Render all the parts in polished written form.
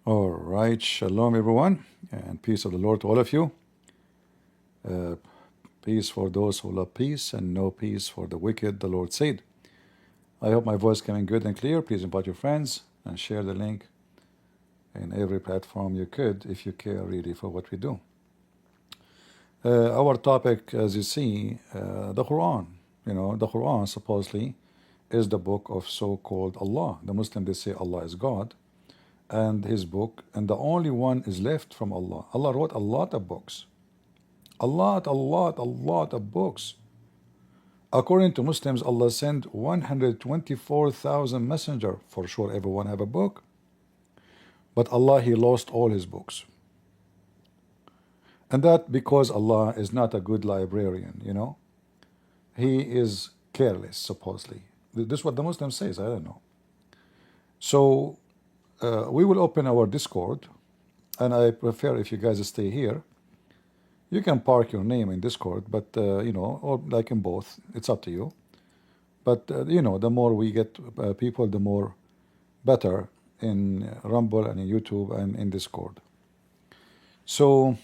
All right, shalom everyone, and peace of the Lord to all of you. Uh, peace for those who love peace, and no peace for the wicked, the Lord said. I hope my voice coming good and clear. Please invite your friends and share the link in every platform you could if you care really for what we do. Our topic, as you see, the Quran. You know, the Quran supposedly is the book of so-called Allah. The Muslims, they say Allah is God and his book, and the only one is left from Allah. Allah wrote a lot of books. A lot of books. According to Muslims, Allah sent 124,000 messenger. For sure, everyone have a book. But Allah, He lost all His books. And that because Allah is not a good librarian, you know. He is careless, supposedly. This is what the Muslim says, I don't know. So, we will open our Discord, and I prefer if you guys stay here. You can park your name in Discord, but you know, or like in both, it's up to you. But you know, the more we get people, the more better in Rumble and in YouTube and in Discord. So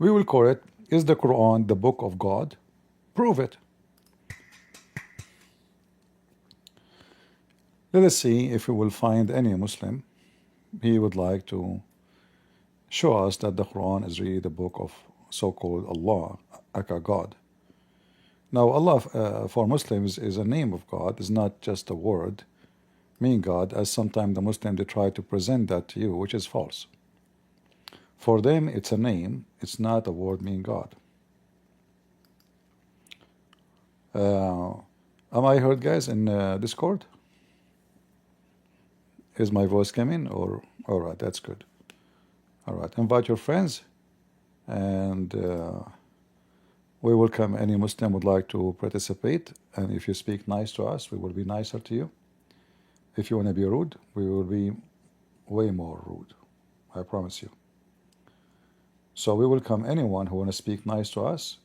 we will call it, is the Quran the book of God? Prove it. Let us see if we will find any Muslim he would like to show us that the Quran is really the book of so-called Allah, aka God. Now Allah for Muslims is a name of God, is not just a word mean God, as sometimes the Muslims they try to present that to you, which is false. For them it's a name, it's not a word mean God. Am I heard, guys, in Discord? Is my voice coming? Or all right, that's good. All right, invite your friends, and we welcome any Muslim would like to participate. And if you speak nice to us, we will be nicer to you. If you want to be rude, we will be way more rude. I promise you. So we welcome anyone who want to speak nice to us,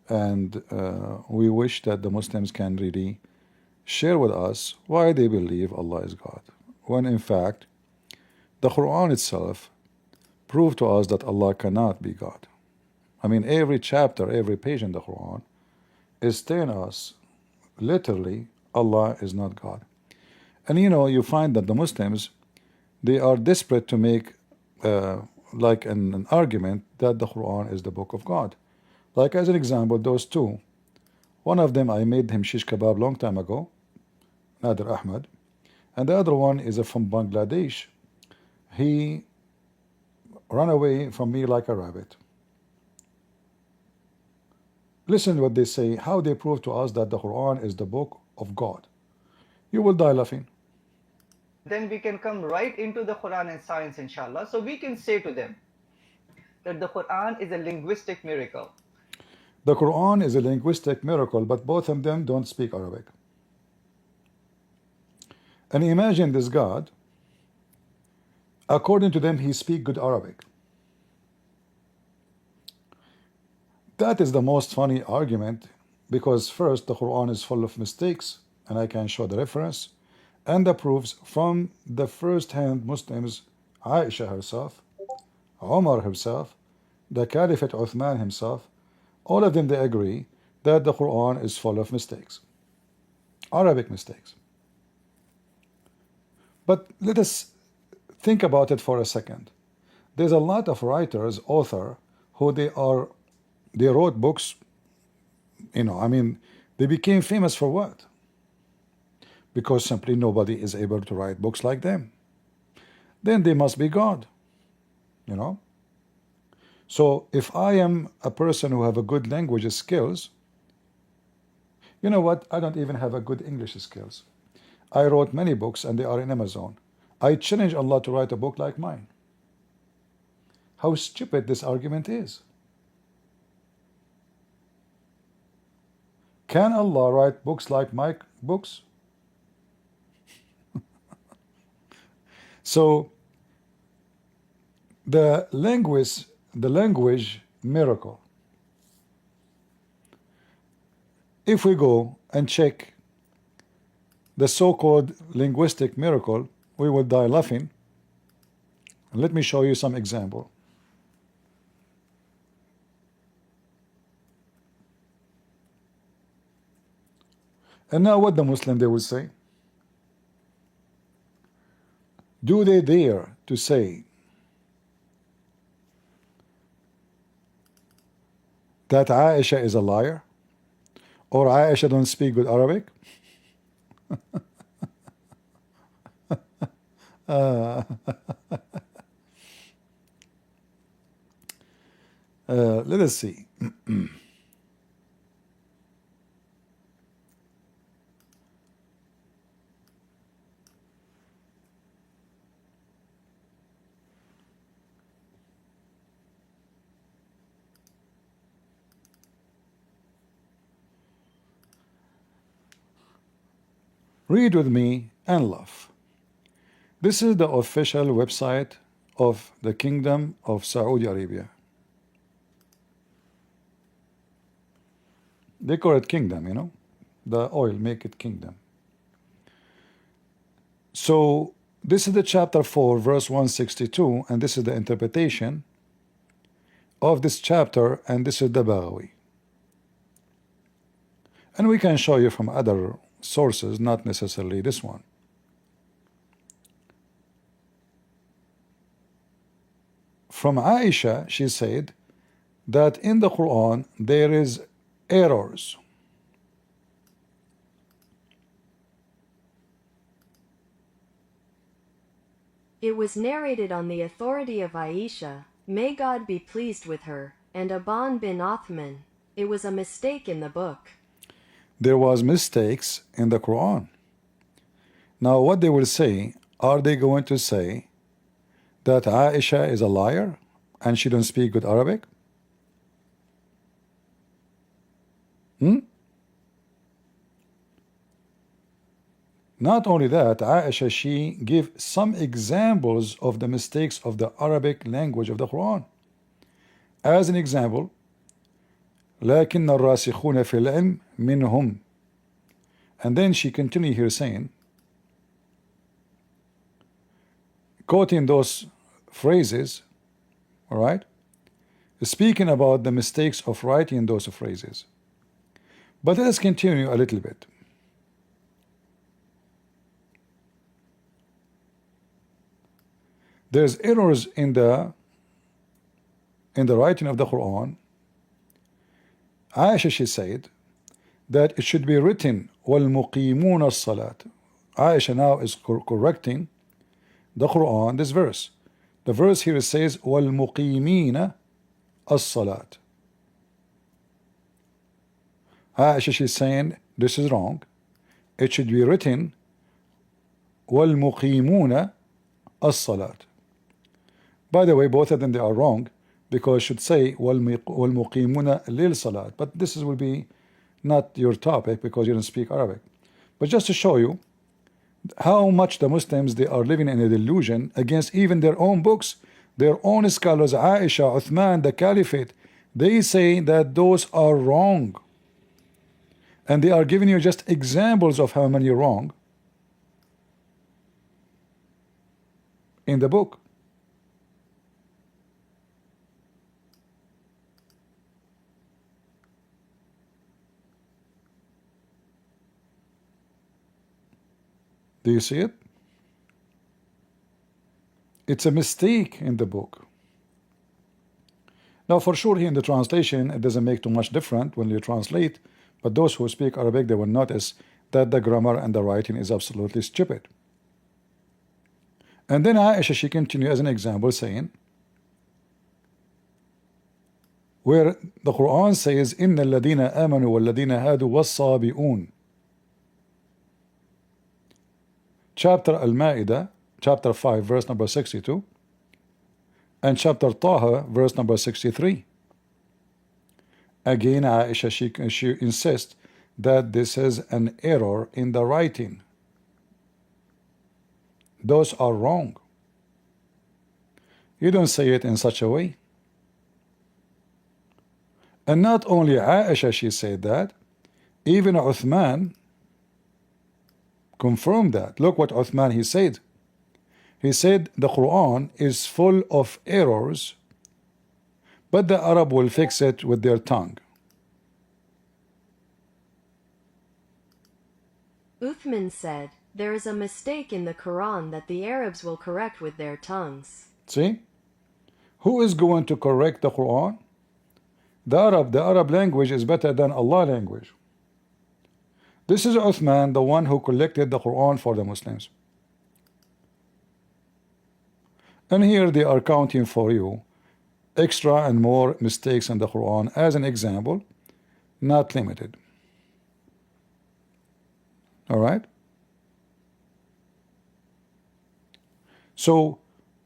and we wish that the Muslims can really share with us why they believe Allah is God, when in fact the Quran itself proved to us that Allah cannot be God. I mean, every chapter, every page in the Quran is telling us literally Allah is not God. And you know, you find that the Muslims, they are desperate to make like an argument that the Quran is the book of God. Like as an example, those two. One of them, I made him shish kebab long time ago, Nader Ahmed, and the other one is from Bangladesh. He ran away from me like a rabbit. Listen to what they say, how they prove to us that the Quran is the book of God. You will die laughing. Then we can come right into the Quran and science, inshallah. So we can say to them that the Quran is a linguistic miracle. The Quran is a linguistic miracle, but both of them don't speak Arabic. And imagine this God, according to them, he speaks good Arabic. That is the most funny argument, because first, the Quran is full of mistakes, and I can show the reference, and the proofs from the first-hand Muslims, Aisha herself, Umar himself, the Caliphate Uthman himself, all of them, they agree that the Quran is full of mistakes, Arabic mistakes. But let us think about it for a second. There's a lot of writers, author, who they wrote books, you know, I mean, they became famous for what? Because simply nobody is able to write books like them. Then they must be God, you know. So if I am a person who have a good language skills, you know what? I don't even have a good English skills. I wrote many books and they are in Amazon. I challenge Allah to write a book like mine. How stupid this argument is. Can Allah write books like my books? So the language miracle. If we go and check the so-called linguistic miracle, we will die laughing. Let me show you some example. And now what the Muslim they will say? Do they dare to say that Aisha is a liar? Or Aisha don't speak good Arabic? Let us see. Read with me and laugh. This is the official website of the Kingdom of Saudi Arabia. They call it kingdom, you know. The oil make it kingdom. So this is the chapter 4, verse 162, and this is the interpretation of this chapter, and this is the Baghawi. And we can show you from other sources, not necessarily this one. From Aisha, she said that in the Quran there is errors. It was narrated on the authority of Aisha, may God be pleased with her, and Aban bin Othman. It was a mistake in the book. There was mistakes in the Quran. Now what they will say, are they going to say that Aisha is a liar and she don't speak good Arabic? Not only that, Aisha, she gave some examples of the mistakes of the Arabic language of the Quran. As an example, لكن الراسخون في العلم منهم. And then she continued here saying, quoting those phrases, all right, speaking about the mistakes of writing those phrases. But let us continue a little bit. There's errors in the writing of the Quran. Aisha, she said that it should be written وَالْمُقِيمُونَ الصَّلَاةِ. Aisha now is correcting the Quran, this verse. The verse here says وَالْمُقِيمِينَ الصَّلَاةِ. Aisha, she's saying this is wrong. It should be written وَالْمُقِيمُونَ الصَّلَاةِ. By the way, both of them they are wrong, because it should say وَالْمُقِيمُونَ لِلْصَلَاةِ. But this will be not your topic because you don't speak Arabic. But just to show you how much the Muslims they are living in a delusion against even their own books, their own scholars, Aisha, Uthman, the Caliphate, they say that those are wrong. And they are giving you just examples of how many wrong in the book. Do you see it? It's a mistake in the book. Now, for sure, here in the translation, it doesn't make too much difference when you translate, but those who speak Arabic, they will notice that the grammar and the writing is absolutely stupid. And then Aisha, she continued as an example saying, where the Quran says, إِنَّ الَّذِينَ آمَنُوا وَالَّذِينَ هَادُوا وَالصَّابِئُونَ. Chapter Al-Ma'idah, chapter 5, verse number 62, and chapter Taha, verse number 63. Again, Aisha, she insists that this is an error in the writing. Those are wrong. You don't say it in such a way. And not only Aisha, she said that, even Uthman confirmed that. Look what Uthman he said. He said the Quran is full of errors, but the Arab will fix it with their tongue. Uthman said, there is a mistake in the Quran that the Arabs will correct with their tongues. See? Who is going to correct the Quran? The Arab language is better than Allah language. This is Uthman, the one who collected the Quran for the Muslims. And here they are counting for you extra and more mistakes in the Quran as an example, not limited. All right? So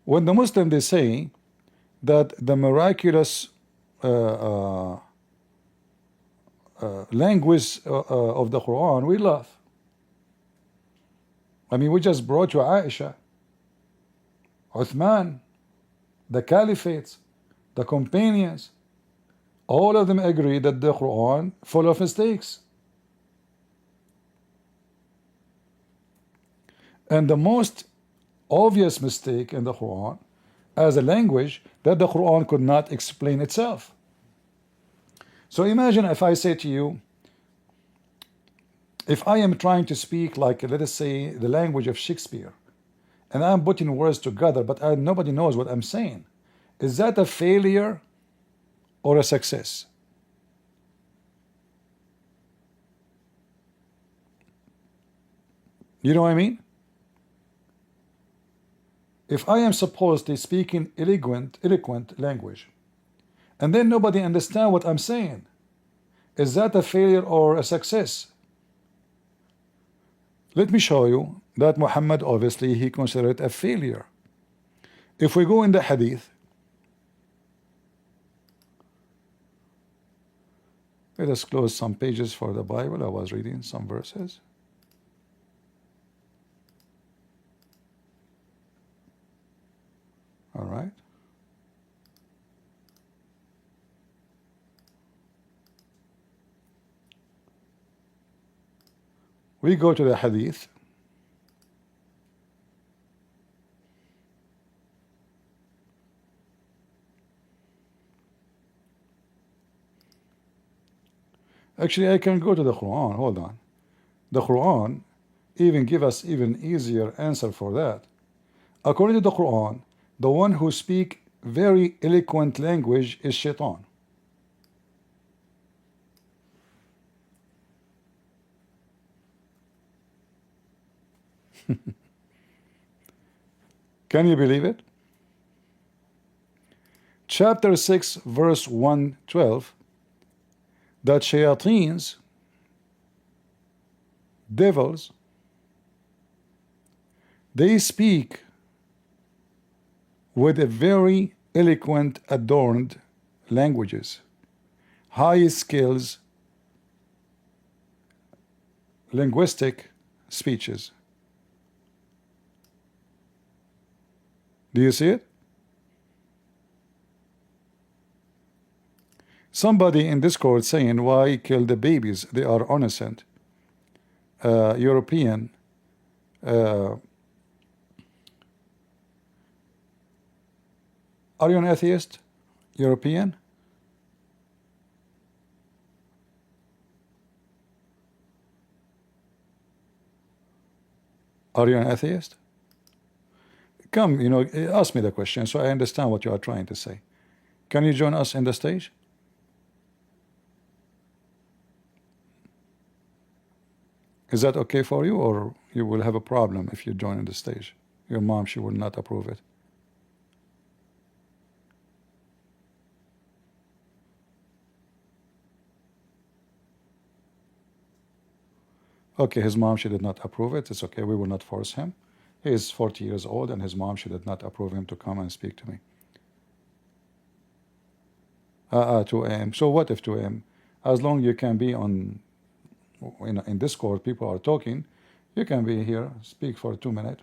when the Muslim they say that the miraculous language of the Quran, we laugh. I mean, we just brought you Aisha, Uthman, the caliphates, the companions, all of them agree that the Quran full of mistakes. And the most obvious mistake in the Quran as a language that the Quran could not explain itself. So imagine if I say to you, if I am trying to speak like, let us say, the language of Shakespeare, and I'm putting words together, but nobody knows what I'm saying. Is that a failure or a success? You know what I mean? If I am supposedly speaking eloquent language, and then nobody understands what I'm saying, is that a failure or a success? Let me show you that Muhammad, obviously, he considered it a failure. If we go in the hadith, let us close some pages for the Bible. I was reading some verses. All right. We go to the hadith. Actually, I can go to the Quran. Hold on. The Quran even give us even easier answer for that. According to the Quran, the one who speak very eloquent language is shaitan. Can you believe it? Chapter 6, verse 112, that shayateens, devils, they speak with a very eloquent, adorned languages, high skills, linguistic speeches. Do you see it? Somebody in Discord saying, why kill the babies? They are innocent. European. Are you an atheist? European? Are you an atheist? Come, ask me the question so I understand what you are trying to say. Can you join us in the stage? Is that okay for you, or you will have a problem if you join in the stage? Your mom, she will not approve it. Okay, his mom, she did not approve it. It's okay, we will not force him. He is 40 years old, and his mom, she did not approve him to come and speak to me. 2 a.m. So what if 2 a.m.? As long you can be on in Discord, people are talking. You can be here, speak for 2 minutes.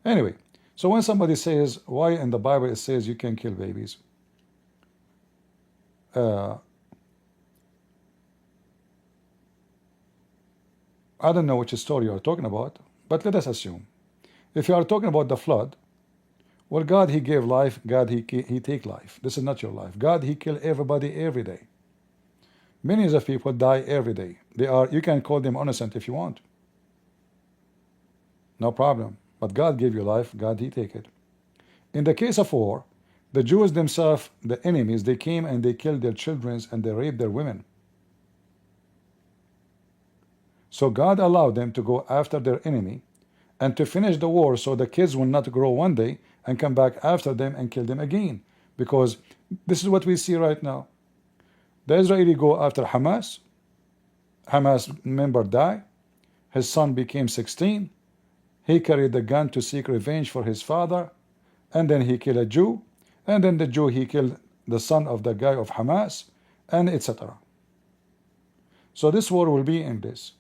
Anyway, so when somebody says, why in the Bible it says you can kill babies? I don't know which story you are talking about, but let us assume. If you are talking about the flood, well, God, He gave life. God, He take life. This is not your life. God, He kill everybody every day. Millions of people die every day. You can call them innocent if you want. No problem. But God gave you life. God, He take it. In the case of war, the Jews themselves, the enemies, they came and they killed their children and they raped their women. So God allowed them to go after their enemy and to finish the war so the kids will not grow one day and come back after them and kill them again. Because this is what we see right now. The Israeli go after Hamas. Hamas member die. His son became 16. He carried the gun to seek revenge for his father. And then he killed a Jew. And then the Jew, he killed the son of the guy of Hamas, and etc. So this war will be in this.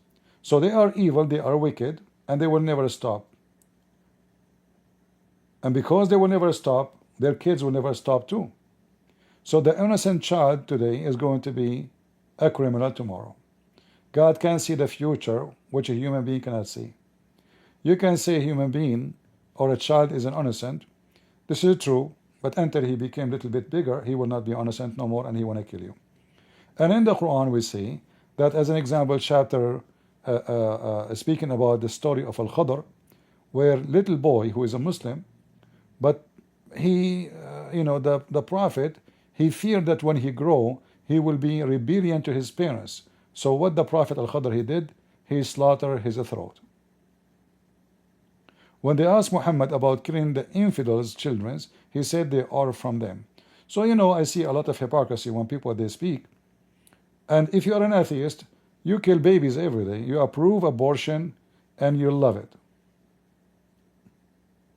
So they are evil, they are wicked, and they will never stop. And because they will never stop, their kids will never stop too. So the innocent child today is going to be a criminal tomorrow. God can see the future, which a human being cannot see. You can say a human being or a child is an innocent. This is true, but until he became a little bit bigger, he will not be innocent no more, and he want to kill you. And in the Quran we see that, as an example, chapter speaking about the story of Al-Khadr, where little boy who is a Muslim, but he, the prophet, he feared that when he grow, he will be rebellion to his parents. So what the prophet Al-Khadr he did, he slaughtered his throat. When they asked Muhammad about killing the infidels' children, he said they are from them. So I see a lot of hypocrisy when people they speak. And if you are an atheist, you kill babies every day. You approve abortion and you love it.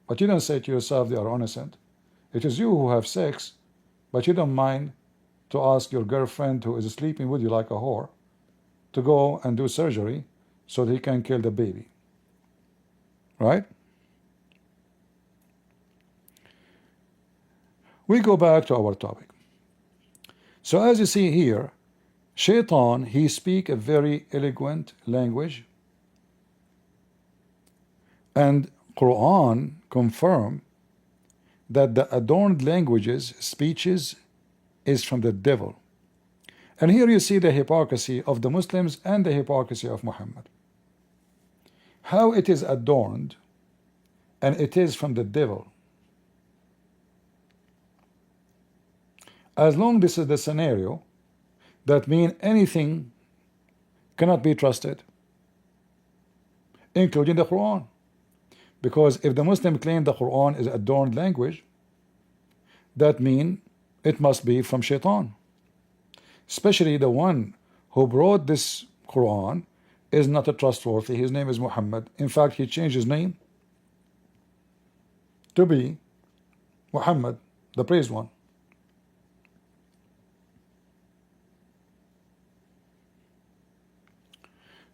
But you don't say to yourself they are innocent. It is you who have sex, but you don't mind to ask your girlfriend who is sleeping with you like a whore to go and do surgery so that he can kill the baby. Right? We go back to our topic. So as you see here, Shaitan, he speak a very eloquent language, and Quran confirm that the adorned languages, speeches, is from the devil. And here you see the hypocrisy of the Muslims and the hypocrisy of Muhammad. How it is adorned and it is from the devil. As long this is the scenario, that means anything cannot be trusted, including the Quran. Because if the Muslim claim the Quran is adorned language, that means it must be from Shaitan. Especially the one who brought this Quran is not a trustworthy. His name is Muhammad. In fact, he changed his name to be Muhammad, the praised one.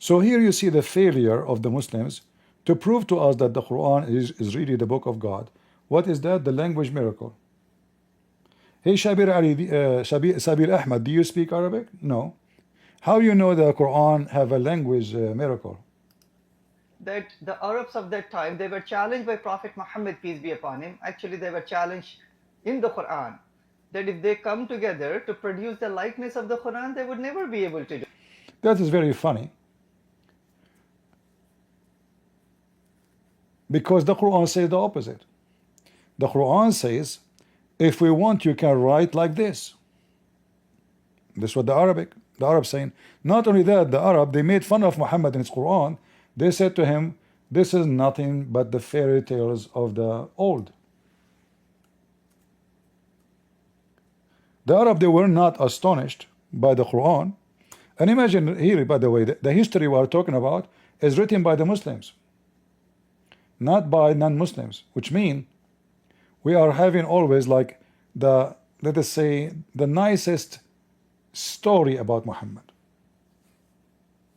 So here you see the failure of the Muslims to prove to us that the Quran is really the book of God. What is that? The language miracle. Hey Shabir Ali, Sabir Ahmad, do you speak Arabic? No. How you know the Quran have a language miracle? That the Arabs of that time, they were challenged by Prophet Muhammad, peace be upon him. Actually, they were challenged in the Quran that if they come together to produce the likeness of the Quran, they would never be able to do. That is very funny. Because the Quran says the opposite. The Quran says, if we want, you can write like this. This is what the Arab saying. Not only that, the Arab, they made fun of Muhammad in his Quran. They said to him, this is nothing but the fairy tales of the old. The Arab, they were not astonished by the Quran. And imagine here, by the way, the history we are talking about is written by the Muslims, not by non-Muslims, which mean we are having always like the, let us say, the nicest story about Muhammad.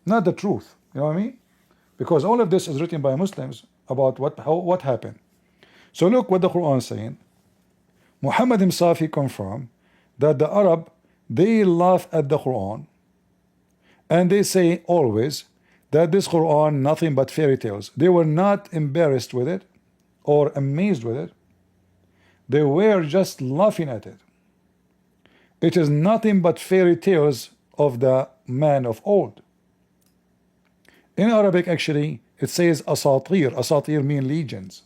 not the truth. You know what I mean? Because all of this is written by Muslims about what happened. So look what the Quran is saying. Muhammad himself, he confirmed that the Arab, they laugh at the Quran, and they say always that this Quran nothing but fairy tales. They were not embarrassed with it or amazed with it. They were just laughing at it. It is nothing but fairy tales of the man of old. In Arabic, actually, it says asatir. Asatir mean legends.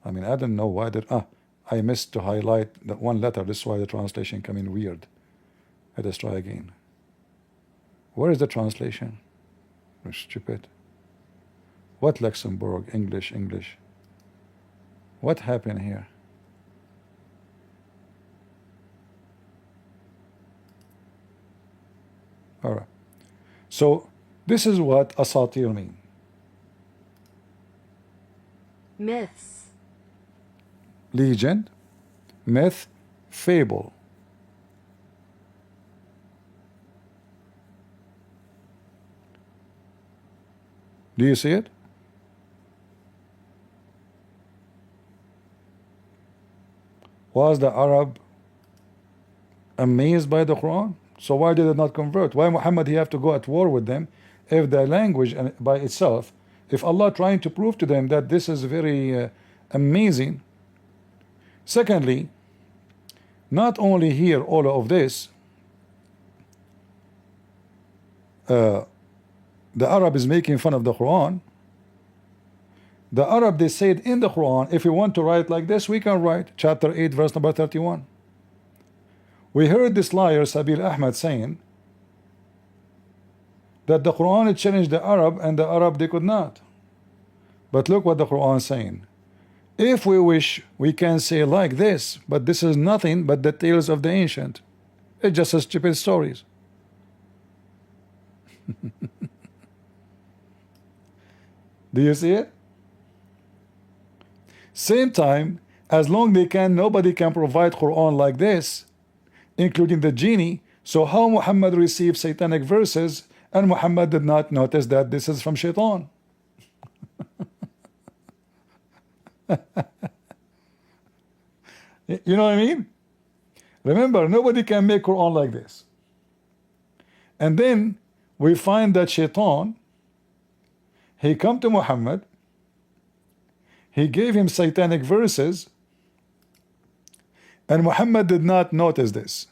I mean, I don't know why I missed to highlight that one letter. This is why the translation came in weird. Let us try again. Where is the translation? We're stupid. What Luxembourg? English, English. What happened here? All right. So this is what asatir mean. Myths. Legend, myth, fable. Do you see it? Was the Arab amazed by the Quran? So why did it not convert? Why Muhammad he have to go at war with them if the language by itself, if Allah trying to prove to them that this is very amazing. Secondly, not only hear all of this, the Arab is making fun of the Quran. The Arab, they said in the Quran, if we want to write like this, we can write chapter 8 verse number 31. We heard this liar Sabil Ahmed saying that the Quran challenged the Arab and the Arab they could not. But look what the Quran is saying. If we wish, we can say like this, but this is nothing but the tales of the ancient. It's just a stupid stories. Do you see it? Same time, as long they can, nobody can provide Quran like this, including the genie. So how Muhammad received satanic verses and Muhammad did not notice that this is from Shaitan? You know what I mean? Remember, nobody can make Quran like this. And then we find that Shaitan, he come to Muhammad, he gave him satanic verses, and Muhammad did not notice this.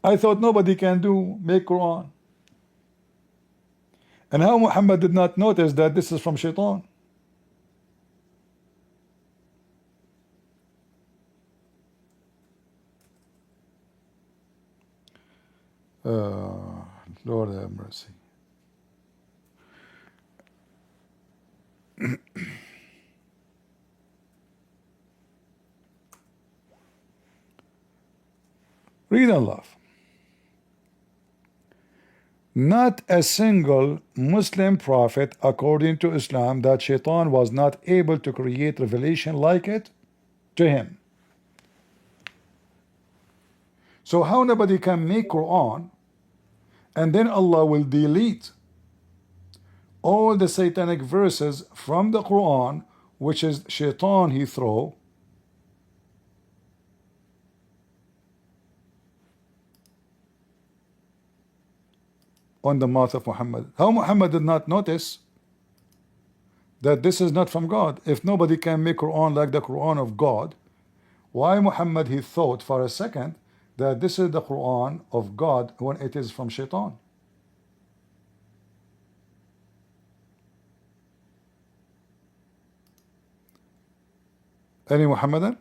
I thought nobody can make Quran. And how Muhammad did not notice that this is from Shaitan? Lord have mercy. Read and laugh. Not a single Muslim prophet, according to Islam, that Shaitan was not able to create revelation like it to him. So how nobody can make Quran, and then Allah will delete all the satanic verses from the Quran, which is Shaitan he throw, on the mouth of Muhammad. How Muhammad did not notice that this is not from God? If nobody can make Quran like the Quran of God, why Muhammad he thought for a second that this is the Quran of God when it is from Shaitan? Any Muhammadan?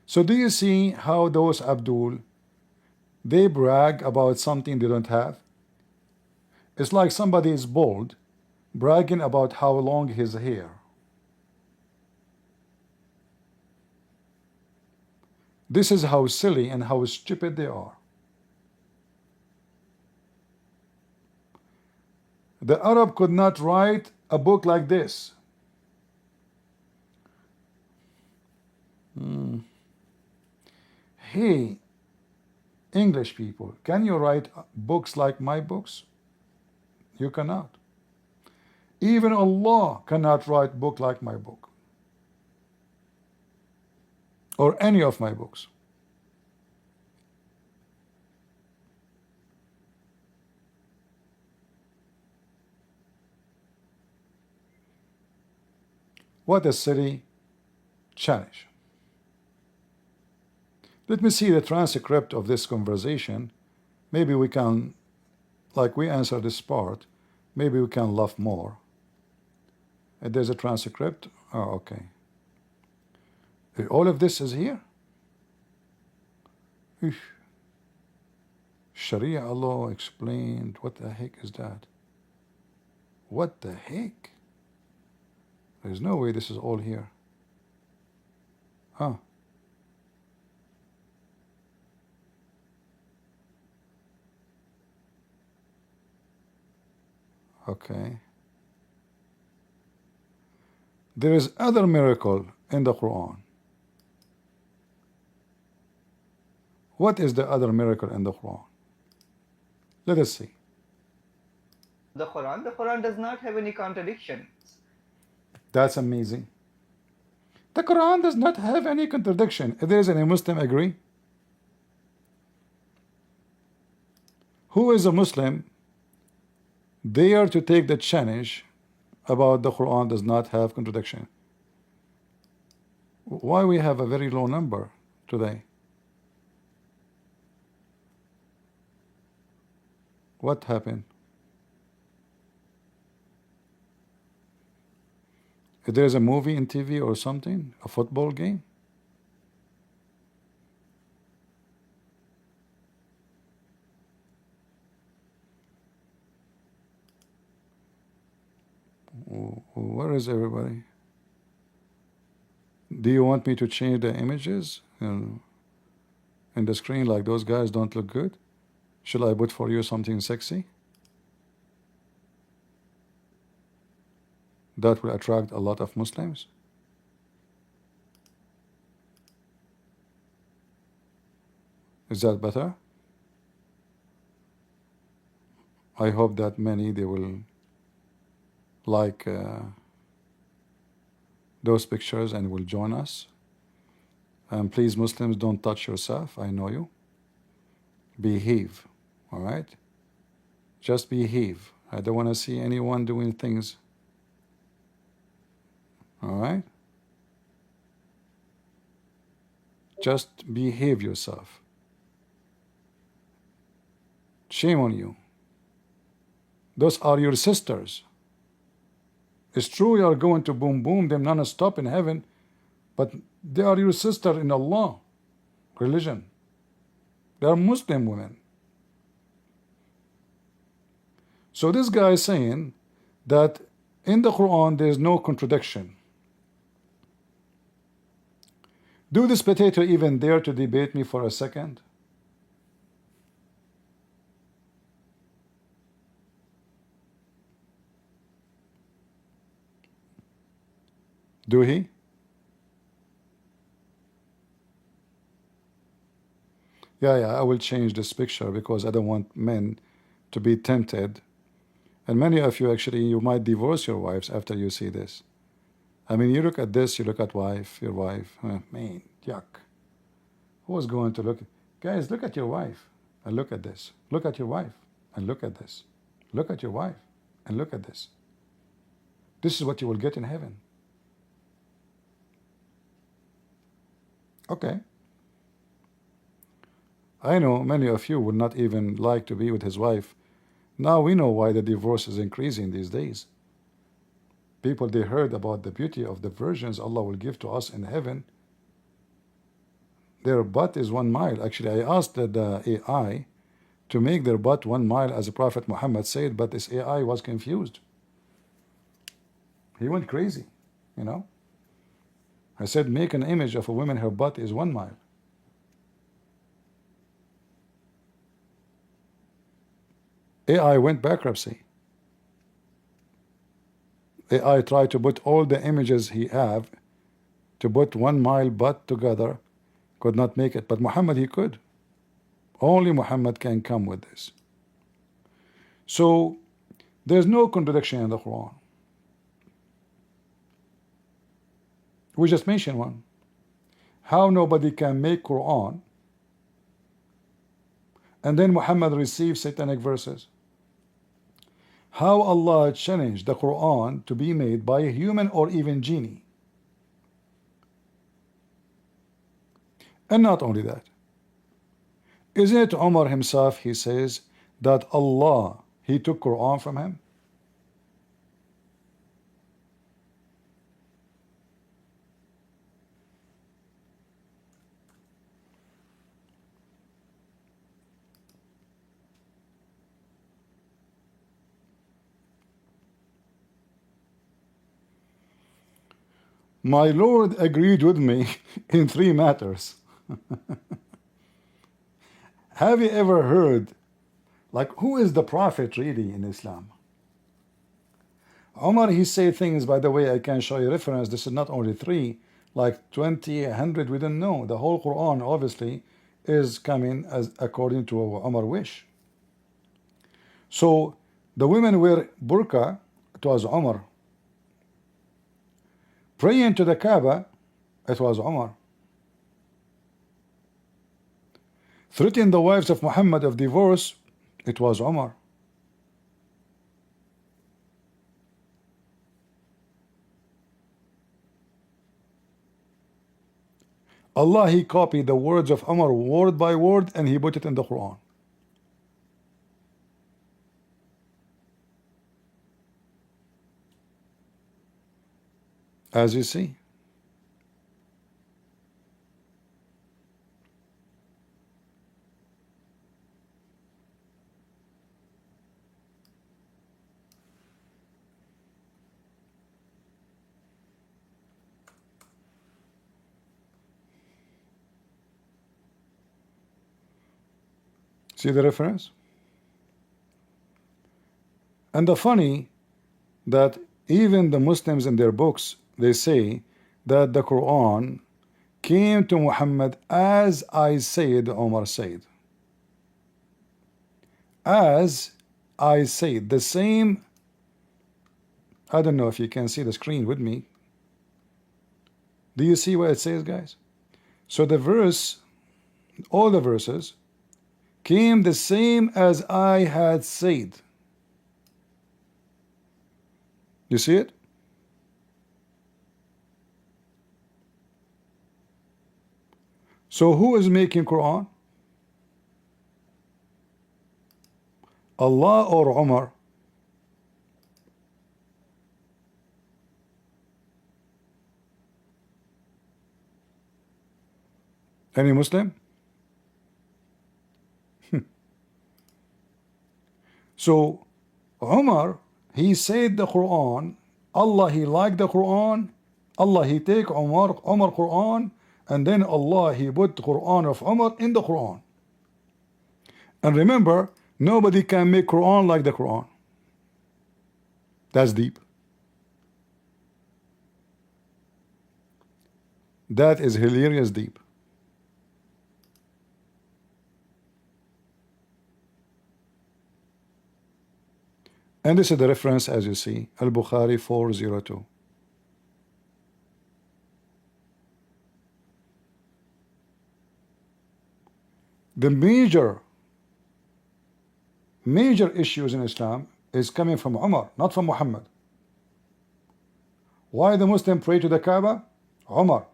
So do you see how those Abdul, they brag about something they don't have? It's like somebody is bald, bragging about how long his hair. This is how silly and how stupid they are. The Arab could not write a book like this. Hey, English people, can you write books like my books? You cannot. Even Allah cannot write book like my book, or any of my books. What a silly challenge. Let me see the transcript of this conversation. Maybe we can, like we answer this part, maybe we can laugh more. There's a transcript. Oh, okay. All of this is here. Eesh. Sharia law explained. What the heck is that? What the heck? There's no way this is all here. Huh. Okay. There is other miracle in the Quran. What is the other miracle in the Quran? Let us see. The Quran does not have any contradiction. That's amazing. The Quran does not have any contradiction. If there is any Muslim agree? Who is a Muslim dare to take the challenge about the Quran does not have contradiction? Why we have a very low number today? What happened? If there is a movie in TV or something, a football game? Where is everybody? Do you want me to change the images in the screen like those guys don't look good? Should I put for you something sexy? That will attract a lot of Muslims. Is that better? I hope that many they will like those pictures and will join us. And please, Muslims, don't touch yourself. I know you. Behave, all right? Just behave. I don't want to see anyone doing things. All right? Just behave yourself. Shame on you. Those are your sisters. It's true you are going to boom boom them non-stop in heaven, but they are your sister in Allah religion. They are Muslim women. So this guy is saying that in the Quran there is no contradiction. Do this potato even dare to debate me for a second? Do he? Yeah, I will change this picture because I don't want men to be tempted. And many of you actually, you might divorce your wives after you see this. I mean, you look at this, you look at your wife. Man, yuck. Who's going to look? Guys, look at your wife and look at this. Look at your wife and look at this. Look at your wife and look at this. This is what you will get in heaven. Okay. I know many of you would not even like to be with his wife. Now we know why the divorce is increasing these days. People, they heard about the beauty of the virgins Allah will give to us in heaven. Their butt is 1 mile. Actually, I asked the AI to make their butt 1 mile as the Prophet Muhammad said, but this AI was confused. He went crazy, you know. I said, make an image of a woman, her butt is 1 mile. AI went bankruptcy. AI tried to put all the images he have to put 1 mile butt together, could not make it. But Muhammad, he could. Only Muhammad can come with this. So there's no contradiction in the Quran. We just mentioned one. How nobody can make Quran and then Muhammad receives satanic verses. How Allah challenged the Quran to be made by a human or even genie. And not only that, isn't it Umar himself, he says that Allah, he took Quran from him? My Lord agreed with me in 3 matters. Have you ever heard, like, who is the prophet really in Islam? Umar, he said things, by the way, I can show you reference. This is not only 3, like 20, 100, we don't know. The whole Quran, obviously, is coming as according to Umar wish. So the women wear burqa, it was Umar. Praying to the Kaaba, it was Umar. Threatening the wives of Muhammad of divorce, it was Umar. Allah, he copied the words of Umar word by word and he put it in the Quran. As you see. See the reference? And the funny that even the Muslims in their books, they say that the Quran came to Muhammad as I said, Omar said. As I said, the same. I don't know if you can see the screen with me. Do you see what it says, guys? So the verse, all the verses, came the same as I had said. You see it? So who is making Quran? Allah or Umar? Any Muslim? So Umar, he said the Quran, Allah, he liked the Quran, Allah, he take Umar Quran, and then Allah, he put the Quran of Umar in the Quran. And remember, nobody can make Quran like the Quran. That's deep. That is hilarious deep. And this is the reference, as you see, Al-Bukhari 402. The major issues in Islam is coming from Umar, not from Muhammad. Why the Muslim pray to the Kaaba? Umar.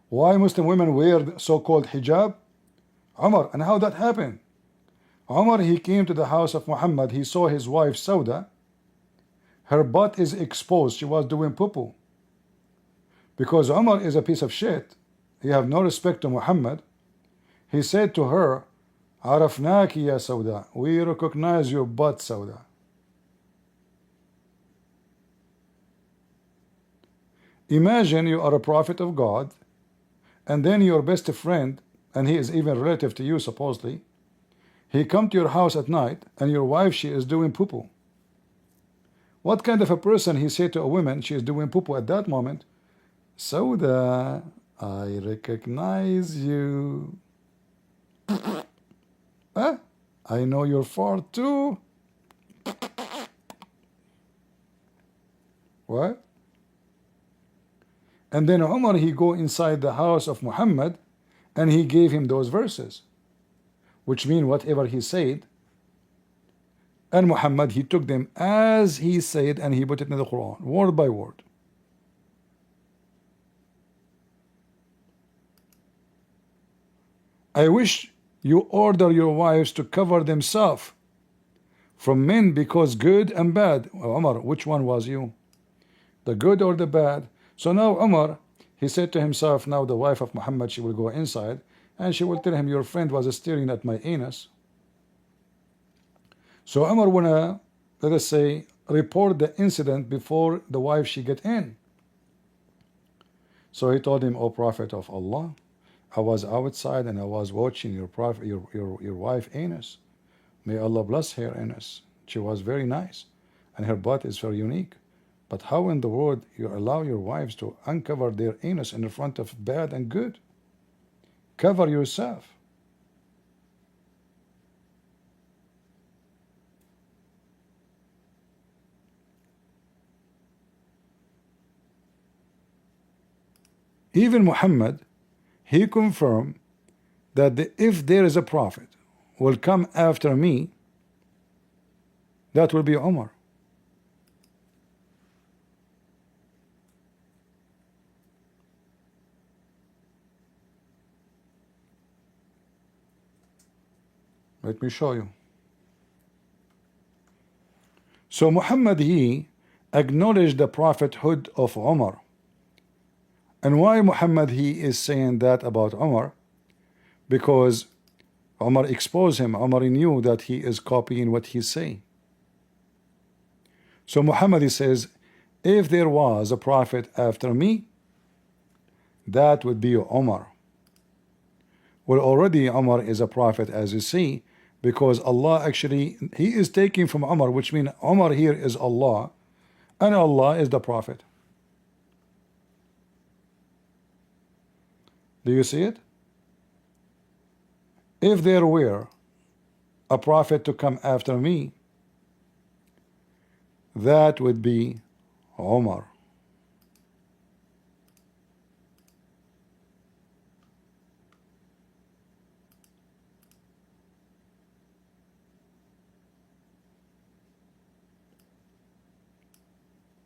Why Muslim women wear so-called hijab? Umar. And how that happened? Umar, he came to the house of Muhammad, he saw his wife Sauda, her butt is exposed, she was doing poo-poo. Because Umar is a piece of shit, he have no respect to Muhammad, he said to her, Arafnaki ya Sauda, we recognize your butt, Sauda. Imagine you are a prophet of God, and then your best friend, and he is even relative to you supposedly, he come to your house at night and your wife, she is doing poo-poo. What kind of a person he said to a woman, she is doing poo-poo at that moment, Sauda, I recognize you. Huh? I know you're fart too. What? And then Umar, he go inside the house of Muhammad and he gave him those verses, which mean whatever he said. And Muhammad, he took them as he said and he put it in the Quran, word by word. I wish you order your wives to cover themselves from men because good and bad. Umar, which one was you? The good or the bad? So now Umar, he said to himself, now the wife of Muhammad, she will go inside and she will tell him, your friend was staring at my anus. So Umar wanna, let us say, report the incident before the wife she get in. So he told him, O Prophet of Allah, I was outside and I was watching your wife anus. May Allah bless her anus. She was very nice and her butt is very unique. But how in the world you allow your wives to uncover their anus in front of bad and good? Cover yourself. Even Muhammad, he confirmed that if there is a prophet will come after me, that will be Umar. Let me show you. So Muhammad, he acknowledged the prophethood of Umar. And why Muhammad, he is saying that about Umar? Because Umar exposed him. Umar knew that he is copying what he say. So Muhammad, he says, if there was a prophet after me, that would be Umar. Well, already Umar is a prophet, as you see, because Allah actually, he is taking from Umar, which means Umar here is Allah, and Allah is the prophet. Do you see it? If there were a prophet to come after me, that would be Umar.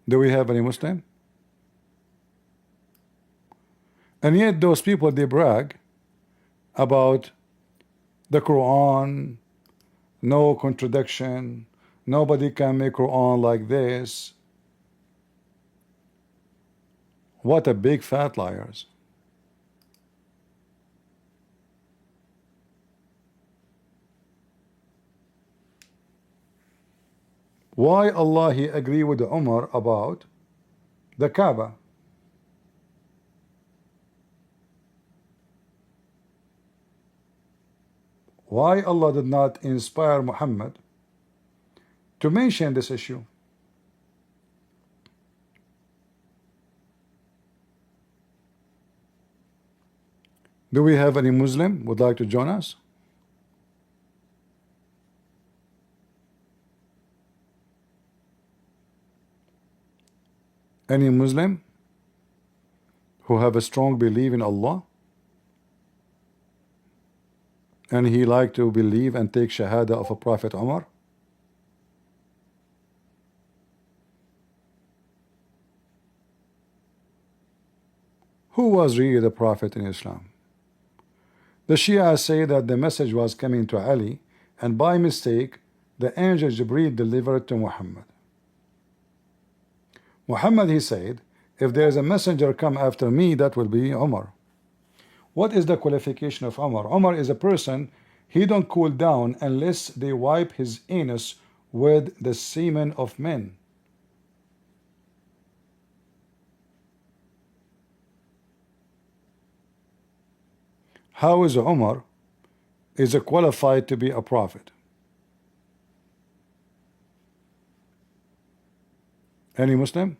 Do we have any Muslim? And yet those people, they brag about the Quran, no contradiction, nobody can make Quran like this. What a big fat liars. Why Allah he agree with Umar about the Kaaba? Why Allah did not inspire Muhammad to mention this issue? Do we have any Muslim would like to join us? Any Muslim who have a strong belief in Allah and he like to believe and take shahada of a Prophet Umar? Who was really the Prophet in Islam? The Shia say that the message was coming to Ali and by mistake the angel Jibreel delivered it to Muhammad. Muhammad, he said, if there is a messenger come after me, that will be Umar. What is the qualification of Umar? Umar is a person, he don't cool down unless they wipe his anus with the semen of men. How is Umar is qualified to be a prophet? Any Muslim?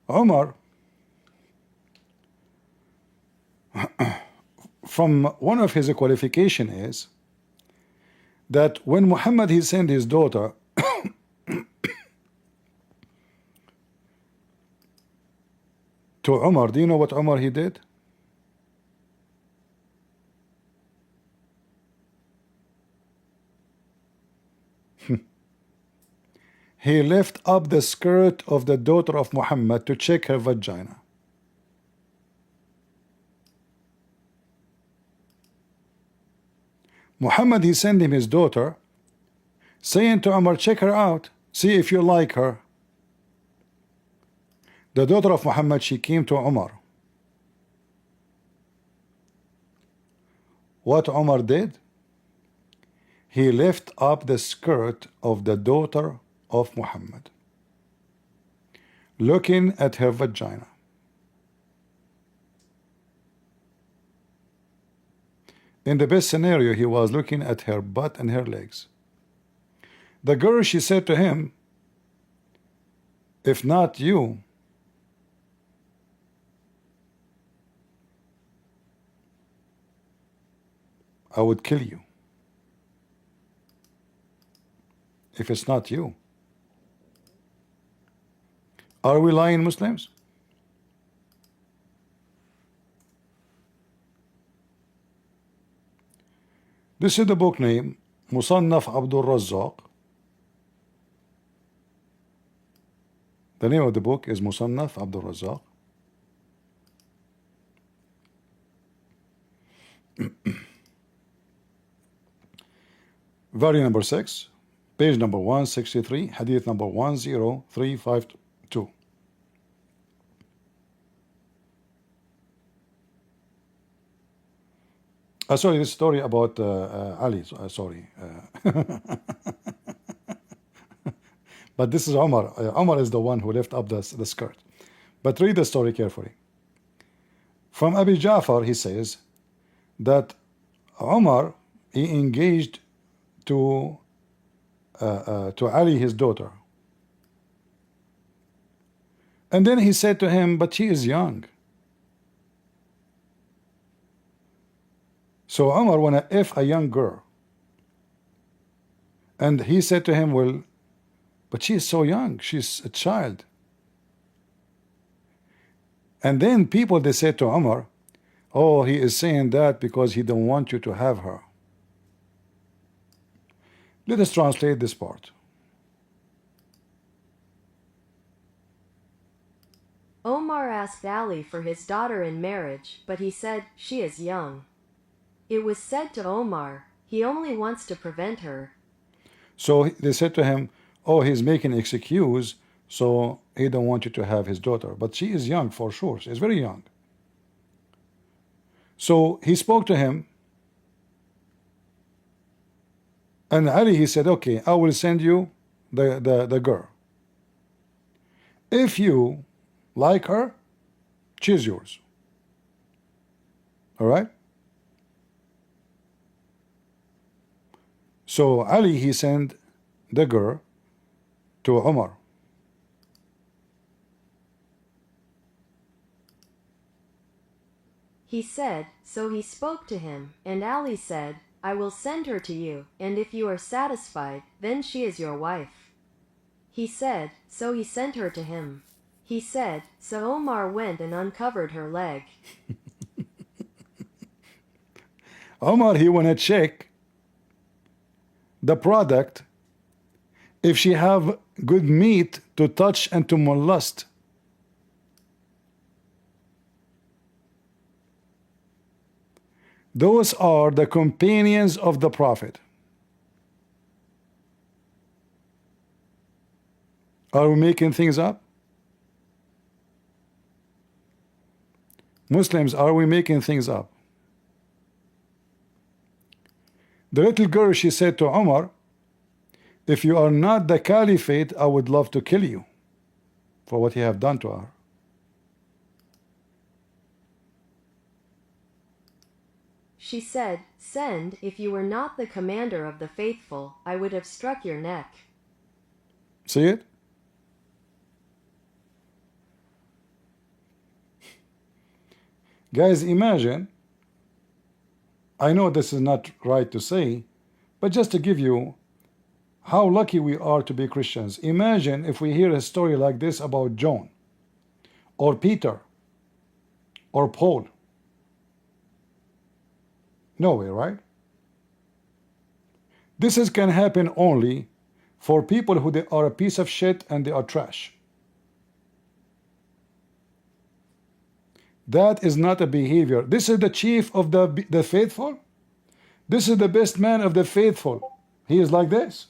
Omar, from one of his qualification is that when Muhammad he sent his daughter to Umar, do you know what Umar he did? He lift up the skirt of the daughter of Muhammad to check her vagina. Muhammad he sent him his daughter, saying to Umar, check her out, see if you like her. The daughter of Muhammad, she came to Umar. What Umar did? He lift up the skirt of the daughter of Muhammad, looking at her vagina. In the best scenario, he was looking at her butt and her legs. The girl, she said to him, if not you, I would kill you. If it's not you. Are we lying, Muslims? This is the book name Musannaf Abdul Razzaq. The name of the book is Musannaf Abdul Razzaq. Volume number 6, page number 163, hadith number 10352. Sorry, this story about Ali. Sorry. But this is Umar. Umar is the one who lifted up the skirt. But read the story carefully. From Abi Ja'far, he says that Umar, he engaged to Ali, his daughter. And then he said to him, but she is young. So Umar wanna F a young girl. And he said to him, well, but she is so young, she's a child. And then people, they said to Umar, oh, he is saying that because he don't want you to have her. Let us translate this part. Omar asked Ali for his daughter in marriage, but he said, she is young. It was said to Omar, he only wants to prevent her. So they said to him, oh, he's making an excuse, so he don't want you to have his daughter. But she is young for sure. She is very young. So he spoke to him. And Ali, he said, okay, I will send you the girl. If you like her, she is yours. All right? So Ali, he sent the girl to Umar. He said, so he spoke to him, and Ali said, I will send her to you, and if you are satisfied, then she is your wife. He said, so he sent her to him. He said, so Omar went and uncovered her leg. Omar, he want to check the product if she have good meat to touch and to molest. Those are the companions of the Prophet. Are we making things up? Muslims, are we making things up? The little girl, she said to Umar, If you are not the caliphate, I would love to kill you for what you have done to her. She said, Send, if you were not the commander of the faithful, I would have struck your neck. See it? Guys, imagine, I know this is not right to say, but just to give you how lucky we are to be Christians. Imagine if we hear a story like this about John, or Peter, or Paul. No way, right? This can happen only for people who they are a piece of shit and they are trash. That is not a behavior. This is the chief of the faithful. This is the best man of the faithful. He is like this.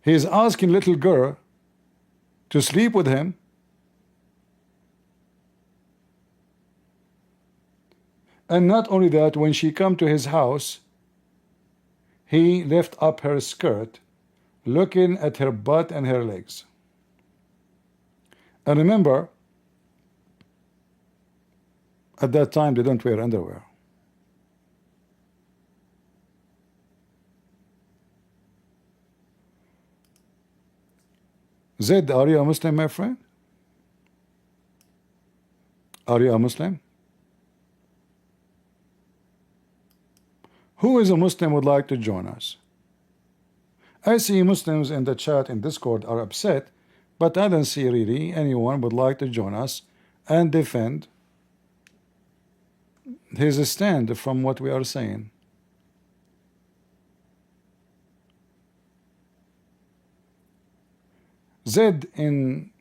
He is asking little girl to sleep with him. And not only that, when she come to his house, he lift up her skirt, looking at her butt and her legs. And remember, at that time they don't wear underwear. Zed, are you a Muslim, my friend? Are you a Muslim? Who is a Muslim would like to join us? I see Muslims in the chat in Discord are upset, but I don't see really anyone would like to join us and defend his stand from what we are saying. Zed in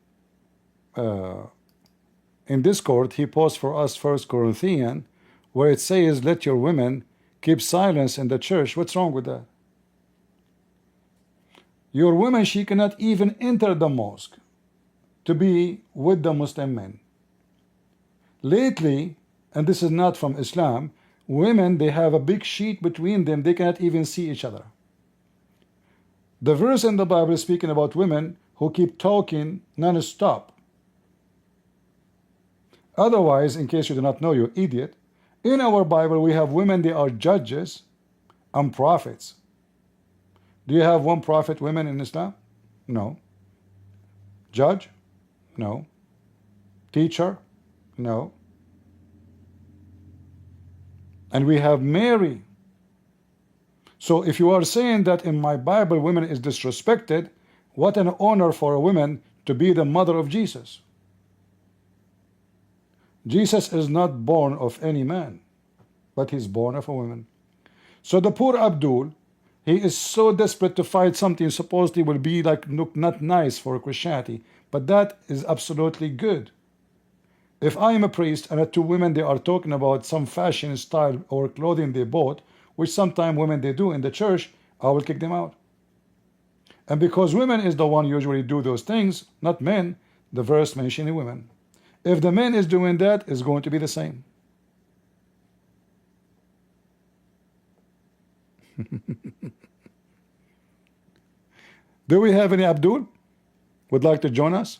Discord, he posts for us 1 Corinthians, where it says, let your women keep silence in the church. What's wrong with that? Your woman, she cannot even enter the mosque to be with the Muslim men. Lately, and this is not from Islam, women, they have a big sheet between them. They cannot even see each other. The verse in the Bible is speaking about women who keep talking non-stop. Otherwise, in case you do not know, you idiot, in our Bible we have women, they are judges and prophets. Do you have one prophet women in Islam? No. Judge? No. Teacher? No. And we have Mary. So if you are saying that in my Bible women is disrespected, what an honor for a woman to be the mother of Jesus. Jesus is not born of any man, but he's born of a woman. So the poor Abdul, he is so desperate to find something supposedly will be like not nice for Christianity, but that is absolutely good. If I am a priest and two women, they are talking about some fashion style or clothing they bought, which sometimes women they do in the church, I will kick them out. And because women is the one usually do those things, not men, the verse mentioning women. If the man is doing that, it's going to be the same. Do we have any Abdul would like to join us?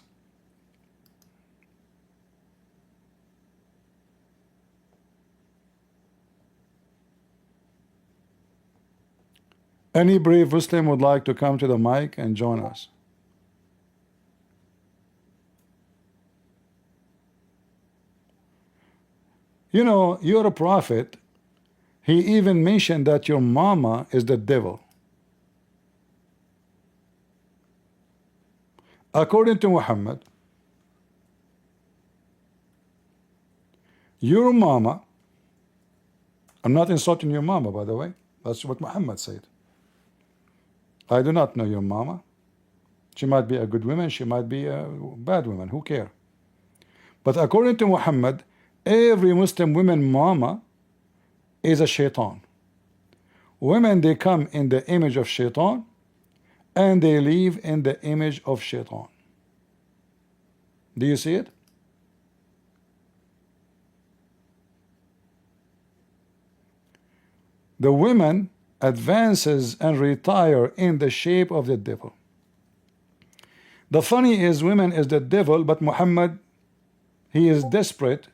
Any brave Muslim would like to come to the mic and join us? You know, you're a prophet. He even mentioned that your mama is the devil. According to Muhammad, your mama, I'm not insulting your mama, by the way. That's what Muhammad said. I do not know your mama. She might be a good woman, she might be a bad woman, who cares? But according to Muhammad, every Muslim woman mama is a shaitan. Women, they come in the image of shaitan and they live in the image of shaitan. Do you see it? The women advances and retire in the shape of the devil. The funny is, women is the devil, but Muhammad, he is desperate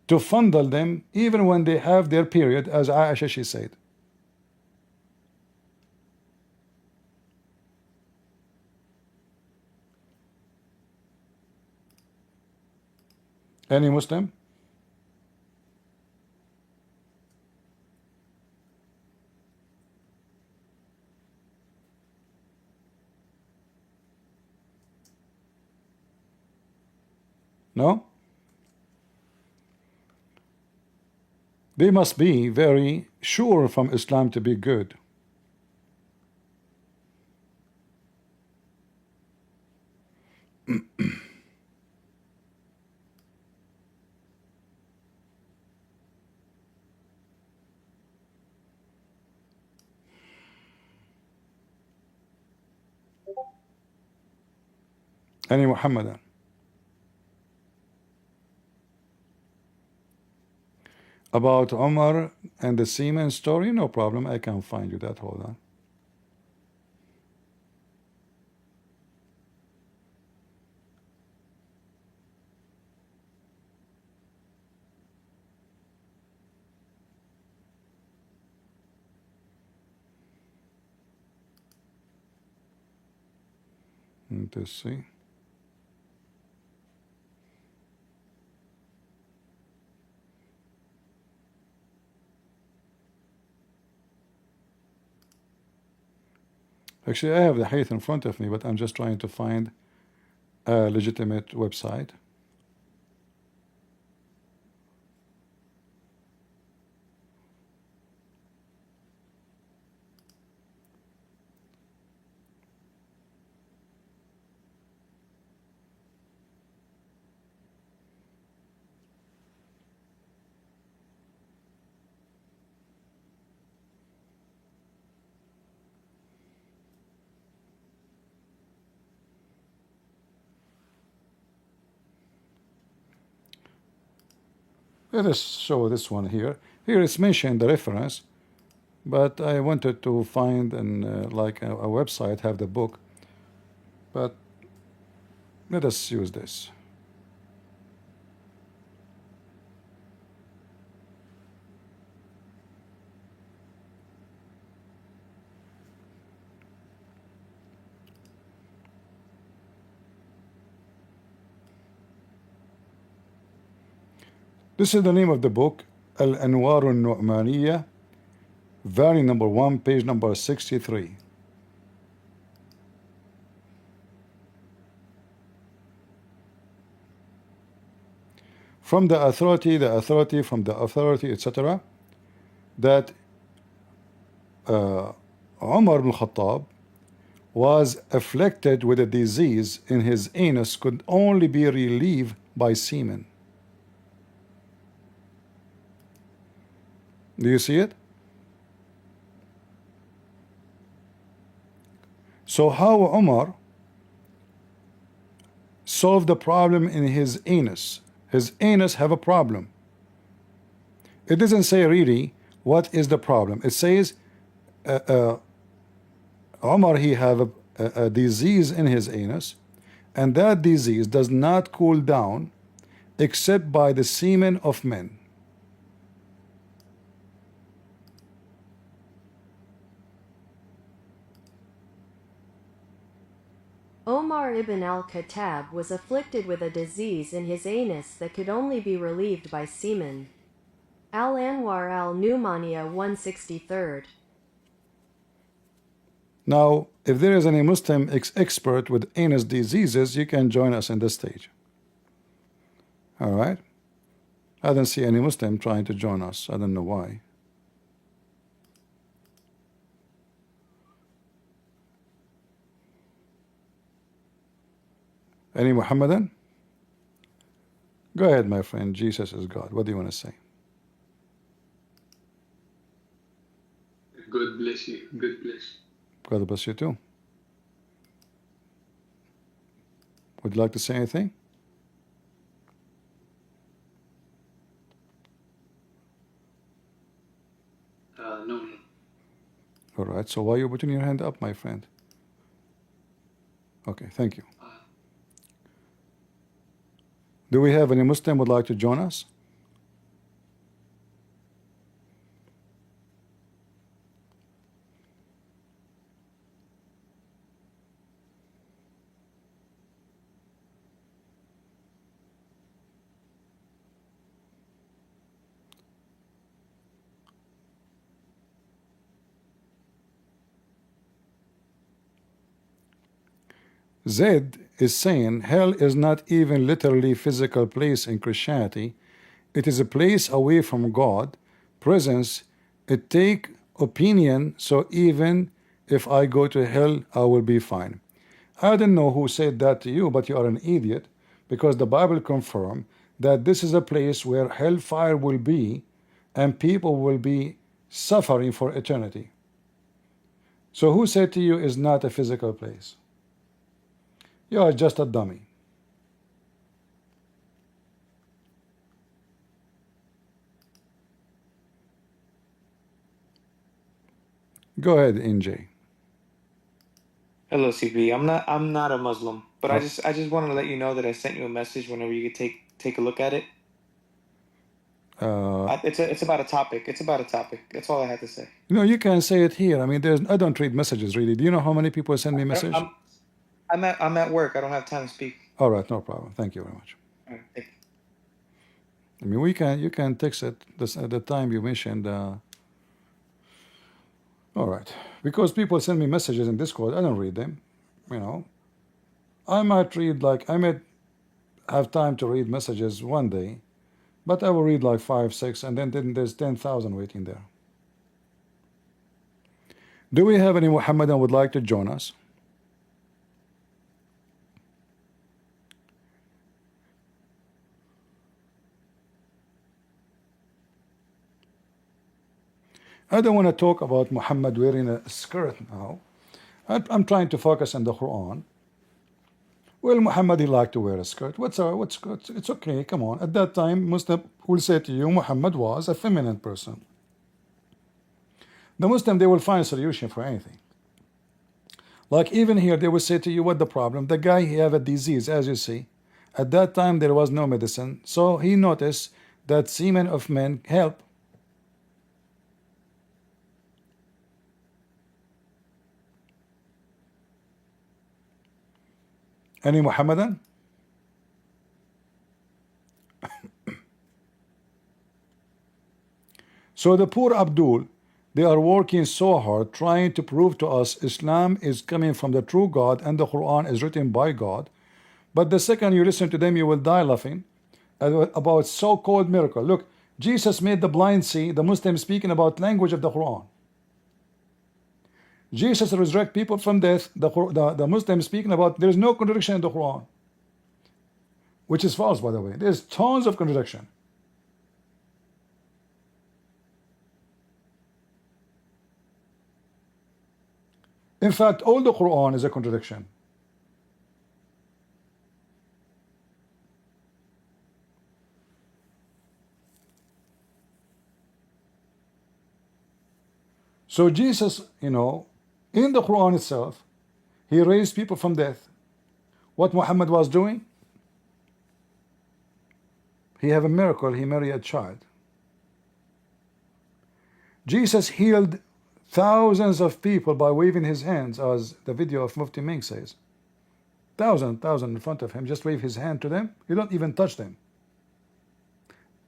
to fondle them even when they have their period, as Aisha she said. Any Muslim? No? They must be very sure from Islam to be good. Any Muhammadan? About Umar and the semen story, no problem. I can find you that. Hold on. Let's see. Actually, I have the hadith in front of me, but I'm just trying to find a legitimate website. Let us show this one here. Here it's mentioned the reference, but I wanted to find an like a website have the book. But let us use this. This is the name of the book, Al-Anwar al-Nu'maniyya, volume number 1, page number 63. From the authority, from the authority, etc., that Umar ibn Khattab was afflicted with a disease in his anus could only be relieved by semen. Do you see it? So how Umar solved the problem in his anus? His anus have a problem. It doesn't say really what is the problem. It says Umar he have a disease in his anus, and that disease does not cool down except by the semen of men. Omar ibn al-Khattab was afflicted with a disease in his anus that could only be relieved by semen. Al-Anwar al-Nu'maniyya 163rd. Now, if there is any Muslim expert with anus diseases, you can join us in this stage. All right? I don't see any Muslim trying to join us. I don't know why. Any Muhammadan? Go ahead, my friend. Jesus is God. What do you want to say? God bless you. God bless. God bless you too. Would you like to say anything? No, no. All right. So why are you putting your hand up, my friend? Okay, thank you. Do we have any Muslim would like to join us? Zed is saying hell is not even literally physical place in Christianity. It is a place away from God presence. It take opinion, so even if I go to hell I will be fine. I don't know who said that to you, but you are an idiot, because the Bible confirms that this is a place where hellfire will be and people will be suffering for eternity. So who said to you is not a physical place? You are just a dummy. Go ahead, NJ. Hello, CP. I'm not a Muslim, but I Oh, just wanted to let you know that I sent you a message whenever you could take a look at it. It's about a topic. It's about a topic. That's all I had to say. you can say it here. I mean, I don't read messages really. Do you know how many people send me I don't, message? I'm at work. I don't have time to speak. All right, no problem. Thank you very much. All right, thank you. I mean, you can text it this at the time you mentioned. All right, because people send me messages in Discord, I don't read them. You know, I might read like I might have time to read messages one day, but I will read like 5, 6, and then there's 10,000 waiting there. Do we have any Muhammadan would like to join us? I don't want to talk about Muhammad wearing a skirt now. I'm trying to focus on the Quran. Well, Muhammad he liked to wear a skirt. What's good? It's okay. Come on. At that time, Muslim will say to you, Muhammad was a feminine person. The Muslim they will find a solution for anything. Like even here, they will say to you, what the problem? The guy he have a disease, as you see. At that time, there was no medicine, so he noticed that semen of men help. Any Muhammadan? So the poor Abdul, they are working so hard trying to prove to us Islam is coming from the true God and the Quran is written by God. But the second you listen to them, you will die laughing about so-called miracle. Look, Jesus made the blind see, the Muslims speaking about language of the Quran. Jesus resurrect people from death, the Muslims speaking about there is no contradiction in the Quran. Which is false, by the way. There's tons of contradiction. In fact, all the Quran is a contradiction. So Jesus, in the Quran itself, he raised people from death. What Muhammad was doing, he have a miracle, he married a child. Jesus healed thousands of people by waving his hands, as the video of Mufti Ming says. Thousand in front of him, just wave his hand to them, you don't even touch them.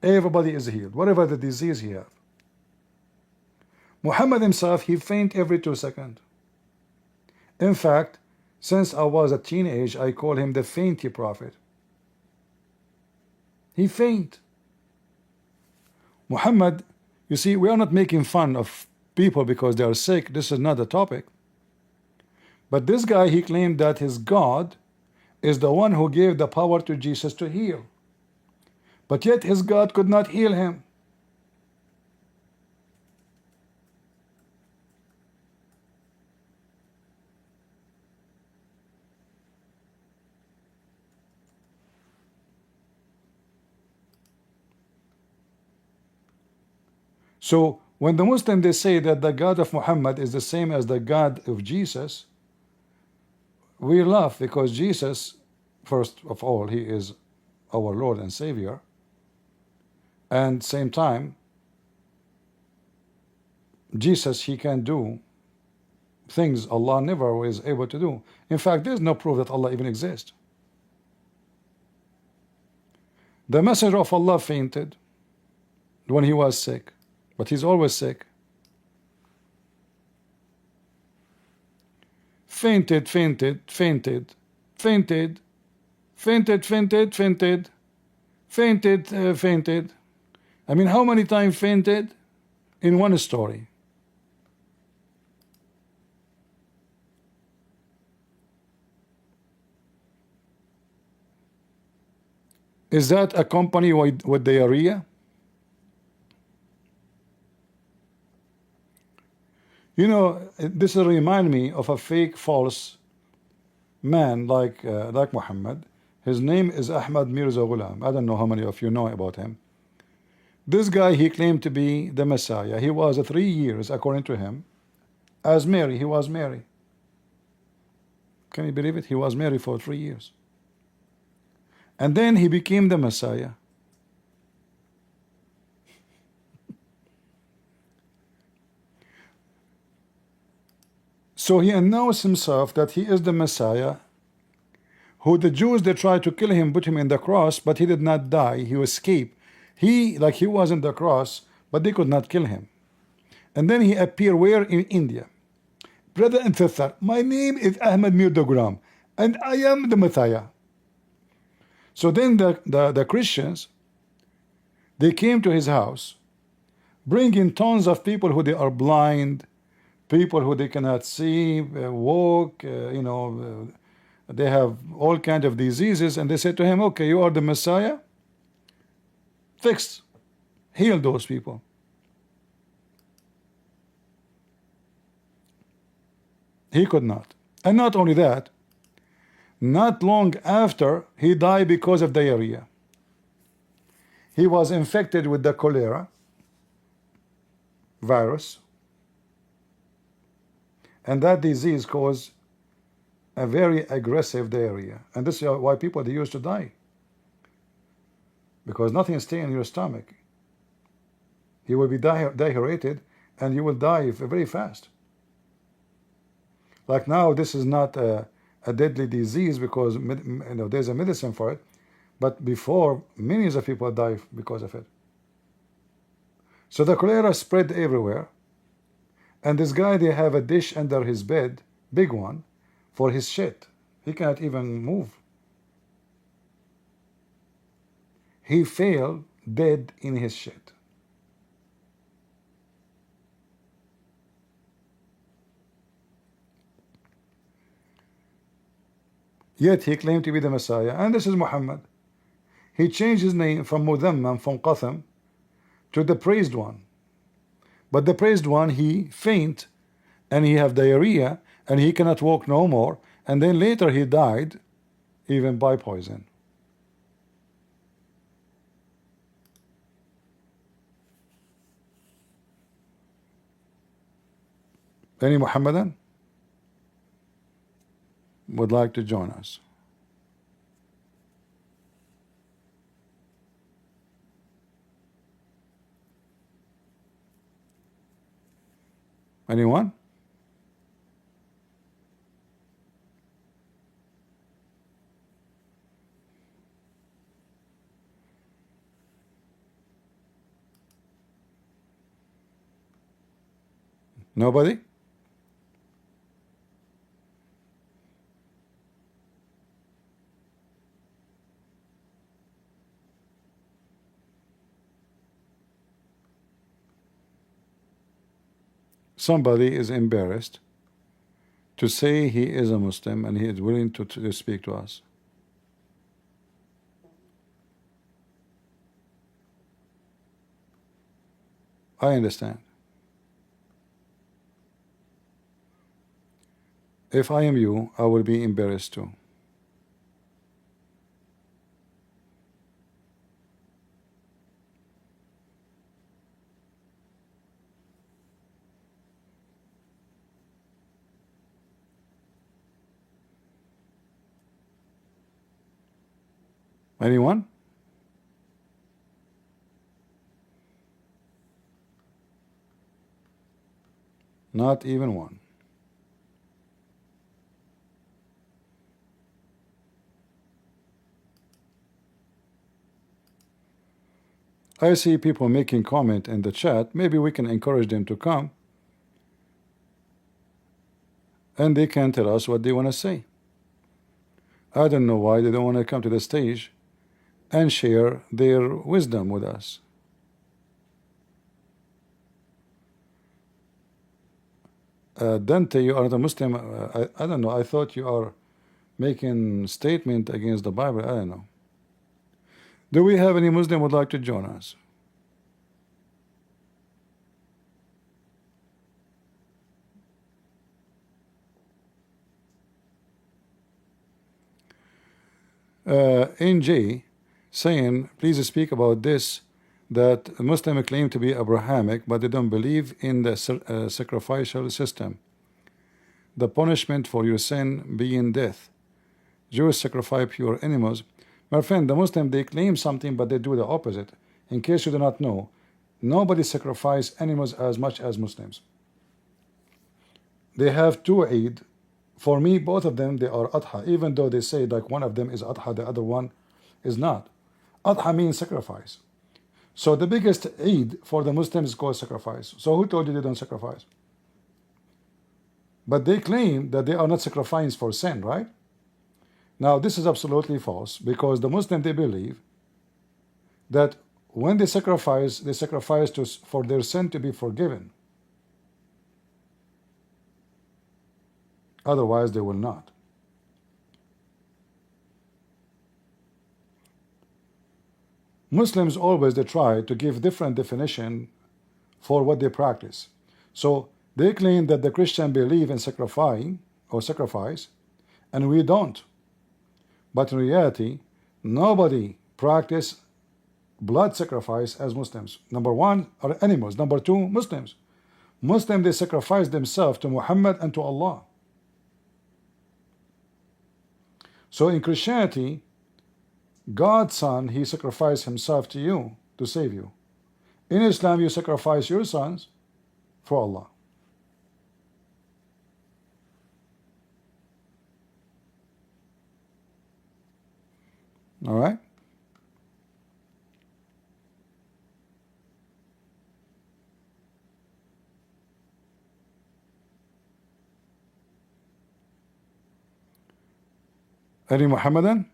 Everybody is healed, whatever the disease he have. Muhammad himself, he faint every 2 seconds. In fact, since I was a teenage, I call him the fainty prophet. He faint. Muhammad, you see, we are not making fun of people because they are sick. This is not the topic. But this guy, he claimed that his God is the one who gave the power to Jesus to heal. But yet his God could not heal him. So When the Muslims they say that the God of Muhammad is the same as the God of Jesus, we laugh because Jesus, first of all, he is our Lord and Savior, and same time, Jesus, he can do things Allah never was able to do. In fact, there's no proof that Allah even exists. The Messenger of Allah fainted when he was sick, but he's always sick. Fainted, fainted, fainted, fainted, fainted, fainted, fainted, fainted, fainted. I mean, how many times fainted in one story? Is that accompanied with diarrhea? You know, this will remind me of a fake, false man like Muhammad. His name is Ahmad Mirza Ghulam. I don't know how many of you know about him. This guy, he claimed to be the Messiah. He was 3 years, according to him, as Mary. He was Mary. Can you believe it? He was Mary for 3 years. And then he became the Messiah. So he announced himself that he is the Messiah, who the Jews, they tried to kill him, put him in the cross, but he did not die. He escaped. He was in the cross, but they could not kill him. And then he appeared where? In India. Brother and sister, my name is Ahmad Mirza Ghulam, and I am the Messiah. So then the Christians, they came to his house, bringing tons of people who they are blind, people who they cannot see, walk, they have all kinds of diseases, and they said to him, okay, you are the Messiah, fix, heal those people. He could not. And not only that, not long after, he died because of diarrhea. He was infected with the cholera virus, and that disease caused a very aggressive diarrhea. And this is why people, they used to die, because nothing stays in your stomach. You will be dehydrated, and you will die very fast. Like now, this is not a deadly disease because there's a medicine for it, but before, millions of people die because of it. So the cholera spread everywhere, and this guy, they have a dish under his bed, big one, for his shit. He cannot even move. He fell dead in his shit. Yet he claimed to be the Messiah, and this is Muhammad. He changed his name from Mudhammam, from Qatham, to the praised one. But the praised one, he faint, and he have diarrhea, and he cannot walk no more, and then later he died, even by poison. Any Muhammadan would like to join us? Anyone? Nobody? Somebody is embarrassed to say he is a Muslim and he is willing to speak to us. I understand. If I am you, I will be embarrassed too. Anyone? Not even one. I see people making comment in the chat. Maybe we can encourage them to come and they can tell us what they want to say. I don't know why they don't want to come to the stage and share their wisdom with us. Dante, you are the Muslim. I don't know. I thought you are making statement against the Bible. I don't know. Do we have any Muslim would like to join us? NJ saying, please speak about this, that Muslims claim to be Abrahamic, but they don't believe in the sacrificial system. The punishment for your sin being death. Jews sacrifice pure animals. My friend, the Muslim, they claim something, but they do the opposite. In case you do not know, nobody sacrifice animals as much as Muslims. They have two Eid. For me, both of them, they are Adha, even though they say like one of them is Adha, the other one is not. Adha means sacrifice. So the biggest Eid for the Muslims is called sacrifice. So who told you they don't sacrifice? But they claim that they are not sacrificing for sin, right? Now this is absolutely false, because the Muslim, they believe that when they sacrifice for their sin to be forgiven. Otherwise they will not. Muslims always they try to give different definition for what they practice. So they claim that the Christian believe in sacrificing or sacrifice, and we don't. But in reality, nobody practice blood sacrifice as Muslims. Number one are animals. Number two, Muslims. Muslims, they sacrifice themselves to Muhammad and to Allah. So in Christianity, God's son, he sacrificed himself to you to save you. In Islam, you sacrifice your sons for Allah. All right? Any Muhammadan?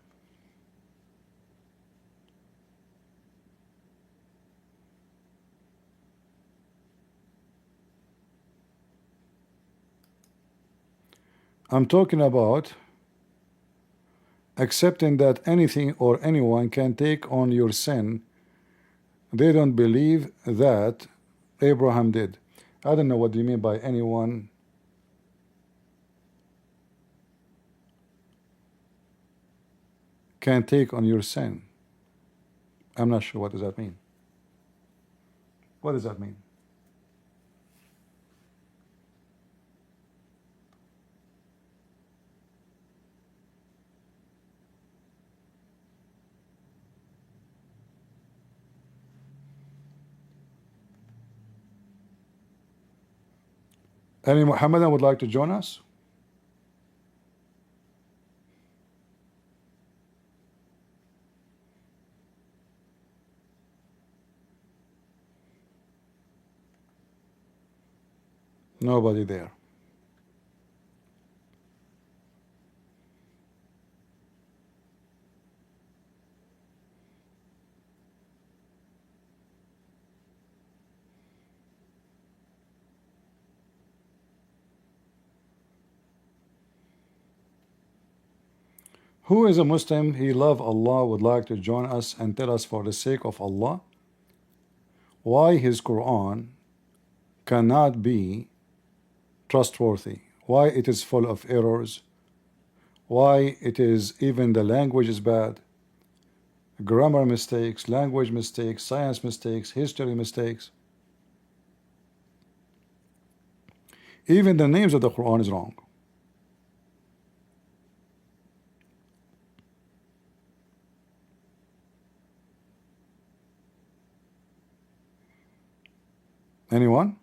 I'm talking about accepting that anything or anyone can take on your sin. They don't believe that Abraham did. I don't know what you mean by anyone can take on your sin. I'm not sure what does that mean. What does that mean? Any Muhammadan would like to join us? Nobody there. Who is a Muslim? He love Allah, would like to join us and tell us for the sake of Allah why his Quran cannot be trustworthy, why it is full of errors, why it is even the language is bad, grammar mistakes, language mistakes, science mistakes, history mistakes. Even the names of the Quran is wrong. Anyone?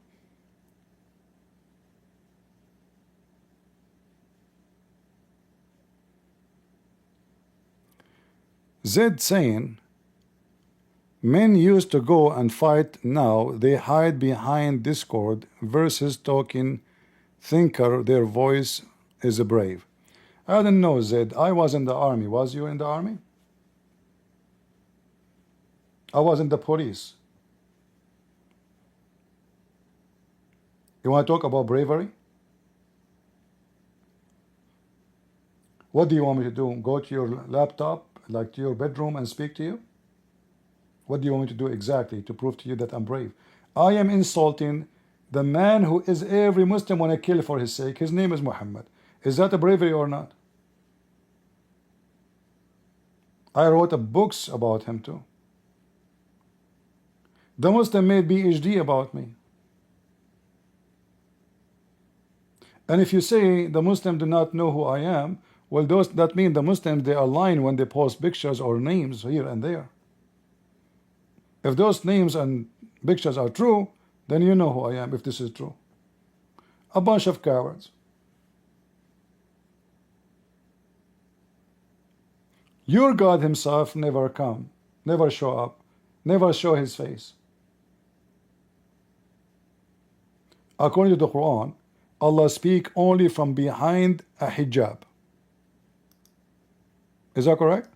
Zed saying, men used to go and fight, now they hide behind Discord versus talking thinker, their voice is brave. I don't know, Zed. I was in the army. Was you in the army? I was in the police. You want to talk about bravery? What do you want me to do? Go to your laptop, like to your bedroom, and speak to you? What do you want me to do exactly to prove to you that I'm brave? I am insulting the man who is every Muslim want to kill for his sake. His name is Muhammad. Is that a bravery or not? I wrote books about him too. The Muslim made PhD about me. And if you say the Muslim do not know who I am, well, that means the Muslims, they are lying when they post pictures or names here and there. If those names and pictures are true, then you know who I am if this is true. A bunch of cowards. Your God himself never come, never show up, never show his face. According to the Quran, Allah speak only from behind a hijab. Is that correct?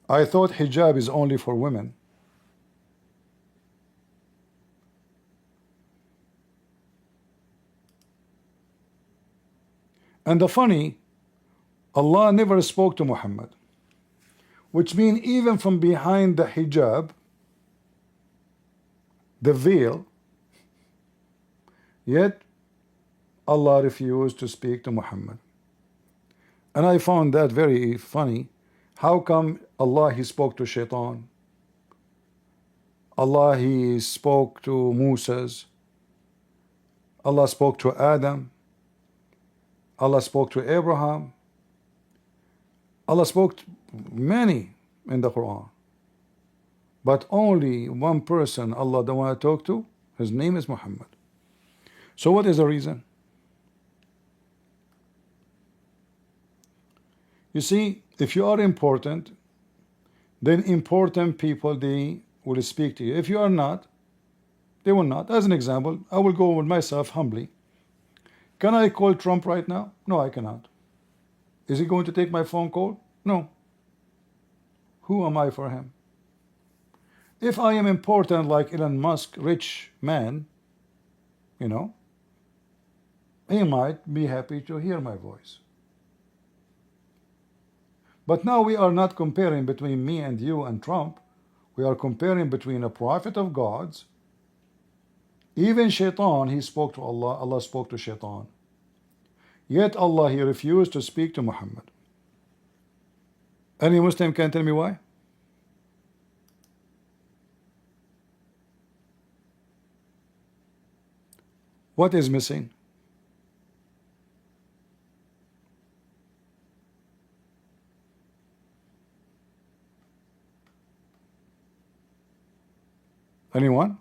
I thought hijab is only for women. And the funny, Allah never spoke to Muhammad, which means even from behind the hijab, the veil, yet Allah refused to speak to Muhammad. And I found that very funny. How come Allah he spoke to Shaitan? Allah he spoke to Moses. Allah spoke to Adam. Allah spoke to Abraham. Allah spoke to many in the Quran. But only one person Allah don't want to talk to, his name is Muhammad. So what is the reason? You see, if you are important, then important people, they will speak to you. If you are not, they will not. As an example, I will go with myself humbly. Can I call Trump right now? No, I cannot. Is he going to take my phone call? No. Who am I for him? If I am important like Elon Musk, rich man, you know, he might be happy to hear my voice. But now we are not comparing between me and you and Trump. We are comparing between a prophet of God's. Even Shaitan, he spoke to Allah. Allah spoke to Shaitan. Yet Allah, he refused to speak to Muhammad. Any Muslim can tell me why? What is missing? Anyone?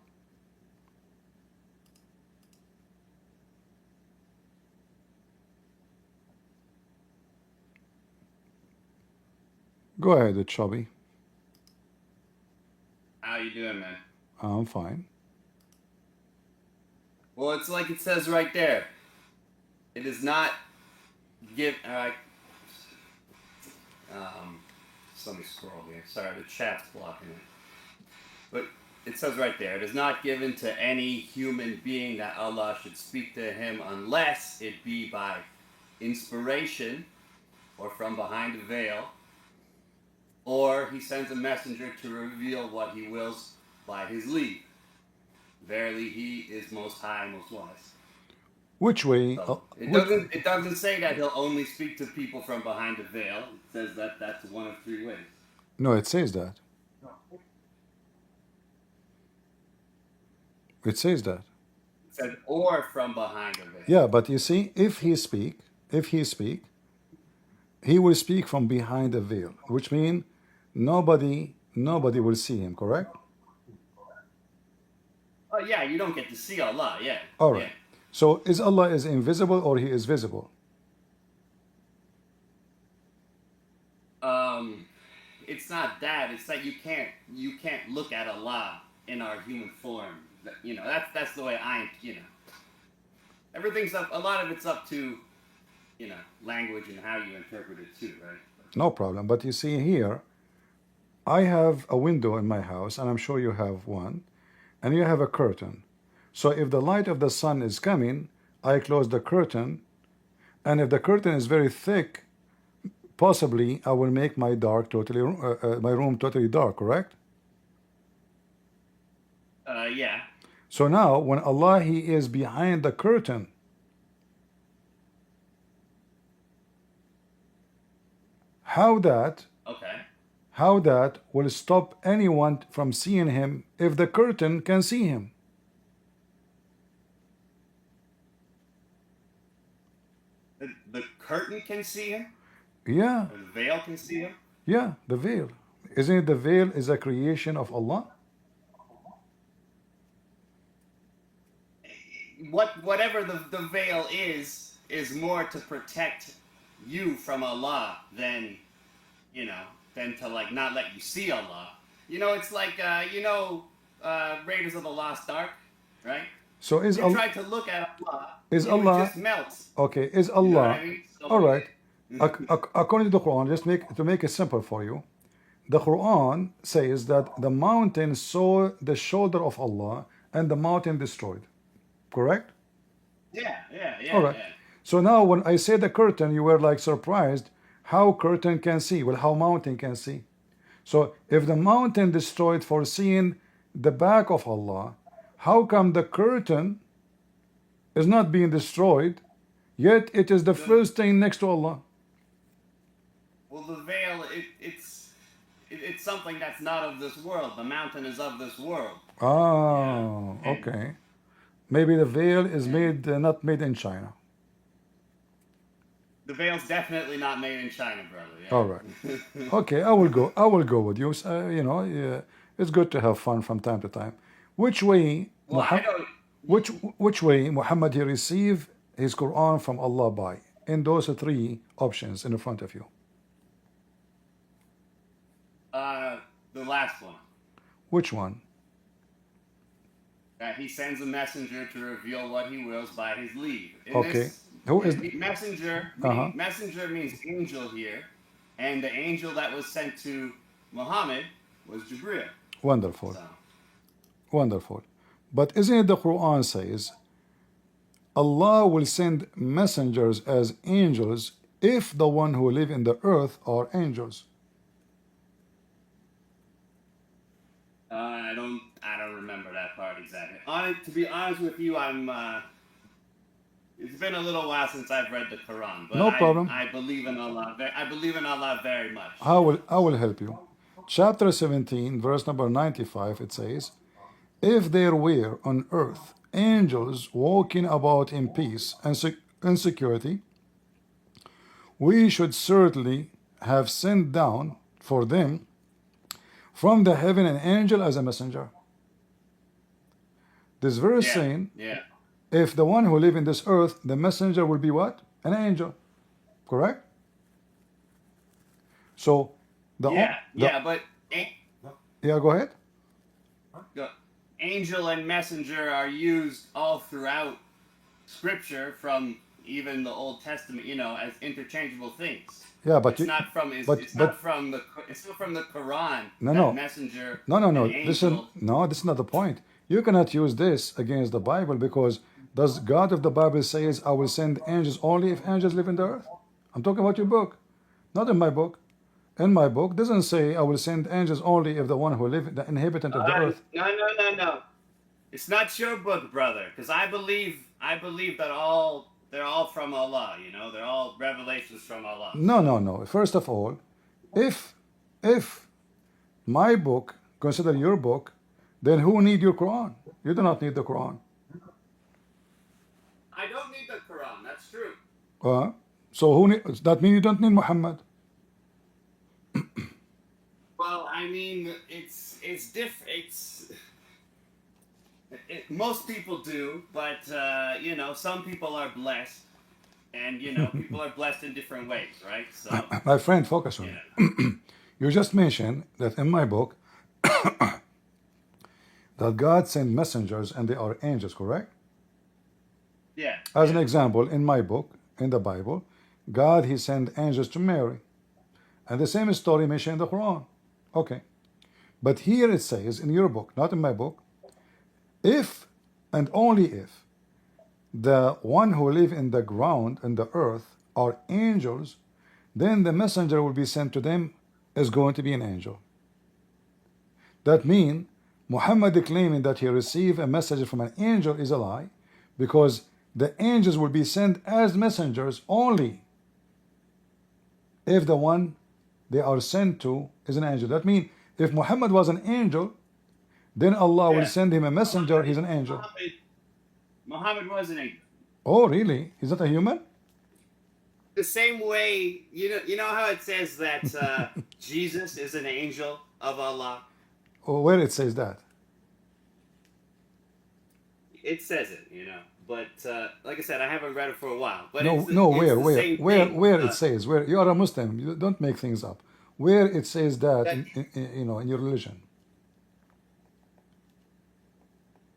Go ahead, Chubby. How you doing, man? I'm fine. Well, it's like it says right there. It is not give. Let me scroll here. Sorry, the chat's blocking it. But it says right there, it is not given to any human being that Allah should speak to him unless it be by inspiration or from behind a veil, or he sends a messenger to reveal what he wills by his leave. Verily, he is most high, most wise. Which way? So it doesn't say that he'll only speak to people from behind a veil. It says that that's one of three ways. No, it says that. It says that. It says or from behind a veil. Yeah, but you see, if he speak, he will speak from behind a veil, which means nobody will see him, correct? Oh yeah, you don't get to see Allah. Yeah, All yeah. right. So is Allah is invisible or he is visible? It's not that. It's that you can't look at Allah in our human form. You know, that's the way everything's up. A lot of it's up to language and how you interpret it too, right? No problem. But you see here, I have a window in my house, and I'm sure you have one, and you have a curtain. So if the light of the sun is coming, I close the curtain, and if the curtain is very thick, possibly I will make my my room totally dark, correct? Yeah. So now, when Allah He is behind the curtain, how that Okay. how that will stop anyone from seeing Him if the curtain can see Him? The curtain can see him. Yeah, Or the veil can see him. yeah, the veil. Isn't it the veil is a creation of Allah? Whatever the veil is more to protect you from Allah than than to like not let you see Allah. It's like Raiders of the Lost Ark, right? So is You Allah, try to look at Allah, is it would Allah, just melt. okay, is You know what Allah, I mean? So, all right, according to the Quran, to make it simple for you, the Quran says that the mountain saw the shoulder of Allah and the mountain destroyed, correct? All right. Yeah. So now when I say the curtain, you were like surprised how curtain can see. Well, how mountain can see. So if the mountain destroyed for seeing the back of Allah, how come the curtain is not being destroyed, yet it is the first thing next to Allah? Well, the veil, it's something that's not of this world. The mountain is of this world. Oh, And, okay. Maybe the veil is and not made in China. the veil's definitely not made in China, brother. All right. Okay, I will go. I will go with you. Yeah, it's good to have fun from time to time. Which way, Well, I don't. which way Muhammad he received his Quran from Allah by? In those three options in front of you. The last one. Which one? That he sends a messenger to reveal what he wills by his leave. In Okay. this, Who is? messenger? Uh-huh. Messenger means angel here, and the angel that was sent to Muhammad was Jibril. Wonderful. So, Wonderful. But isn't it the Quran says Allah will send messengers as angels if the one who live in the earth are angels? I don't remember that part exactly. To be honest with you, it's been a little while since I've read the Quran, but No problem. I believe in Allah. I believe in Allah very much. I will help you. Chapter 17, verse number 95, it says, if there were on earth angels walking about in peace and security, we should certainly have sent down for them from the heaven an angel as a messenger. This verse saying, Yeah. if the one who live in this earth, the messenger will be what? An angel. Correct? So the but yeah, go ahead. the angel and messenger are used all throughout Scripture, from even the Old Testament, as interchangeable things. Yeah, but It's not from the Quran. No. Messenger. No. And angel. This is not the point. You cannot use this against the Bible, because does God of the Bible says I will send angels only if angels live in the earth? I'm talking about your book, not in my book. In my book doesn't say I will send angels only if the one who live, the inhabitant of the earth. No. It's not your book, brother, because I believe that they're all from Allah. They're all revelations from Allah. No. First of all, if my book consider your book, then who need your Quran? You do not need the Quran. I don't need the Quran. That's true. So does that mean you don't need Muhammad? Well, I mean, it's different. Most people do, but you know, some people are blessed, and you know, people are blessed in different ways, right? So, My friend, focus on you it. know, You just mentioned that in my book that God sent messengers and they are angels, correct? yeah, As an yeah, example, in my book, in the Bible, God, he sent angels to Mary. And the same story mentioned in the Quran. Okay. But here it says in your book, not in my book, if and only if the one who live in the ground and the earth are angels, then the messenger will be sent to them is going to be an angel. That means Muhammad claiming that he received a message from an angel is a lie, because the angels will be sent as messengers only if the one they are sent to is an angel. That means if Muhammad was an angel, then Allah will yeah. send him a messenger, Muhammad, he's an angel. Muhammad, Muhammad was an angel. Oh, really? Is that a human? The same way, you know how it says that Jesus is an angel of Allah. Or where it says that? It says it, you know. But like I said, I haven't read it for a while. But No, it's where, the where, same where, thing. where it says, where you are a Muslim, you don't make things up. Where it says that That you know, in your religion.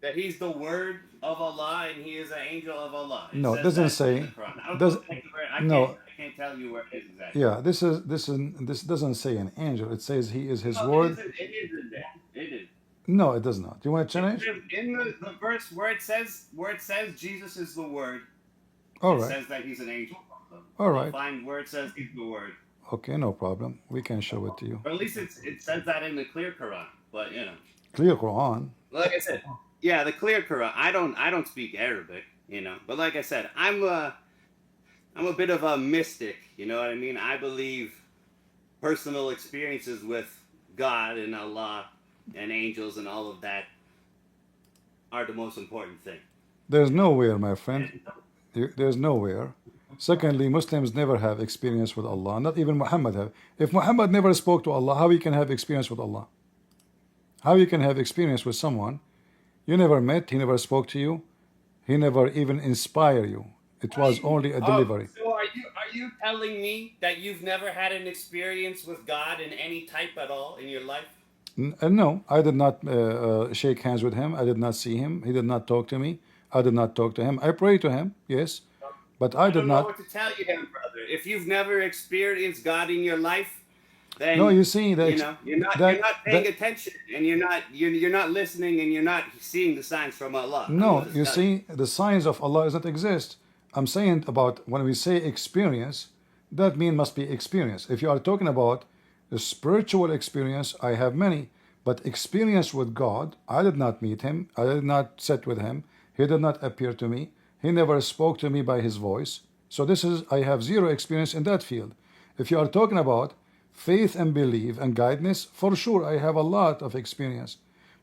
that he's the word of Allah and he is an angel of Allah. It No, it says doesn't that in the say. Quran. I don't know Does exactly where. no? I can't tell you where it is exactly. Yeah, this doesn't say an angel. It says he is his No, word. it is in there. It is. No, it does not. You want to It change? is in the verse where it says Jesus is the word. All It right, says that he's an angel. all You'll right. find where it says he's the word, Okay, no problem. We can show it to you. or at least it says that in the clear Quran. But you know, Clear Quran. like I said, yeah, the clear Quran. I don't speak Arabic, you know. But like I said, I'm a bit of a mystic. You know what I mean? I believe personal experiences with God and Allah and angels and all of that are the most important thing. There's nowhere, my friend. And There's nowhere. Secondly, Muslims never have experience with Allah. Not even Muhammad have. If Muhammad never spoke to Allah, how he can have experience with Allah? How you can have experience with someone you never met, he never spoke to you, he never even inspired you. It was only a oh, delivery. so are you telling me that you've never had an experience with God in any type at all in your life? No, I did not shake hands with him. I did not see him. He did not talk to me. I did not talk to him. I pray to him, yes, but I I did don't know not. what to tell you, then, brother. If you've never experienced God in your life, then No, you see you know you're not paying that attention, and you're not listening, and you're not seeing the signs from Allah. I don't know no, what to you tell you. see the signs of Allah doesn't exist. I'm saying about when we say experience, that mean must be experience. If you are talking about the spiritual experience, I have many, but experience with God, I did not meet him. I did not sit with him. He did not appear to me. He never spoke to me by his voice. So this is I have zero experience in that field. If you are talking about faith and belief and guidance, for sure I have a lot of experience.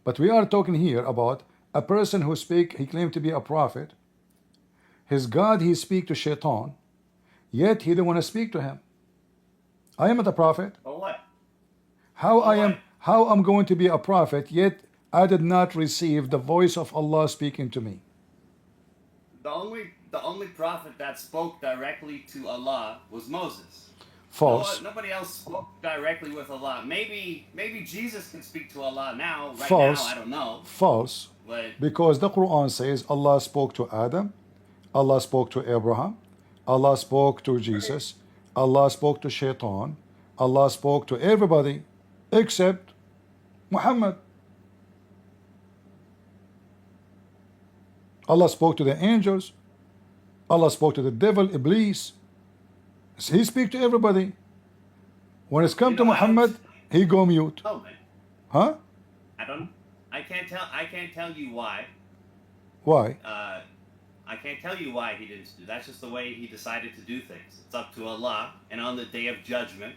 But we are talking here about a person who speak, he claimed to be a prophet. His God, he speak to Shaitan, yet he didn't want to speak to him. I am not a prophet. But what? How But I what? am how I'm going to be a prophet, yet I did not receive the voice of Allah speaking to me. The only prophet that spoke directly to Allah was Moses. False. Nobody else spoke directly with Allah. Maybe Jesus can speak to Allah now. Right now, I False. don't know. False. But Because the Quran says Allah spoke to Adam, Allah spoke to Abraham, Allah spoke to Jesus, Allah spoke to Shaitan, Allah spoke to everybody except Muhammad. Allah spoke to the angels, Allah spoke to the devil, Iblis. He speak to everybody. When it's come you to know, I don't Muhammad, he go mute. know, man. Huh? I don't. I can't tell you why. Why? I can't tell you why he didn't do. That's just the way he decided to do things. It's up to Allah. And on the day of judgment,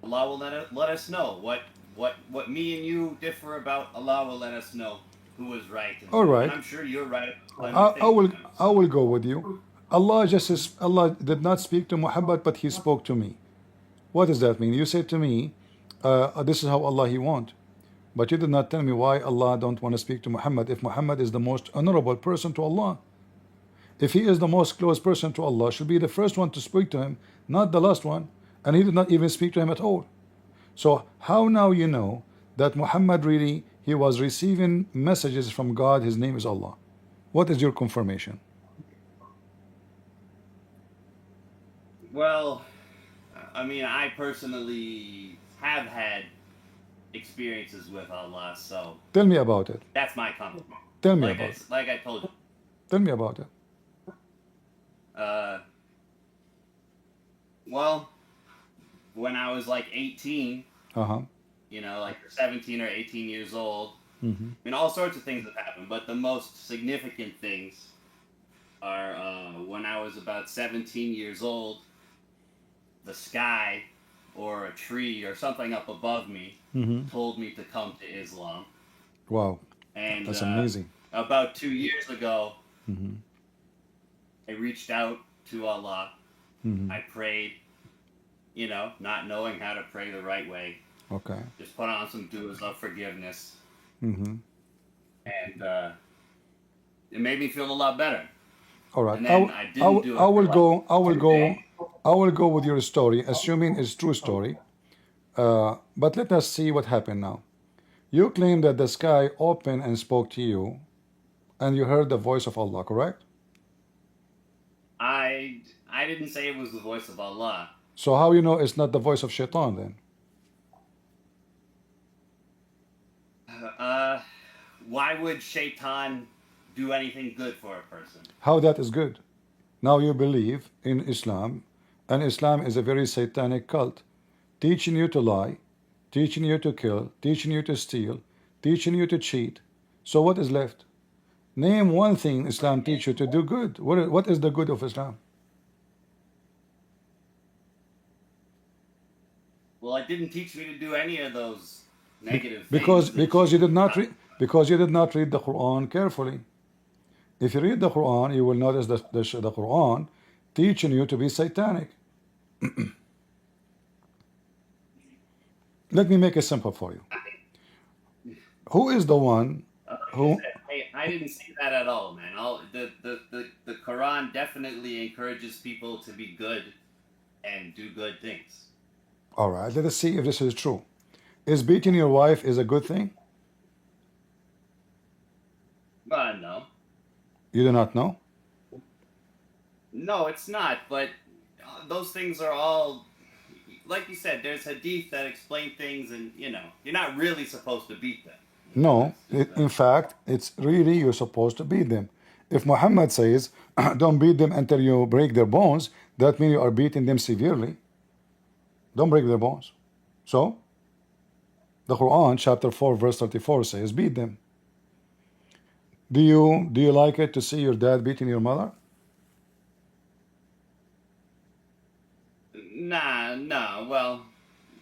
Allah will let us know what me and you differ about. Allah will let us know who was right. All right. And I'm sure you're right. I will go with you. Allah did not speak to Muhammad, but He spoke to me. What does that mean? You say to me, this is how Allah He want, but you did not tell me why Allah don't want to speak to Muhammad if Muhammad is the most honorable person to Allah. If he is the most close person to Allah, should be the first one to speak to him, not the last one, and he did not even speak to him at all. So how now you know that Muhammad really he was receiving messages from God, his name is Allah? What is your confirmation? Well, I mean, I personally have had experiences with Allah, so Tell me about it. that's my comment. Tell me about it. Like I told you, Tell me about it. uh, well, when I was like 18, Uh-huh. you know, like 17 or 18 years old, Mm-hmm. I mean, all sorts of things have happened, but the most significant things are when I was about 17 years old, the sky or a tree or something up above me Mm-hmm. told me to come to Islam. Wow, And that's amazing. about 2 years ago, Mm-hmm. I reached out to Allah. Mm-hmm. I prayed, you know, not knowing how to pray the right way. Okay. Just put on some du'as of forgiveness. Mm-hmm. And it made me feel a lot better. All right. And then I didn't do it. I will for go. like I will 2 go. days. I will go with your story, assuming it's true story. But let us see what happened now. You claim that the sky opened and spoke to you, and you heard the voice of Allah, correct? I didn't say it was the voice of Allah. So how you know it's not the voice of Shaitan then? Why would Shaitan do anything good for a person? How that is good? Now you believe in Islam, and Islam is a very satanic cult, teaching you to lie, teaching you to kill, teaching you to steal, teaching you to cheat. So what is left? Name one thing Islam teach you to do good. What is the good of Islam? Well, it didn't teach me to do any of those negative Because things. because you did not read the Quran carefully. If you read the Quran, you will notice that the Quran teaching you to be satanic. Let me make it simple for you. Who is the one who? Hey, I didn't see that at all, man. The Quran definitely encourages people to be good and do good things. All right, let us see if this is true. Is beating your wife is a good thing? No. You do not know? No, it's not. But those things are all, like you said, there's hadith that explain things, and you know, you're not really supposed to beat them. No. In fact, it's really you're supposed to beat them. If Muhammad says, don't beat them until you break their bones, that means you are beating them severely. Don't break their bones. So, the Quran, chapter 4, verse 34 says, beat them. Do you like it to see your dad beating your mother? Nah, no. Well,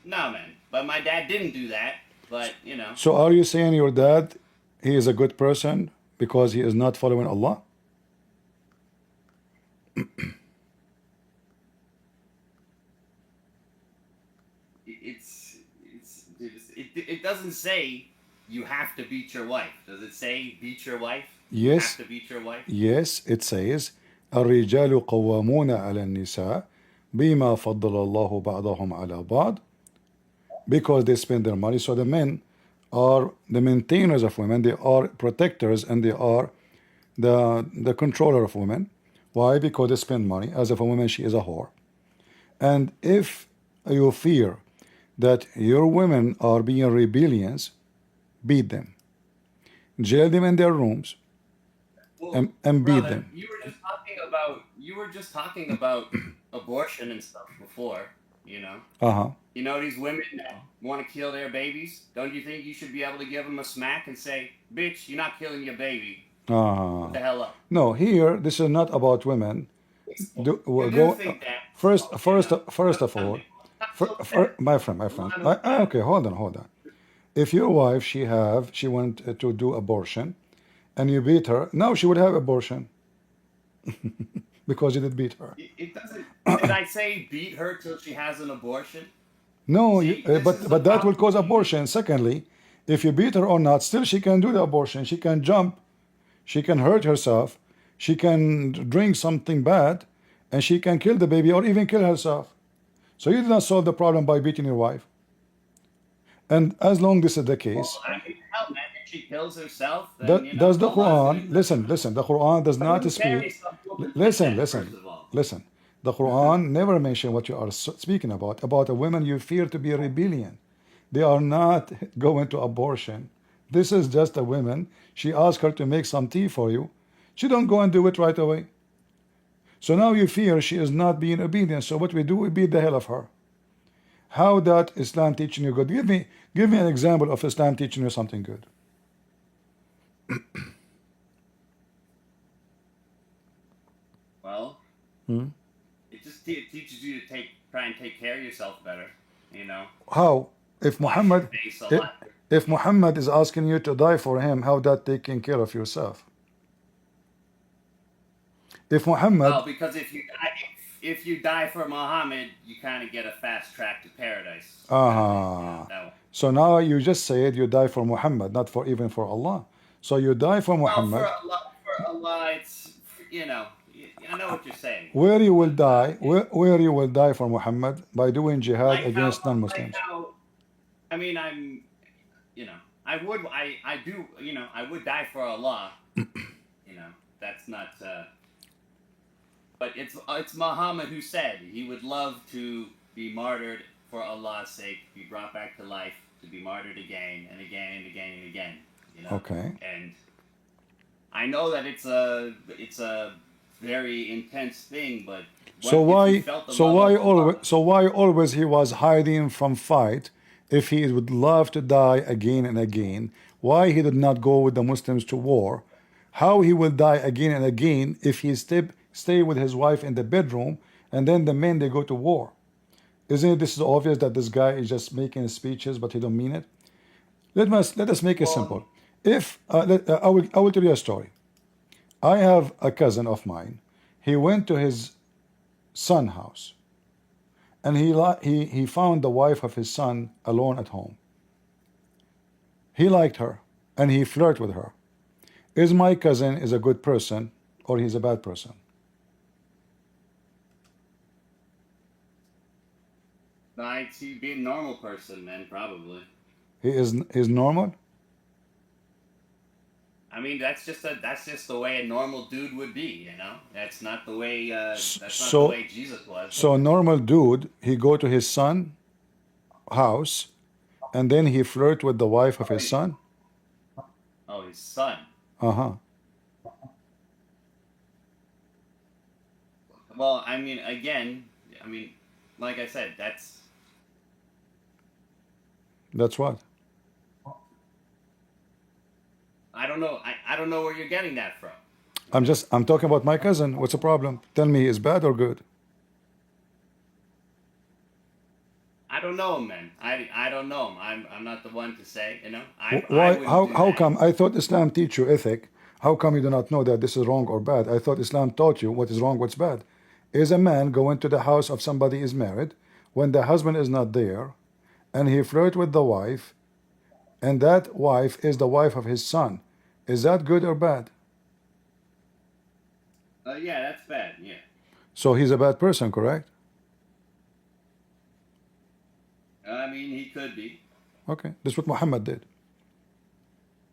no, man. But my dad didn't do that. But you know, So are you saying your dad, he is a good person because he is not following Allah? it doesn't say you have to beat your wife. Does it say beat your wife? Yes. You have to beat your wife? Yes, it says الرجال قوامون على النساء بما فضل الله بعضهم على بعض, because they spend their money. So the men are the maintainers of women, they are protectors, and they are the controller of women. Why? Because they spend money. As if a woman, she is a whore. And if you fear that your women are being rebellions, beat them, jail them in their rooms, Well, and beat brother, them. you were just talking about abortion and stuff before, you know. Uh-huh. You know, these women that want to kill their babies. Don't you think you should be able to give them a smack and say, "Bitch, you're not killing your baby. What the hell up?" No, here this is not about women. You do think that? First of all, Not so my friend, okay, hold on. If your wife, she went to do abortion, and you beat her, now she would have abortion, because you did beat her. It doesn't. Did I say beat her till she has an abortion? No, See, this is the but that will problem. cause abortion. Secondly, if you beat her or not, still she can do the abortion. She can jump, she can hurt herself, she can drink something bad, and she can kill the baby or even kill herself. So you did not solve the problem by beating your wife. And as long this is the case, Well, I mean, hell, man, if she kills herself, then that does the Allah's gonna. Quran listen, the Quran does I not wouldn't speak. marry some woman like Listen, that, first listen, of all. listen. The Quran never mentioned what you are speaking about a women you fear to be a rebellion. They are not going to abortion. This is just a woman. She asked her to make some tea for you. She don't go and do it right away. So now you fear she is not being obedient. So what we do, we beat the hell of her. How that Islam teaching you good? Give me an example of Islam teaching you something good. Well, Hmm? it just teaches you to try and take care of yourself better. You know, How? If wash your Muhammad, face a if, lot. if Muhammad is asking you to die for him, how that taking care of yourself? If Well, Muhammad, because if you die for Muhammad, you kind of get a fast track to paradise, kind of thing. That way. so now you just said you die for Muhammad, not for even for Allah. So you die for Well, Muhammad. For Allah, it's I know what you're saying, Where you will but die, where you will die for Muhammad by doing jihad against like non-Muslims. how, I mean, I would, I do, I would die for Allah. That's not. But it's Muhammad who said he would love to be martyred for Allah's sake, be brought back to life, to be martyred again and again and again and again. Okay. And I know that it's a very intense thing, but So if you why, felt the love of Allah, so why always he was hiding from fight if he would love to die again and again? Why he did not go with the Muslims to war? How he will die again and again if he stay with his wife in the bedroom and then the men they go to war? Isn't it this is obvious that this guy is just making speeches but he don't mean it? Let us make it simple. If I will tell you a story. I have a cousin of mine. He went to his son house and he found the wife of his son alone at home. He liked her and he flirted with her. Is my cousin is a good person or he's a bad person? I'd see be a normal person, then probably. He's normal. I mean, that's just the way a normal dude would be. That's not the way. That's not the So way Jesus was. so normal dude, he go to his son house and then he flirt with the wife of his son. Oh, his son. Uh-huh. Well, I mean, again, like I said, that's What. I don't know. I don't know where you're getting that from. I'm talking about my cousin. What's the problem? Tell me, is bad or good? I don't know him, man. I don't know him. I'm not the one to say. I Why? wouldn't do How that. come? I thought Islam teach you ethic. How come you do not know that this is wrong or bad? I thought Islam taught you what is wrong, what's bad. Is a man going to the house of somebody is married when the husband is not there, and he flirt with the wife, and that wife is the wife of his son? Is that good or bad? Yeah, that's bad. Yeah. So he's a bad person, correct? I mean, he could be, Okay, that's what Muhammad did.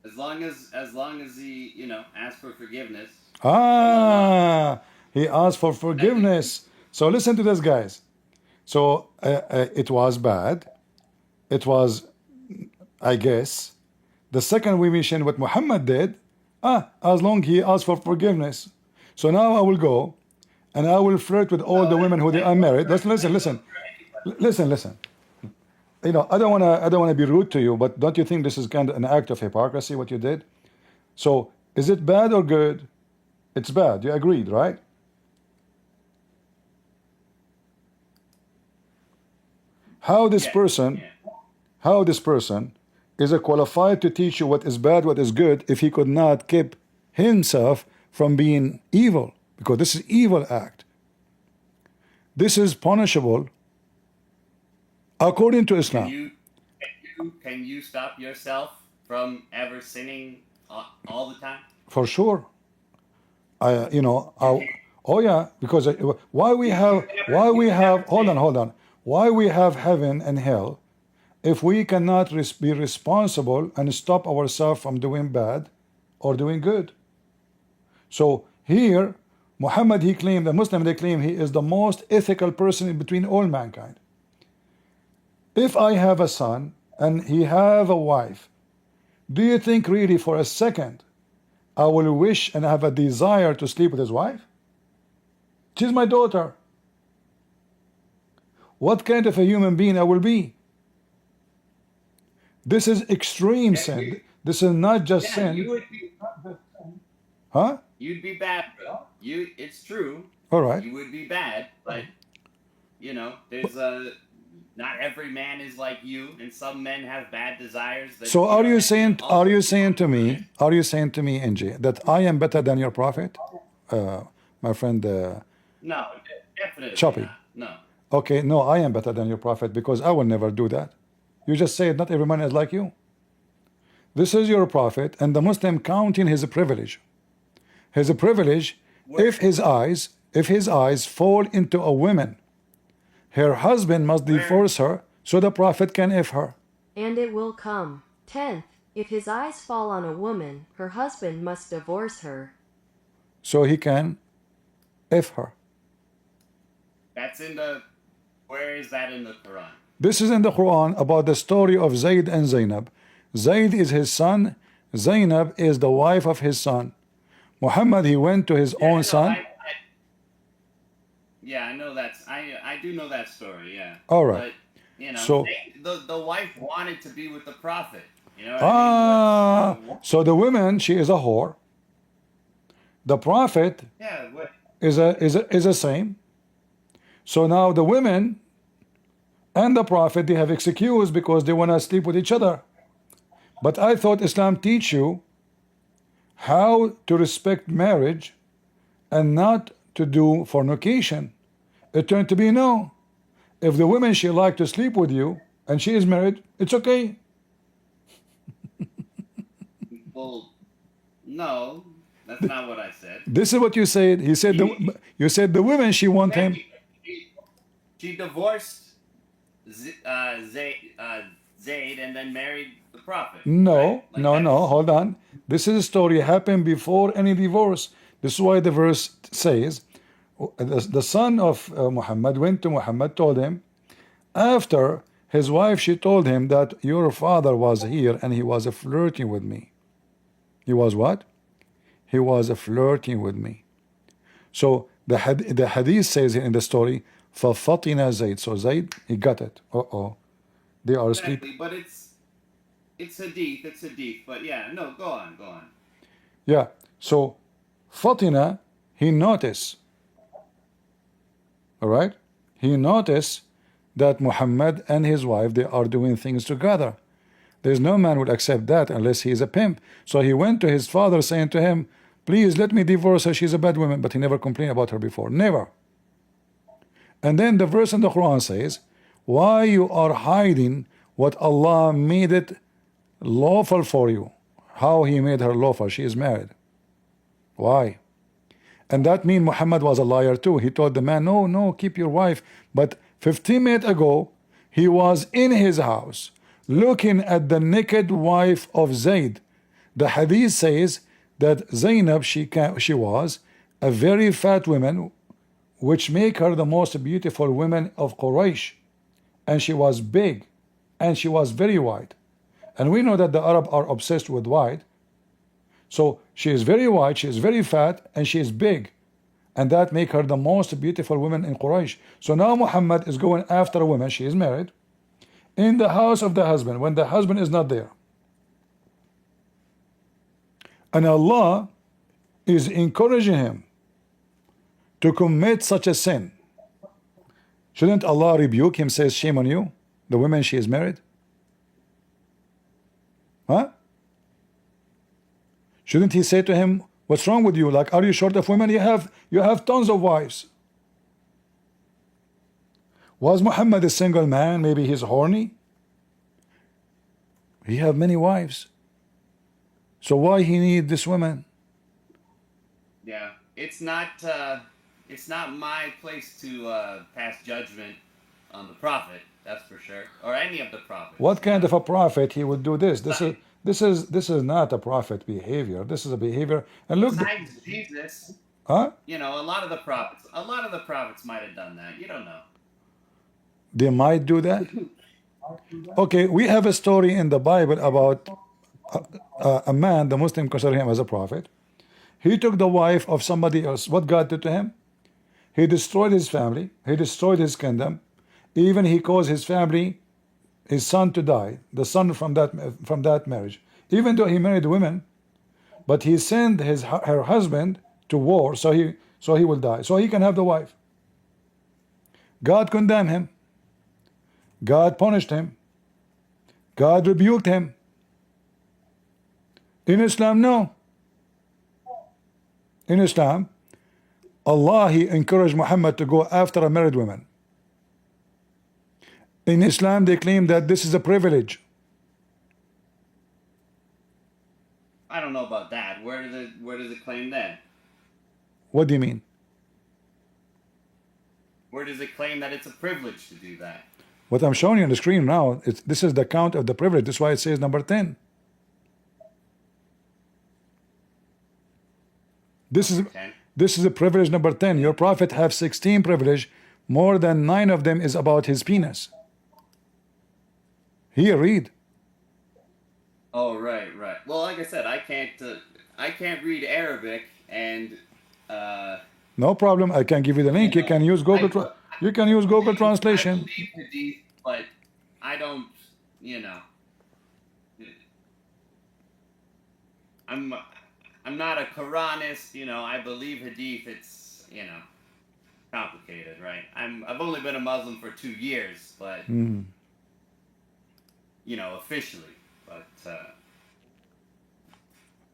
as long as he asks for forgiveness. He asked for forgiveness. So listen to this, guys. So it was bad. It was, I guess. The second we mentioned what Muhammad did, as long he asked for forgiveness. So now I will go and I will flirt with all the women who they are married. Listen. I don't wanna be rude to you, but don't you think this is kind of an act of hypocrisy what you did? So is it bad or good? It's bad. You agreed, right? How this Yeah, person, yeah. how this person is a qualified to teach you what is bad, what is good, if he could not keep himself from being evil? because this is evil act. This is punishable according to Can Islam. can you stop yourself from ever sinning all the time? For sure. Oh yeah, because why we have hold on, why we have heaven and hell if we cannot be responsible and stop ourselves from doing bad or doing good? So here Muhammad, he claimed, the Muslim, they claim he is the most ethical person in between all mankind. If I have a son and he have a wife, do you think really for a second I will wish and have a desire to sleep with his wife? She's my daughter. What kind of a human being I will be? This is extreme sin. This is not just sin. Huh? You'd be bad, bro. It's true. All right. You would be bad, but there's not every man is like you, and some men have bad desires. So are you saying to me, NJ, that I am better than your prophet? My friend No, definitely Choppy. not. No. Okay, no, I am better than your prophet because I will never do that. You just said not every man is like you. This is your prophet, and the Muslim counting his privilege. His privilege, if his eyes fall into a woman, her husband must divorce her so the prophet can F her. And it will come. 10th, if his eyes fall on a woman, her husband must divorce her. So he can F her. That's in the. Where is that in the Quran? This is in the Quran about the story of Zayd and Zainab. Zayd is his son. Zainab is the wife of his son. Muhammad, he went to his own son. I know that's. I do know that story. Yeah. All right. But So the wife wanted to be with the prophet. You know what I mean? So the woman, she is a whore. The prophet is a same. So now the women and the prophet, they have excuse because they want to sleep with each other. But I thought Islam teach you how to respect marriage and not to do fornication. It turned to be no. If the woman, she like to sleep with you and she is married, it's okay. Well, no, that's not what I said. This is what you said. You said the women, she want him. She divorced Zayd and then married the prophet. No, right? no, hold on. This is a story happened before any divorce. This is why the verse says, the son of Muhammad went to Muhammad, told him, after his wife, she told him that your father was here and he was flirting with me. He was what? He was flirting with me. So the hadith says in the story, فَفَطِنَ Zayd. So Zayd, he got it. They are asleep. But it's hadith. But yeah, no, go on. Yeah. So Fatina, he noticed. All right. He noticed that Muhammad and his wife, they are doing things together. There's no man would accept that unless he is a pimp. So he went to his father saying to him, please let me divorce her. She's a bad woman. But he never complained about her before. Never. And then the verse in the Quran says, why you are hiding what Allah made it lawful for you? How he made her lawful? She is married. Why? And that means Muhammad was a liar too. He told the man, no, keep your wife. But 15 minutes ago, he was in his house looking at the naked wife of Zayd. The hadith says that Zainab, she was a very fat woman, which make her the most beautiful woman of Quraysh. And she was big, and she was very white. And we know that the Arab are obsessed with white. So she is very white, she is very fat, and she is big. And that make her the most beautiful woman in Quraysh. So now Muhammad is going after a woman, she is married, in the house of the husband, when the husband is not there. And Allah is encouraging him to commit such a sin. Shouldn't Allah rebuke him, says, shame on you, the woman she is married? Huh? Shouldn't he say to him, What's wrong with you? Like, are you short of women? You have tons of wives. Was Muhammad a single man? Maybe he's horny. He have many wives. So why he need this woman? Yeah, it's not my place to pass judgment on the prophet. That's for sure, or any of the prophets. What kind know? of a prophet he would do this? This is not a prophet behavior. This is a behavior. And look, Besides Jesus, huh? you know, a lot of the prophets might have done that. You don't know. They might do that. Okay, we have a story in the Bible about a man, the Muslim consider him as a prophet. He took the wife of somebody else. What God did to him? He destroyed his family. He destroyed his kingdom. Even he caused his family, his son to die, the son from that marriage. Even though he married women, but he sent her husband to war, so he will die, so he can have the wife. God condemned him. God punished him. God rebuked him. In Islam, no. In Islam, Allah, he encouraged Muhammad to go after a married woman. In Islam, they claim that this is a privilege. I don't know about that. Where does it claim that? What do you mean? Where does it claim that it's a privilege to do that? What I'm showing you on the screen now, this is the count of the privilege. That's why it says number 10. This is a privilege number 10. Your prophet have 16 privilege. More than 9 of them is about his penis. Here, read. Oh, right. Well, like I said, I can't read Arabic, and no problem. I can give you the link. You can use Google. You can use Google Translation. I believe Hadith, but I don't. You know, I'm not a Quranist. You know, I believe Hadith. It's complicated, right? I've only been a Muslim for 2 years, but officially, but.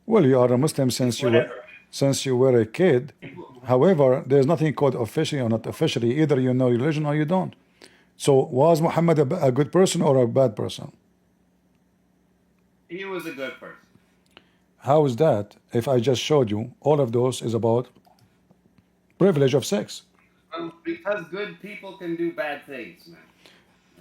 Well, you are a Muslim since you were a kid. However, there's nothing called officially or not officially. Either you know religion or you don't. So was Muhammad a good person or a bad person? He was a good person. How is that? If I just showed you, all of those is about privilege of sex. Because good people can do bad things, man.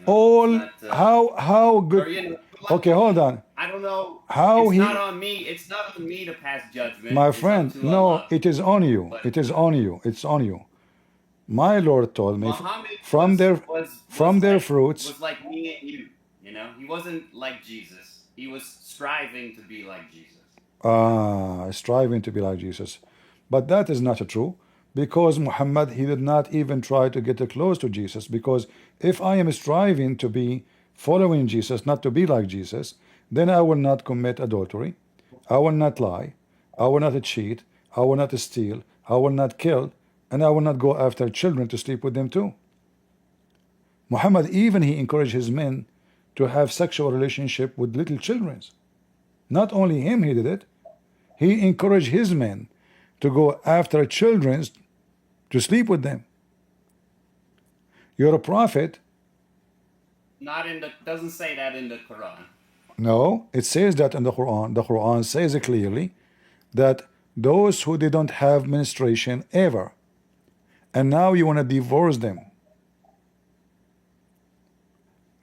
How good? Okay, hold on. I don't know. How it's not on me. It's not on me to pass judgment. My friend, no, it is on you. It is on you. It's on you. My Lord told me from their fruits. Was like me and you. You know, he wasn't like Jesus. He was striving to be like Jesus. Striving to be like Jesus, but that is not true. Because Muhammad, he did not even try to get close to Jesus. Because if I am striving to be following Jesus, not to be like Jesus, then I will not commit adultery, I will not lie, I will not cheat, I will not steal, I will not kill, and I will not go after children to sleep with them too. Muhammad, even he encouraged his men to have sexual relationship with little children. Not only him, he did it. He encouraged his men to go after children to sleep with them. You're a prophet. Doesn't say that in the Quran. No, it says that in the Quran. The Quran says it clearly that those who didn't have menstruation ever, and now you want to divorce them.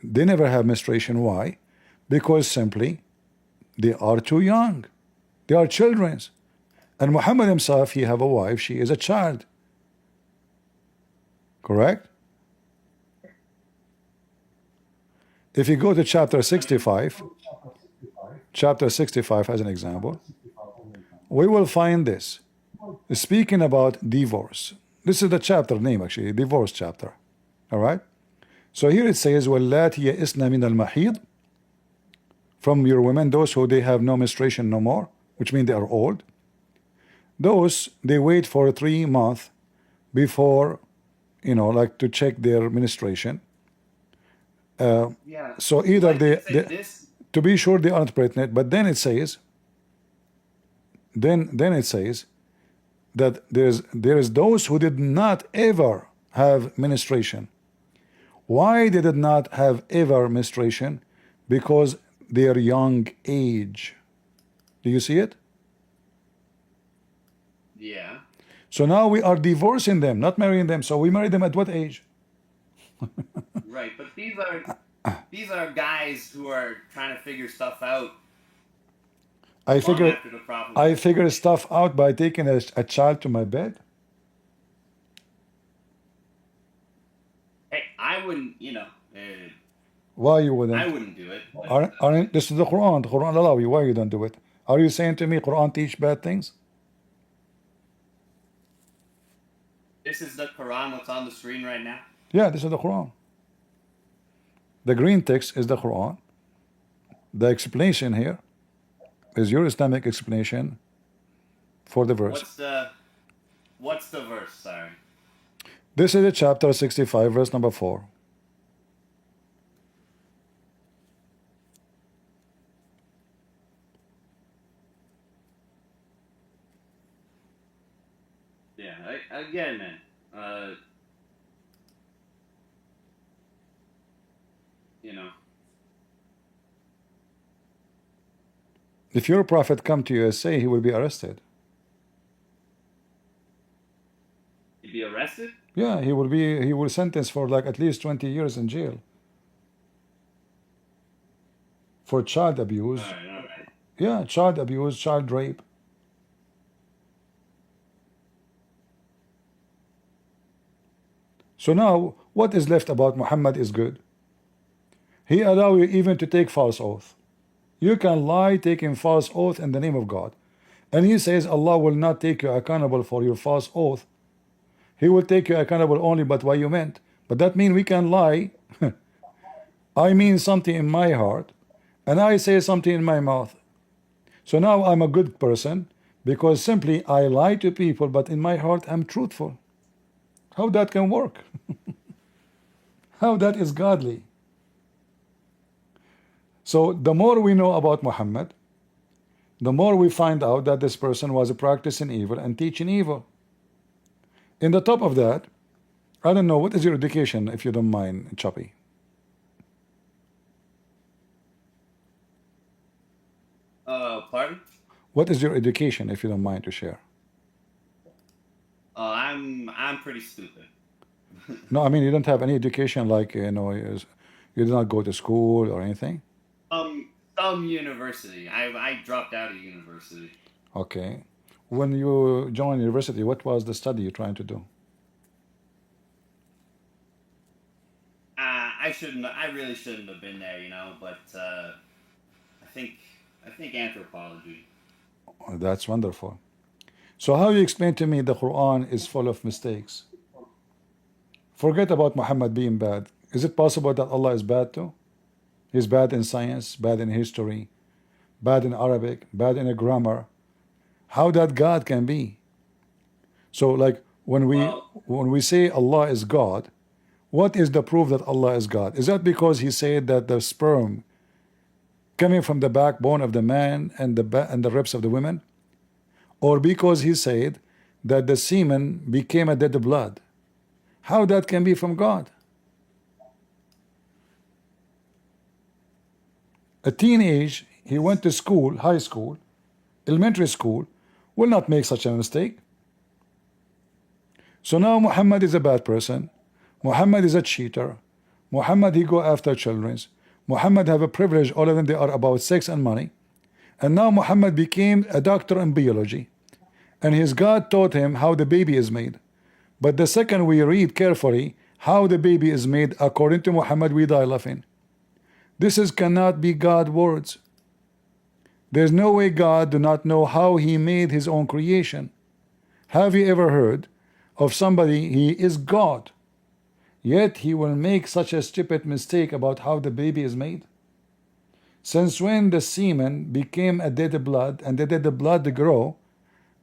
They never have menstruation. Why? Because simply they are too young. They are children. And Muhammad himself, he have a wife, she is a child. Correct? If you go to chapter 65 as an example, we will find this. Speaking about divorce. This is the chapter name actually, divorce chapter. Alright? So here it says, وَاللَّاتِي يَئِسْنَ مِنَ الْمَحِيضِ, from your women, those who they have no menstruation no more, which means they are old. Those, they wait for 3 months before, like to check their menstruation. So either they to be sure they aren't pregnant, but then it says then it says that there is those who did not ever have menstruation. Why they did not have ever menstruation? Because their young age. Do you see it? Yeah. So now we are divorcing them, not marrying them. So we marry them at what age? Right, but these are guys who are trying to figure stuff out I long figure after the prophet. I figure stuff out by taking a child to my bed. Hey, I wouldn't, Why you I wouldn't? wouldn't do it. But, Aren't this is the Quran? The Quran allow you. Why you don't do it? Are you saying to me Quran teach bad things? this is the Quran. What's on the screen right now? Yeah, this is the Quran. The green text is the Quran. The explanation here is your Islamic explanation for the verse. What's the verse? Sorry. This is chapter 65, verse number 4. Yeah. Again, man. If your prophet come to USA, he will be arrested. He'd be arrested. Yeah, he will sentence for like at least 20 years in jail for child abuse. All right. Yeah, child abuse, child rape. So now, what is left about Muhammad is good. He allow you even to take false oath. You can lie taking false oath in the name of God. And he says Allah will not take you accountable for your false oath. He will take you accountable only but what you meant. But that means we can lie. I mean something in my heart, and I say something in my mouth. So now I'm a good person because simply I lie to people, but in my heart I'm truthful. How that can work? How that is godly? So the more we know about Muhammad, the more we find out that this person was practicing evil and teaching evil. In the top of that, I don't know, what is your education, if you don't mind, Choppy? Pardon? What is your education, if you don't mind to share? I'm pretty stupid. No, I mean, you don't have any education, like, you did not go to school or anything? Some university. I dropped out of university. Okay. When you joined university, what was the study you're trying to do? I really shouldn't have been there, but I think anthropology. Oh, that's wonderful. So how you explain to me the Quran is full of mistakes? Forget about Muhammad being bad. Is it possible that Allah is bad too? He's bad in science, bad in history, bad in Arabic, bad in a grammar. How that God can be? So like when we say Allah is God, what is the proof that Allah is God? Is that because he said that the sperm coming from the backbone of the man and the ribs of the women? Or because he said that the semen became a dead blood? How that can be from God? A teenage, he went to school, high school, elementary school, will not make such a mistake. So now Muhammad is a bad person. Muhammad is a cheater. Muhammad, he go after children. Muhammad have a privilege, all of them, they are about sex and money. And now Muhammad became a doctor in biology. And his God taught him how the baby is made. But the second we read carefully how the baby is made, according to Muhammad, we die laughing. Cannot be God's words. There's no way God do not know how he made his own creation. Have you ever heard of somebody, he is God, yet he will make such a stupid mistake about how the baby is made? Since when the semen became a dead blood, and the dead blood grow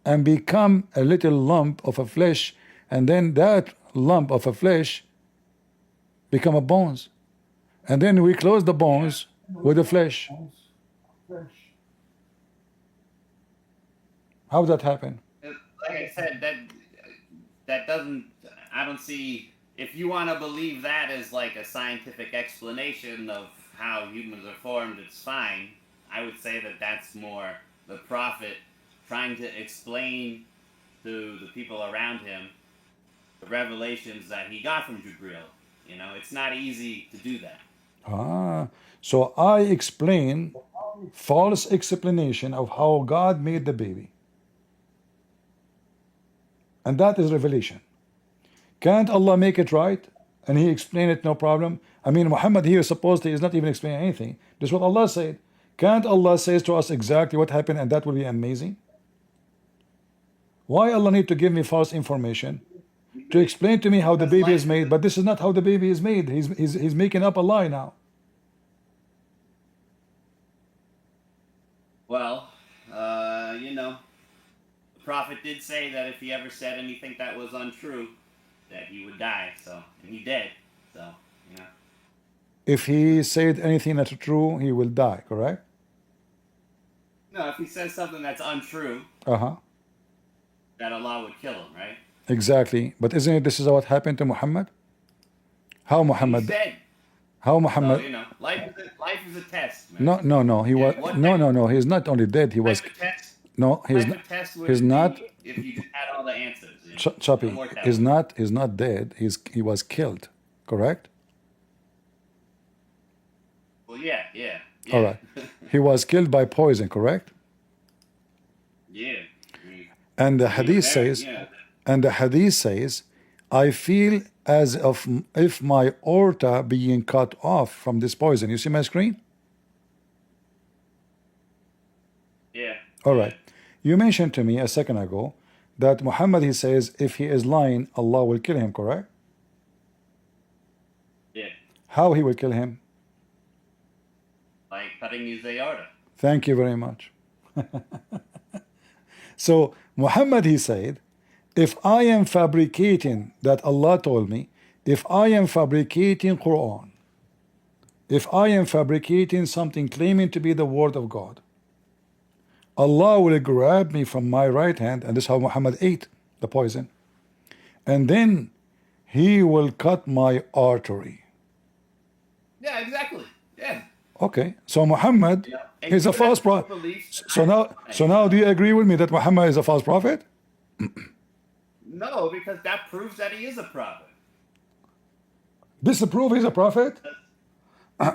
and become a little lump of a flesh, and then that lump of a flesh become a bones, and then we close the bones with the flesh. How did that happen? Like I said, that doesn't. I don't see. If you want to believe that as like a scientific explanation of how humans are formed, it's fine. I would say that that's more the prophet trying to explain to the people around him the revelations that he got from Jibril. You know, it's not easy to do that. Ah, so I explain false explanation of how God made the baby. And that is revelation. Can't Allah make it right? And he explained it no problem. I mean, Muhammad here supposedly is not even explaining anything. This is what Allah said. Can't Allah says to us exactly what happened and that will be amazing? Why Allah need to give me false information to explain to me how the baby is made? But this is not how the baby is made. He's making up a lie now. Well, you know, the prophet did say that if he ever said anything that was untrue, that he would die. So, and he did. So, you know. If he said anything that's true, he will die, correct? No, if he says something that's untrue, Uh-huh. that Allah would kill him, right? Exactly. But isn't it this is what happened to Muhammad? How He's Muhammad? dead. How So, Muhammad? you know, life is a test, man. No, no, no. He Yeah, was what no, type- no, no. He's not only dead. He was Type of test, no. He's type not. of test would He's it not. be if you just had all the answers. You know? Choppy. Immortality. He's not dead. He was killed. Correct. Well, yeah. All right. He was killed by poison. Correct. Yeah. And the He was hadith very- says. yeah. And the hadith says, I feel as if my aorta being cut off from this poison. You see my screen? Yeah. All right. You mentioned to me a second ago that Muhammad, he says, if he is lying, Allah will kill him, correct? Yeah. How he will kill him? Like cutting his aorta. Thank you very much. So Muhammad, he said, if I am fabricating, that Allah told me, if I am fabricating Quran, if I am fabricating something claiming to be the word of God, Allah will grab me from my right hand, and this is how Muhammad ate the poison, and then he will cut my artery. Yeah, exactly. Yeah. Okay, so Muhammad And is you a would false have no prophet. beliefs. So now, do you agree with me that Muhammad is a false prophet? No, because that proves that he is a prophet. Disapprove he's a prophet?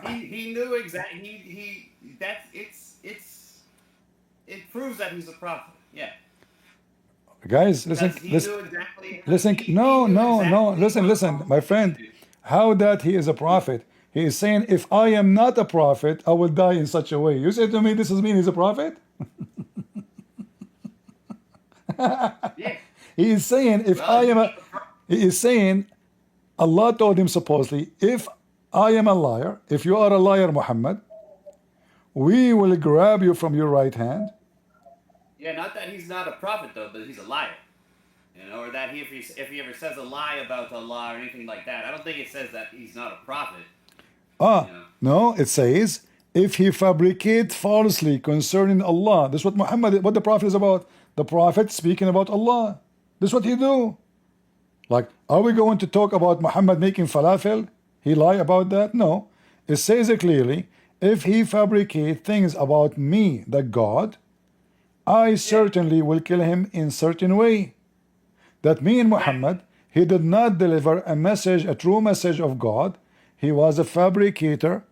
He knew exactly. It proves that he's a prophet. Yeah. Guys, listen, Because he listen, knew exactly. listen. he No, knew no, no. exactly Listen, what listen, Allah my would friend. do. How that he is a prophet? He is saying, if I am not a prophet, I will die in such a way. You say to me, this is mean he's a prophet? Yeah. He is saying, if Well, I am a, he is saying, Allah told him supposedly, if I am a liar, if you are a liar, Muhammad, we will grab you from your right hand. Yeah, not that he's not a prophet though, but he's a liar. You know, or that if he ever says a lie about Allah or anything like that, I don't think it says that he's not a prophet. Ah, You know. no, it says, if he fabricate falsely concerning Allah. This is what Muhammad, what the Prophet is about. The Prophet speaking about Allah. This is what he do. Like, are we going to talk about Muhammad making falafel? He lie about that? No. It says it clearly, if he fabricate things about me, the God, I certainly will kill him in certain way. That mean Muhammad, he did not deliver a message, a true message of God. He was a fabricator,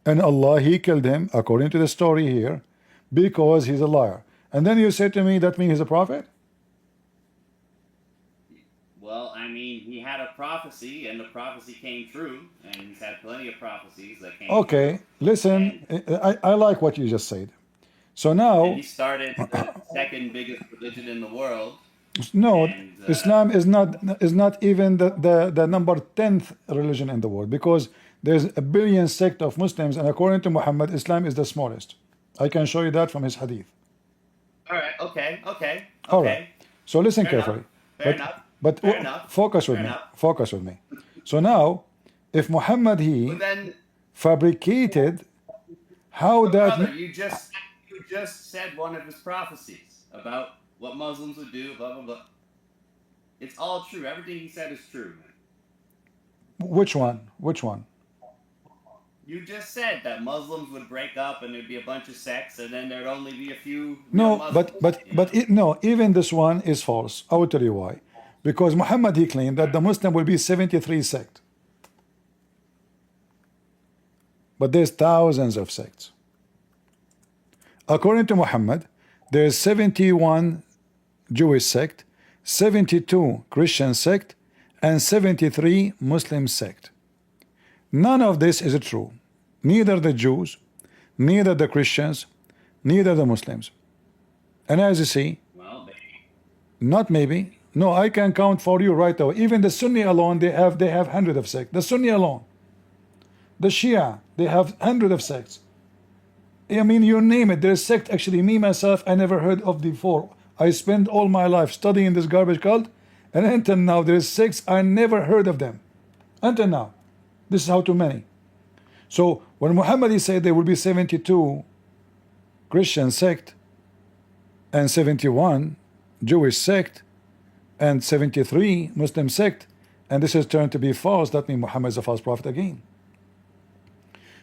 and Allah, he killed him, according to the story here, because he's a liar. And then you say to me, that means he's a prophet? Well, I mean, he had a prophecy, and the prophecy came true, and he's had plenty of prophecies that came Okay, true. listen, I like what you just said. So now, And he started the second biggest religion in the world. no, And, Islam is not even the number 10th religion in the world, because there's a billion sect of Muslims, and according to Muhammad, Islam is the smallest. I can show you that from his hadith. All right. Okay. All right. So listen Fair enough. carefully. Fair enough. But Fair enough. focus with Fair me. enough. Focus with me. So now, if Muhammad he But then, fabricated, how that brother, you just said one of his prophecies about what Muslims would do, blah blah blah. It's all true. Everything he said is true, man. Which one? Which one? You just said that Muslims would break up and there'd be a bunch of sects, and then there'd only be a few real No, Muslims. no, even this one is false. I will tell you why. Because Muhammad, he claimed that the Muslim will be 73 sect. But there's thousands of sects. According to Muhammad, there's 71 Jewish sect, 72 Christian sect, and 73 Muslim sect. None of this is true. Neither the Jews, neither the Christians, neither the Muslims. And as you see, Well, maybe. not maybe, no, I can count for you right now. Even the Sunni alone, they have hundreds of sects. The Sunni alone. The Shia, they have hundreds of sects. I mean, you name it. There's sect. Actually, me myself, I never heard of before. I spent all my life studying this garbage cult, and until now, there's sects I never heard of them. Until now, this is how too many. So when Muhammad he said there will be 72 Christian sect, and 71 Jewish sect, and 73 Muslim sect, and this is turned to be false, that means Muhammad is a false prophet again.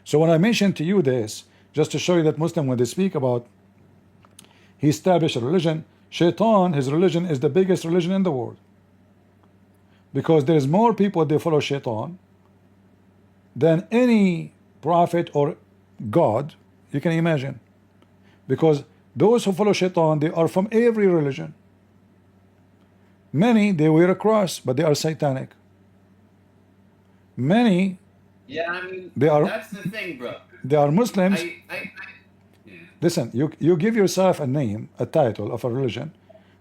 So when I mentioned to you this, just to show you that Muslim, when they speak about he established a religion, Shaitan, his religion is the biggest religion in the world. Because there is more people they follow Shaitan than any prophet or God you can imagine. Because those who follow Shaitan, they are from every religion. Many, they wear a cross, but they are satanic. Many, Yeah, I mean, they are that's the thing, bro. they are Muslims. Yeah. Listen, you give yourself a name, a title of a religion,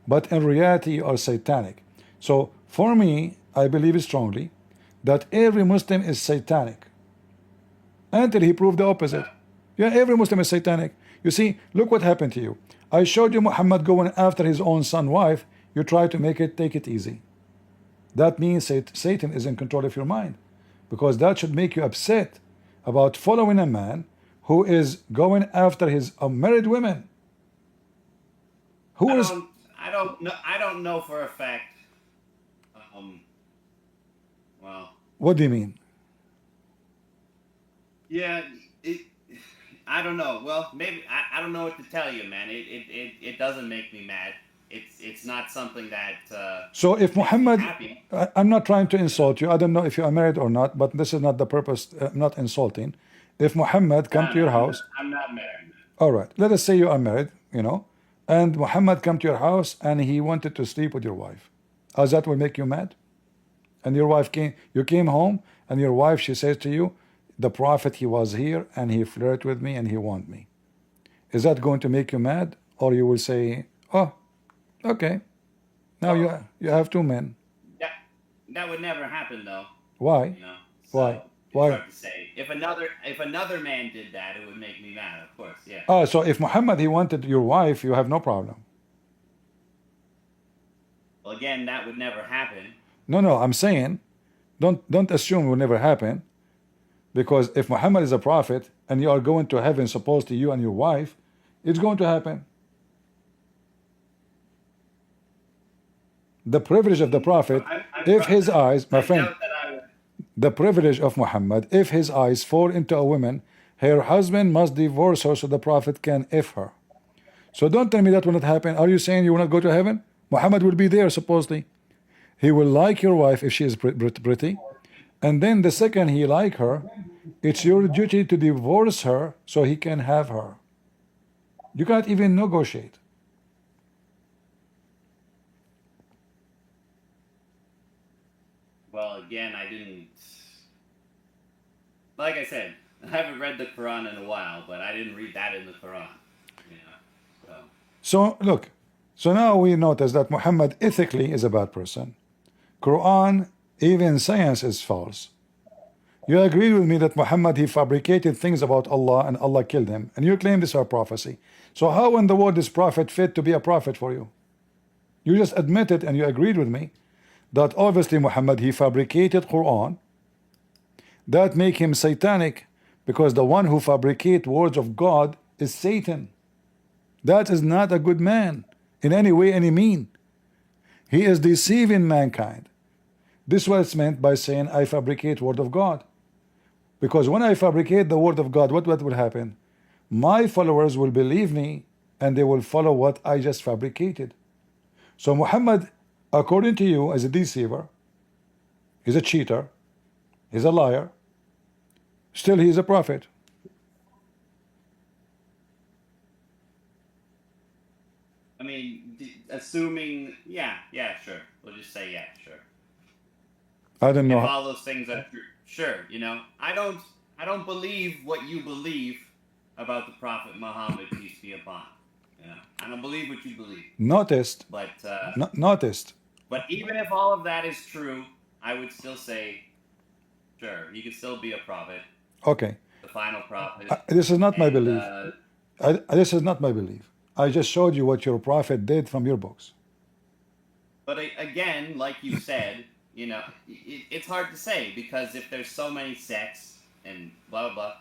but in reality you are satanic. So for me, I believe strongly that every Muslim is satanic until he proved the opposite. Yeah, every Muslim is satanic. You see, look what happened to you. I showed you Muhammad going after his own son wife. You try to take it easy. That means Satan is in control of your mind, because that should make you upset about following a man who is going after his married women. I don't know for a fact. Well, What do you mean? yeah, I don't know. Well, maybe I don't know what to tell you, man. It doesn't make me mad. It's not something that. So if Muhammad, happy. I'm not trying to insult you. I don't know if you are married or not, but this is not the purpose. I'm not insulting. If Muhammad come to your house, I'm not married. all right. Let us say you are married, and Muhammad come to your house and he wanted to sleep with your wife. How that will make you mad? And your wife you came home, and your wife, she says to you, the prophet, he was here and he flirted with me and he want me. Is that going to make you mad, or you will say, oh, okay, now you have two men? That would never happen, though. Why? So Why? Why? It's hard to say. If another man did that, it would make me mad. Of course, yeah. Oh, so if Muhammad he wanted your wife, you have no problem. Well, again, that would never happen. No, I'm saying, don't assume it will never happen, because if Muhammad is a prophet and you are going to heaven, supposed to you and your wife, it's going to happen. The privilege of the prophet, if his eyes, my friend, the privilege of Muhammad, if his eyes fall into a woman, her husband must divorce her so the prophet can F her. So don't tell me that will not happen. Are you saying you will not go to heaven? Muhammad will be there supposedly. He will like your wife if she is pretty, and then the second he like her, it's your duty to divorce her so he can have her. You can't even negotiate. Well, again, I didn't. Like I said, I haven't read the Quran in a while, but I didn't read that in the Quran. So look, so now we notice that Muhammad ethically is a bad person. Quran, even science is false. You agree with me that Muhammad he fabricated things about Allah and Allah killed him, and you claim this is a prophecy. So how in the world is prophet fit to be a prophet for you? You just admitted and you agreed with me that obviously Muhammad he fabricated Quran. That make him satanic, because the one who fabricate words of God is Satan. That is not a good man. in any way, any mean. He is deceiving mankind. This is what it's meant by saying I fabricate word of God. Because when I fabricate the word of God, what will happen? My followers will believe me and they will follow what I just fabricated. So Muhammad, according to you, is a deceiver, he's a cheater, he's a liar, still he is a prophet. I mean, assuming, yeah, sure. We'll just say, yeah, sure. I don't know. If all those things are true, sure. You know, I don't believe what you believe about the Prophet Muhammad, peace be upon him. You know, I don't believe what you believe. Noticed. But Noticed. But even if all of that is true, I would still say, sure, he could still be a prophet, Okay. the final prophet. This is not my And, belief. This is not my belief. I just showed you what your prophet did from your books. But again, like you said, you know, it's hard to say because if there's so many sects and blah blah blah,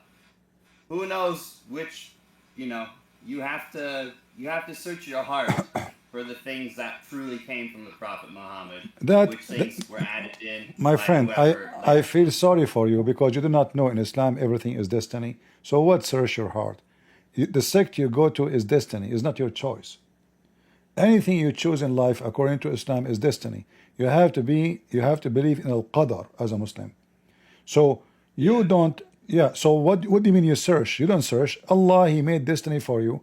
who knows which, you know, you have to search your heart for the things that truly came from the Prophet Muhammad, which things were added in. My by friend, whoever, I feel sorry for you because you do not know in Islam everything is destiny. So what search your heart? The sect you go to is destiny, is not your choice. Anything you choose in life according to Islam is destiny. You have to believe in al-qadar as a Muslim. So you don't, so what do you mean you search? You don't search. Allah, He made destiny for you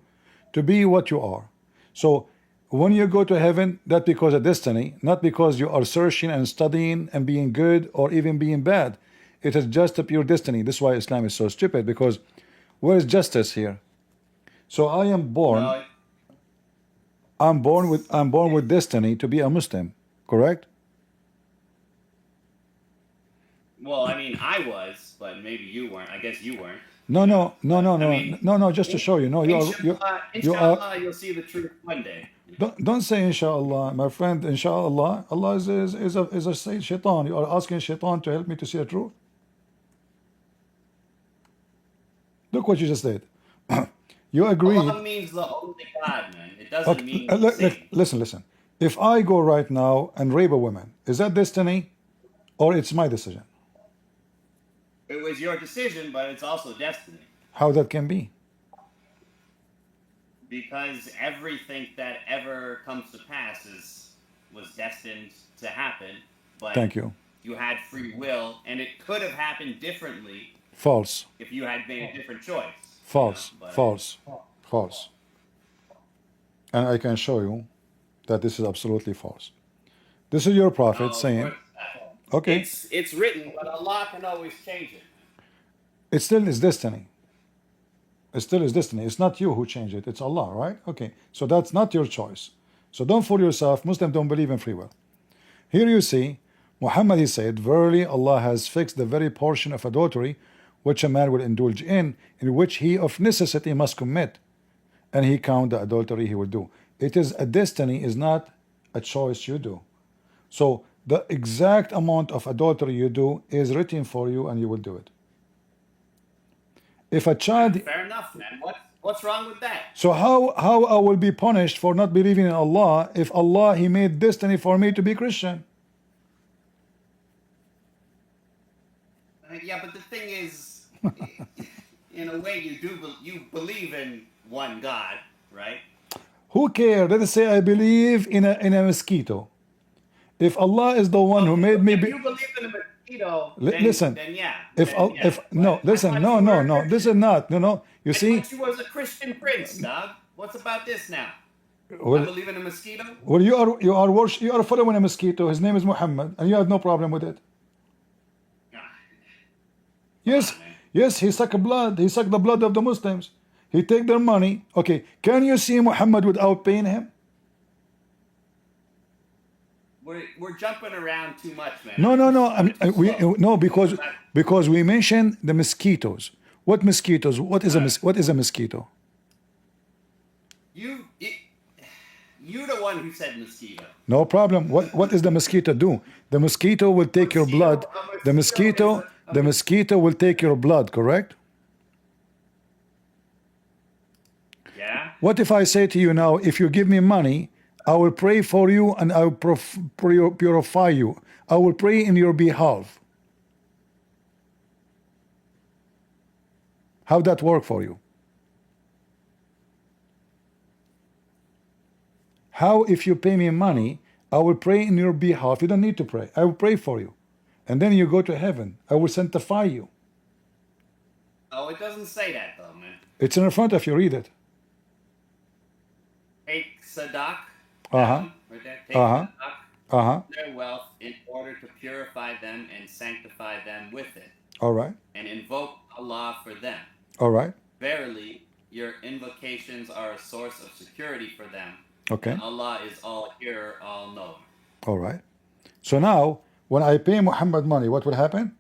to be what you are. So when you go to heaven, that's because of destiny, not because you are searching and studying and being good or even being bad. It is just a pure destiny. This is why Islam is so stupid, because where is justice here? So I am born. No, I'm born with destiny to be a Muslim, correct? well, I mean, I was, but maybe you weren't. I guess you weren't. No, no, no, no, I no, mean, no, no. Just to show you, no, you are, inshallah, you'll see the truth one day. don't say inshallah, my friend. Inshallah, Allah is a shaitan. You are asking shaitan to help me to see the truth. Look what you just did. You agreed. Allah means the only God, man. It doesn't mean the same. Listen. If I go right now and rape a woman, is that destiny, or it's my decision? It was your decision, but it's also destiny. How that can be? Because everything that ever comes to pass was destined to happen. But Thank you. you had free will, and it could have happened differently False. if you had made a different choice. False. You know, False. And I can show you that this is absolutely false. This is your prophet saying, okay, it's written, but Allah can always change it. it still is destiny. It still is destiny. It's not you who changed it. It's Allah, right? Okay. So that's not your choice. So don't fool yourself. Muslims don't believe in free will. Here you see, Muhammad, he said, verily Allah has fixed the very portion of adultery which a man will indulge in which he of necessity must commit, and he count the adultery he will do. It is a destiny, is not a choice you do. So the exact amount of adultery you do is written for you and you will do it. If a child, Fair enough, man. What's wrong with that? so how I will be punished for not believing in Allah if Allah, He made destiny for me to be Christian? Yeah, but the thing is, in a way, you believe in one God, right? Who cares? Let us say I believe in a mosquito. If Allah is the one who made me If be, you believe in a mosquito, listen. then yeah. If then yeah. no, But listen, I no, thought you no, were a no. Christian. This is not. No. You I see, thought you was a Christian prince, dog. What's about this now? I well, believe in a mosquito. you are following a mosquito. His name is Muhammad, and you have no problem with it. Yes, man. yes. He sucked blood. He sucked the blood of the Muslims. He take their money. Okay, can you see Muhammad without paying him? We're jumping around too much, man. No. Because we mentioned the mosquitoes. What mosquitoes? What is a mosquito? You're the one who said mosquito. No problem. What does the mosquito do? The mosquito will take your blood. The mosquito will take your blood, correct? Yeah. What if I say to you now, if you give me money, I will pray for you and I will purify you. I will pray in your behalf. How that work for you? How if you pay me money, I will pray in your behalf. You don't need to pray. I will pray for you. And then you go to heaven. I will sanctify you. Oh, it doesn't say that though, man. It's in front of you. Read it. Take Sadak Uh-huh. down, right there. Take Uh-huh. Sadak, Uh-huh. their wealth, in order to purify them and sanctify them with it, All right. and invoke Allah for them. All right. Verily, your invocations are a source of security for them. Okay. And Allah is all hearer, all knowing. All right. So now, when I pay Muhammad money, what will happen?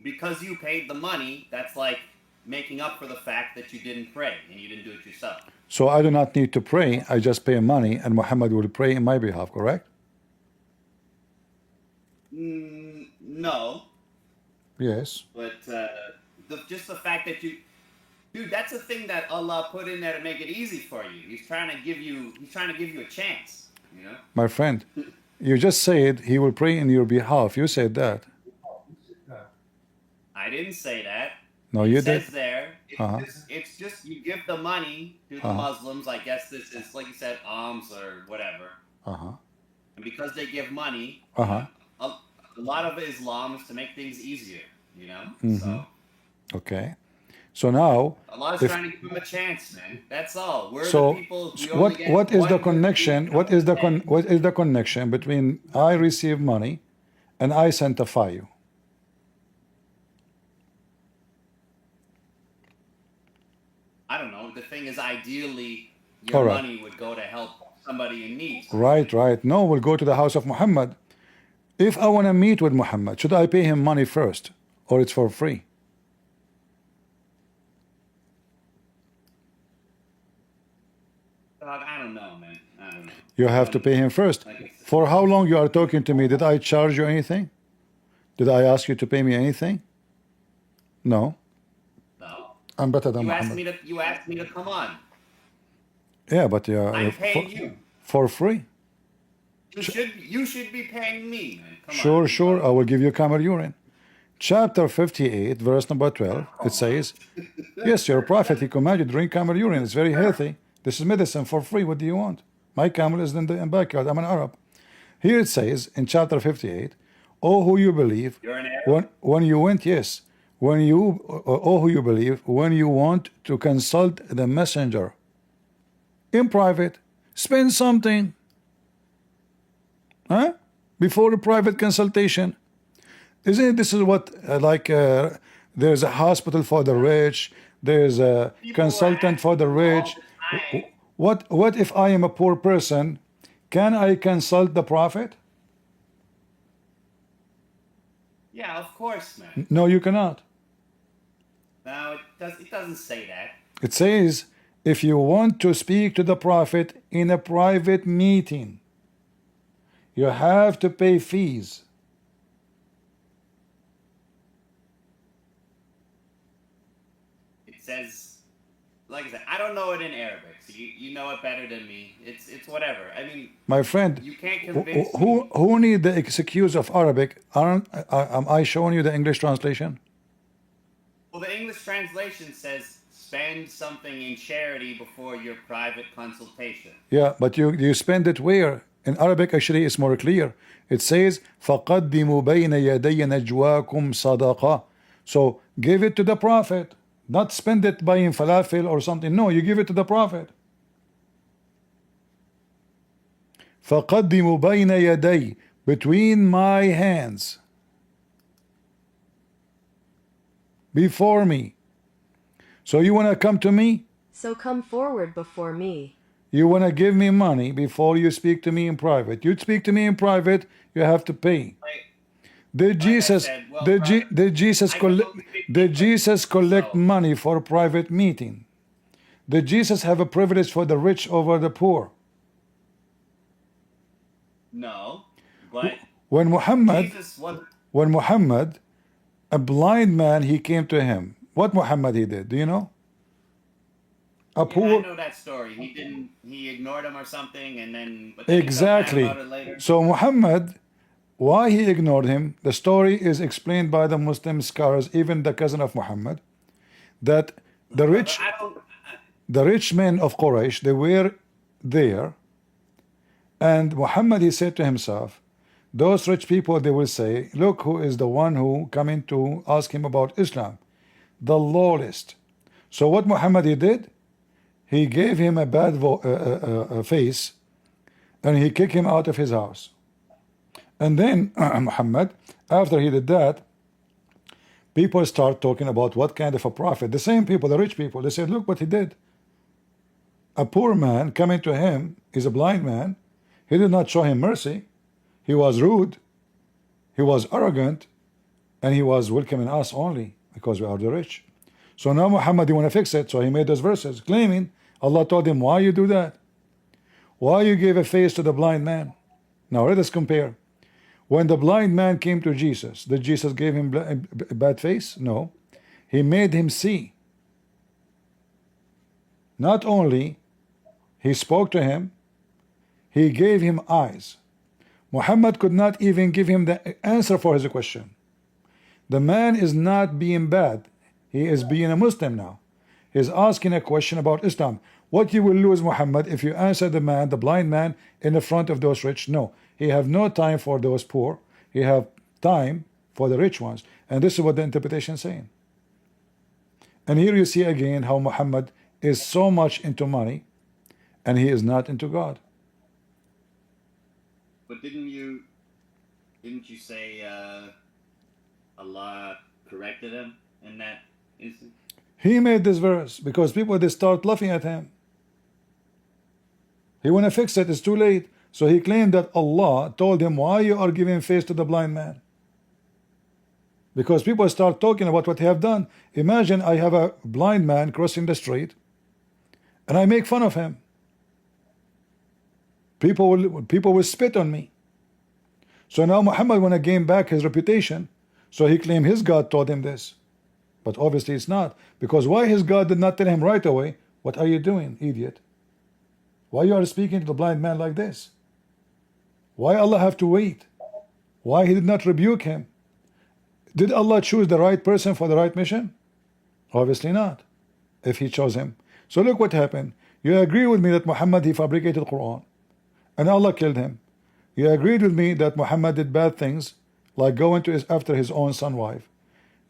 Because you paid the money, that's like making up for the fact that you didn't pray and you didn't do it yourself. So I do not need to pray. I just pay money, and Muhammad will pray in my behalf. Correct? No, Yes. but just the fact that you, dude, that's a thing that Allah put in there to make it easy for you. He's trying to give you a chance. You know. My friend, you just said he will pray in your behalf. You said that. I didn't say that. No, It you says did. there. Uh-huh. It's just you give the money to the Muslims. I guess this is like you said, alms or whatever. Uh-huh. And because they give money, Uh-huh. a lot of Islam is to make things easier. You know. So Okay. So now, Allah's if trying to give them a chance, man. That's all. We're the so, people. We what only get what is one the good connection? deed What is the from what is the connection between I receive money and I sanctify you? I don't know. The thing is, ideally, All your right. money would go to help somebody in need. Right, right. No, we'll go to the house of Muhammad. If I want to meet with Muhammad, should I pay him money first, or it's for free? I don't know, man. I don't know. You have to pay him first. Like I said, For how long you are talking to me? Did I charge you anything? Did I ask you to pay me anything? No. no. I'm better than You asked Muhammad. me to. You asked me to come on. Yeah, but I'm paying you. for free. You should be paying me, man. Come Sure, on. sure. I will give you camel urine. Chapter 58, verse number 12. It says, yes, your prophet, he commanded you to drink camel urine. It's very healthy. This is medicine for free. What do you want? My camel is in the backyard. I'm an Arab. Here it says in chapter 58, oh, who you believe, You're an Arab? when you went, yes, when you, oh, who you believe, when you want to consult the messenger in private, spend something, huh? Before the private consultation. Isn't it, this is what, there's a hospital for the rich, there's a consultant for the rich. All the time. What if I am a poor person? Can I consult the prophet? Yeah, of course, man. No, you cannot. No, it doesn't say that. It says, if you want to speak to the prophet in a private meeting, you have to pay fees. It says, like I said, I don't know it in Arabic, so you know it better than me. It's whatever. I mean, My friend, you can't convince who me. who need the excuse of Arabic? Am I showing you the English translation? Well, the English translation says spend something in charity before your private consultation. Yeah, but you spend it where? In Arabic, actually, it's more clear. It says, فَقَدِّمُوا بَيْنَ يَدَيَّ نَجْوَاكُمْ صَدَقَةً. So give it to the Prophet. Not spend it buying falafel or something. No, you give it to the Prophet. فَقَدِّمُوا بَيْنَ يَدَيَّ, between my hands, before me. So you want to come to me? So come forward before me. You want to give me money before you speak to me in private. You speak to me in private, you have to pay. Did Jesus said, well, did Jesus I can collect only speak did to Jesus collect so- money for a private meeting? Did Jesus have a privilege for the rich over the poor? No, but When Muhammad Jesus was. when Muhammad, a blind man, he came to him. What Muhammad he did? Do you know? A Yeah, I poor, know that story. He didn't. He ignored him or something, and then but then he felt mad exactly. about it later. So Muhammad, why he ignored him, the story is explained by the Muslim scholars, even the cousin of Muhammad, that the Brother, rich I don't. the rich men of Quraysh, they were there, and Muhammad, he said to himself, those rich people, they will say, look who is the one who coming to ask him about Islam, the lowest. So what Muhammad he did, he gave him a bad face, and he kicked him out of his house. And then Muhammad, after he did that, people start talking about what kind of a prophet. The same people, the rich people, they said, look what he did. A poor man coming to him, is a blind man. He did not show him mercy. He was rude. He was arrogant. And he was welcoming us only because we are the rich. So now Muhammad, he want to fix it. So he made those verses claiming Allah told him, why you do that? Why you gave a face to the blind man? Now let us compare. When the blind man came to Jesus, did Jesus give him a bad face? No. He made him see. Not only he spoke to him, he gave him eyes. Muhammad could not even give him the answer for his question. The man is not being bad. He is being a Muslim now. He's asking a question about Islam. What you will lose, Muhammad, if you answer the man, the blind man, in the front of those rich? No. He have no time for those poor. He have time for the rich ones. And this is what the interpretation is saying. And here you see again how Muhammad is so much into money, and he is not into God. But didn't you say Allah corrected him in that instance? He made this verse because people, they start laughing at him. He want to fix it, it's too late. So he claimed that Allah told him, why you are giving face to the blind man? Because people start talking about what he have done. Imagine I have a blind man crossing the street and I make fun of him. People will spit on me. So now Muhammad want to gain back his reputation. So he claimed his God told him this. But obviously it's not. Because why his God did not tell him right away, what are you doing, idiot? Why you are speaking to the blind man like this? Why Allah have to wait? Why he did not rebuke him? Did Allah choose the right person for the right mission? Obviously not, if he chose him. So look what happened. You agree with me that Muhammad, he fabricated Quran, and Allah killed him. You agreed with me that Muhammad did bad things, like going after his own son wife.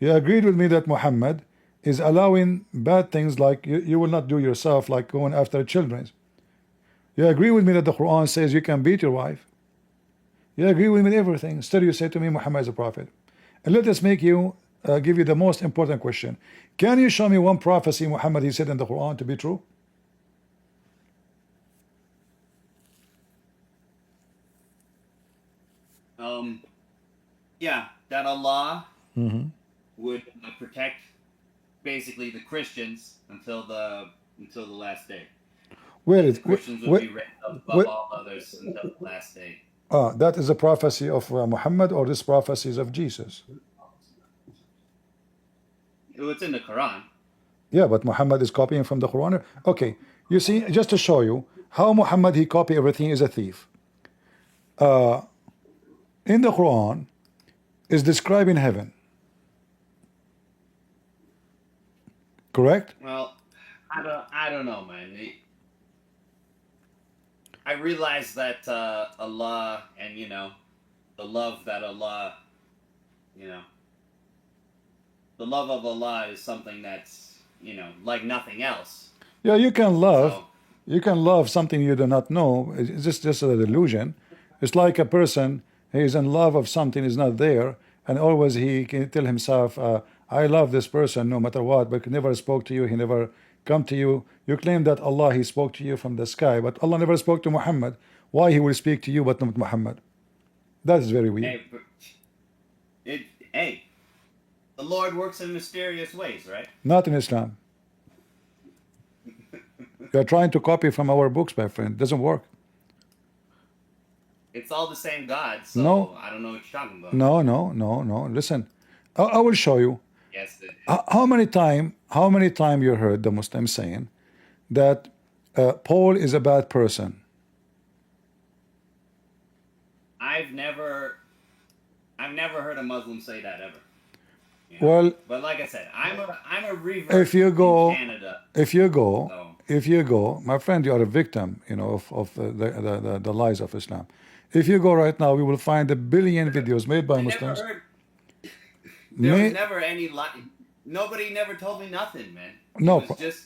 You agreed with me that Muhammad is allowing bad things like you will not do yourself, like going after children. You agree with me that the Quran says you can beat your wife. You agree with me with everything. Still you say to me Muhammad is a prophet. And let us make you give you the most important question. Can you show me one prophecy Muhammad he said in the Quran to be true? Yeah, that Allah would protect basically the Christians until the last day. Where The is Christians would be raised above all others until the last day. that is a prophecy of Muhammad, or this prophecy is of Jesus? It's in the Quran. Yeah, but Muhammad is copying from the Quran. Okay, you see, just to show you how Muhammad he copy everything, is a thief. In the Quran is describing heaven. Correct? Well, I don't know, man. I realize that Allah and the love that Allah, the love of Allah is something that's like nothing else. Yeah, you can love. So You can love something you do not know. It's just a delusion. It's like a person, he is in love of something is not there, and always he can tell himself, I love this person no matter what, but he never spoke to you, he never come to you. You claim that Allah, he spoke to you from the sky, but Allah never spoke to Muhammad. Why he will speak to you but not Muhammad? That is very weird. hey, the Lord works in mysterious ways, right? Not in Islam. You are trying to copy from our books, my friend. It doesn't work. It's all the same God, so No. I don't know what you're talking about. No. Listen, I will show you. Yes. How many time you heard the Muslims saying that Paul is a bad person? I've never heard a Muslim say that ever. You know? Well, But like I said, I'm a revert if you in go, Canada. So if you go, my friend, you are a victim, you know, of the lies of Islam. If you go right now, we will find a billion videos made by I never Muslims. heard. There was never any nobody never told me nothing, man. No, It was just,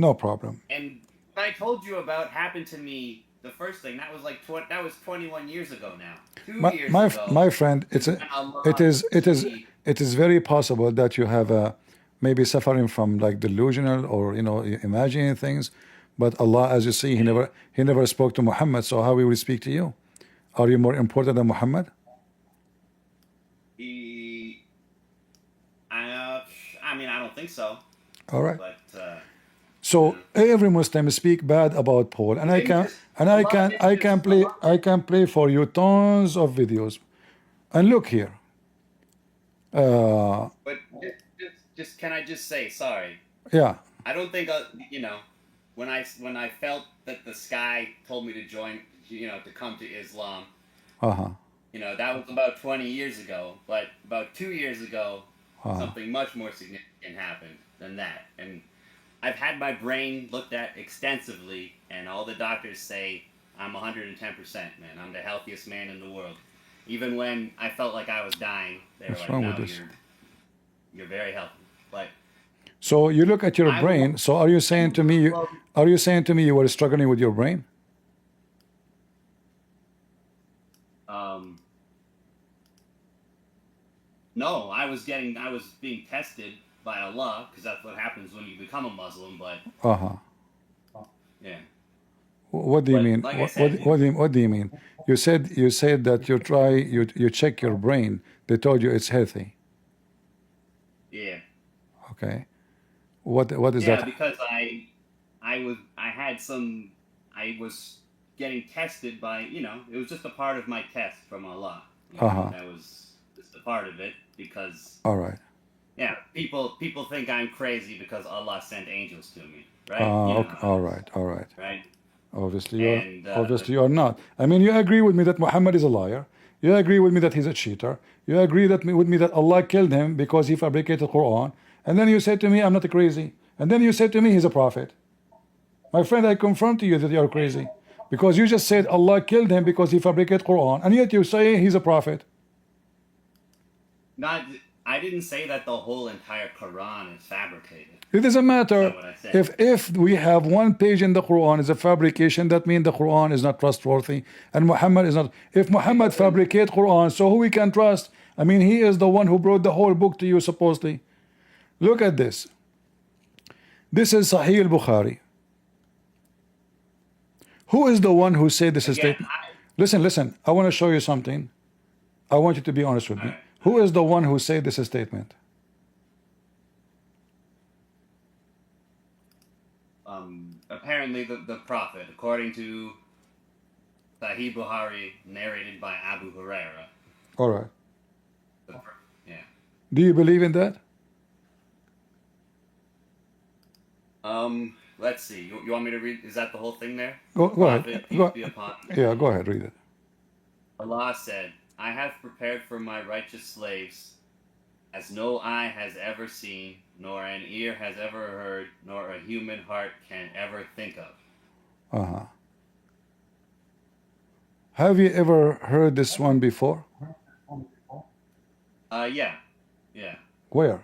no problem. and what I told you about happened to me. The first thing that was like that was 21 years ago now. 2 years ago. My friend, is when Allah showed me. it is very possible that you have a maybe suffering from like delusional or you know imagining things, but Allah, as you see, he never spoke to Muhammad. So how he will speak to you? Are you more important than Muhammad? I mean, I don't think so. All right. But So every Muslim speak bad about Paul, and I can play for you tons of videos. And look here. but just can I just say sorry? Yeah. I don't think you know, when I felt that the sky told me to join, you know, to come to Islam. You know, that was about 20 years ago. But about 2 years ago, something much more significant happened than that. And I've had my brain looked at extensively, and all the doctors say I'm 110%, man. I'm the healthiest man in the world. Even when I felt like I was dying, they were What's like, wrong "No, with this? you're very healthy." But So you look at your brain. So are you saying to me? You were struggling with your brain? No, I was being tested by Allah, because that's what happens when you become a Muslim. But yeah. What do you But mean? like I said, What do you mean? You said that you check your brain. They told you it's healthy. yeah. Okay. What is Yeah, that? because I was getting tested by, you know, it was just a part of my test from Allah. You know, that was just a part of it, because All right. yeah, people think I'm crazy because Allah sent angels to me, right? Okay. All right. All right. Right? Obviously And you are not. I mean, you agree with me that Muhammad is a liar. You agree with me that he's a cheater. You agree with me that Allah killed him because he fabricated Quran. And then you say to me, I'm not crazy. And then you say to me, he's a prophet. My friend, I confirm to you that you are crazy, because you just said Allah killed him because he fabricated Quran, and yet you say he's a prophet. I didn't say that the whole entire Quran is fabricated. It doesn't matter. That's not what I said. If we have one page in the Quran is a fabrication, that means the Quran is not trustworthy, and Muhammad is not. If Muhammad fabricate Quran, so who we can trust? I mean, he is the one who brought the whole book to you supposedly. Look at this. This is Sahih al-Bukhari. Who is the one who said this statement? Listen. I want to show you something. I want you to be honest with me. Who is the one who said this statement? Apparently the Prophet, according to Sahih Bukhari, narrated by Abu Huraira. All right. Yeah. Do you believe in that? Let's see. You want me to read? Is that the whole thing there? Go Prophet, ahead. peace be upon him. Yeah, go ahead. Read it. Allah said, I have prepared for my righteous slaves as no eye has ever seen, nor an ear has ever heard, nor a human heart can ever think of. Have you ever heard this one before? Yeah. Where?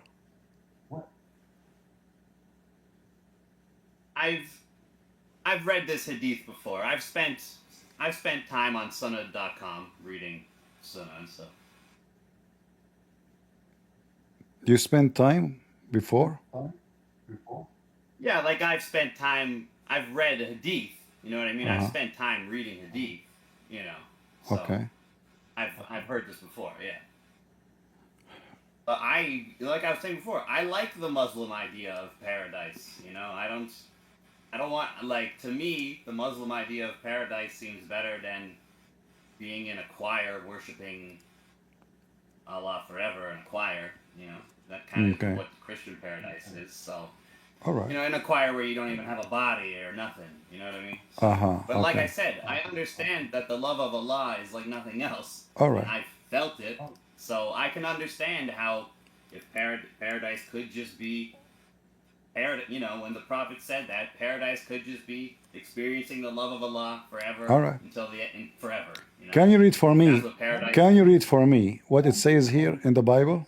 I've read this hadith before. I've spent time on sunnah.com reading sunnah and stuff. You spent time before? Yeah, like I've read a hadith, you know what I mean? I've spent time reading hadith, you know. So Okay. I've heard this before, yeah. But like I was saying before, I like the Muslim idea of paradise, you know. I don't want, like, to me, the Muslim idea of paradise seems better than being in a choir worshiping Allah forever in a choir, you know. That kind of what the Christian paradise is. So All right. in a choir where you don't even have a body or nothing. You know what I mean? So, Uh-huh. but like I Okay. said, I understand that the love of Allah is like nothing else, All and right. I felt it, so I can understand how if paradise could just be paradise. When the Prophet said that paradise could just be experiencing the love of Allah forever All right. until the end, forever. Can you read for That's me? what paradise. Can you read for me what it says here in the Bible?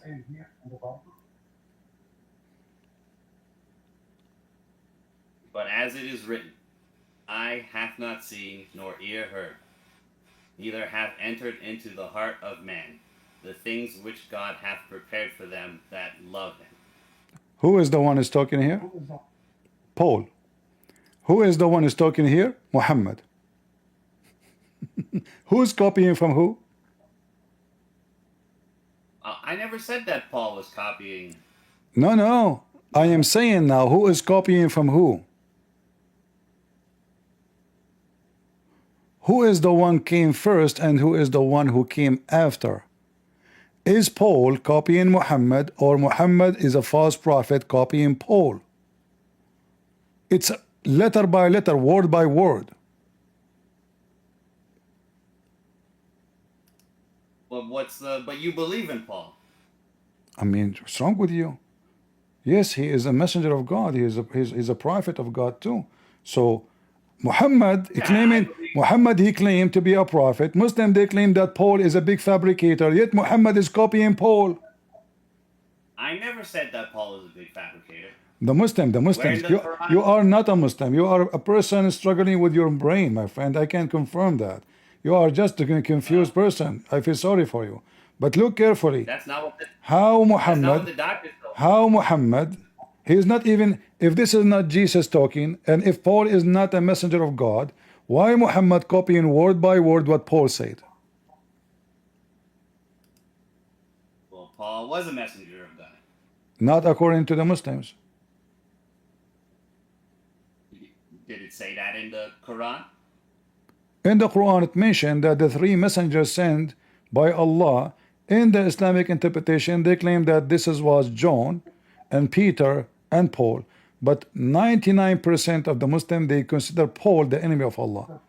But as it is written, eye hath not seen nor ear heard, neither hath entered into the heart of man the things which God hath prepared for them that love him. Who is the one who's talking here? Paul. Who is the one who's talking here? Muhammad. Who's copying from who? I never said that Paul was copying. No, no. I am saying now, who is copying from who? Who is the one came first and who is the one who came after? Is Paul copying Muhammad or Muhammad is a false prophet copying Paul? It's letter by letter, word by word. But you believe in Paul. I mean, what's wrong with you? Yes, he is a messenger of God. He's a prophet of God too. So Muhammad he claimed to be a prophet. Muslim, they claim that Paul is a big fabricator, yet Muhammad is copying Paul. I never said that Paul is a big fabricator. The Muslims, you are not a Muslim. You are a person struggling with your brain, my friend. I can confirm that. You are just a confused person. I feel sorry for you. But look carefully. That's not what How that's not what Muhammad, the doctors told me. how Muhammad, he is not even, if this is not Jesus talking, and if Paul is not a messenger of God, why Muhammad copying word by word what Paul said? Well, Paul was a messenger of God. Not according to the Muslims. Did it say that in the Quran? In the Quran, it mentioned that the three messengers sent by Allah, in the Islamic interpretation, they claim that was John and Peter and Paul. But 99% of the Muslims, they consider Paul the enemy of Allah.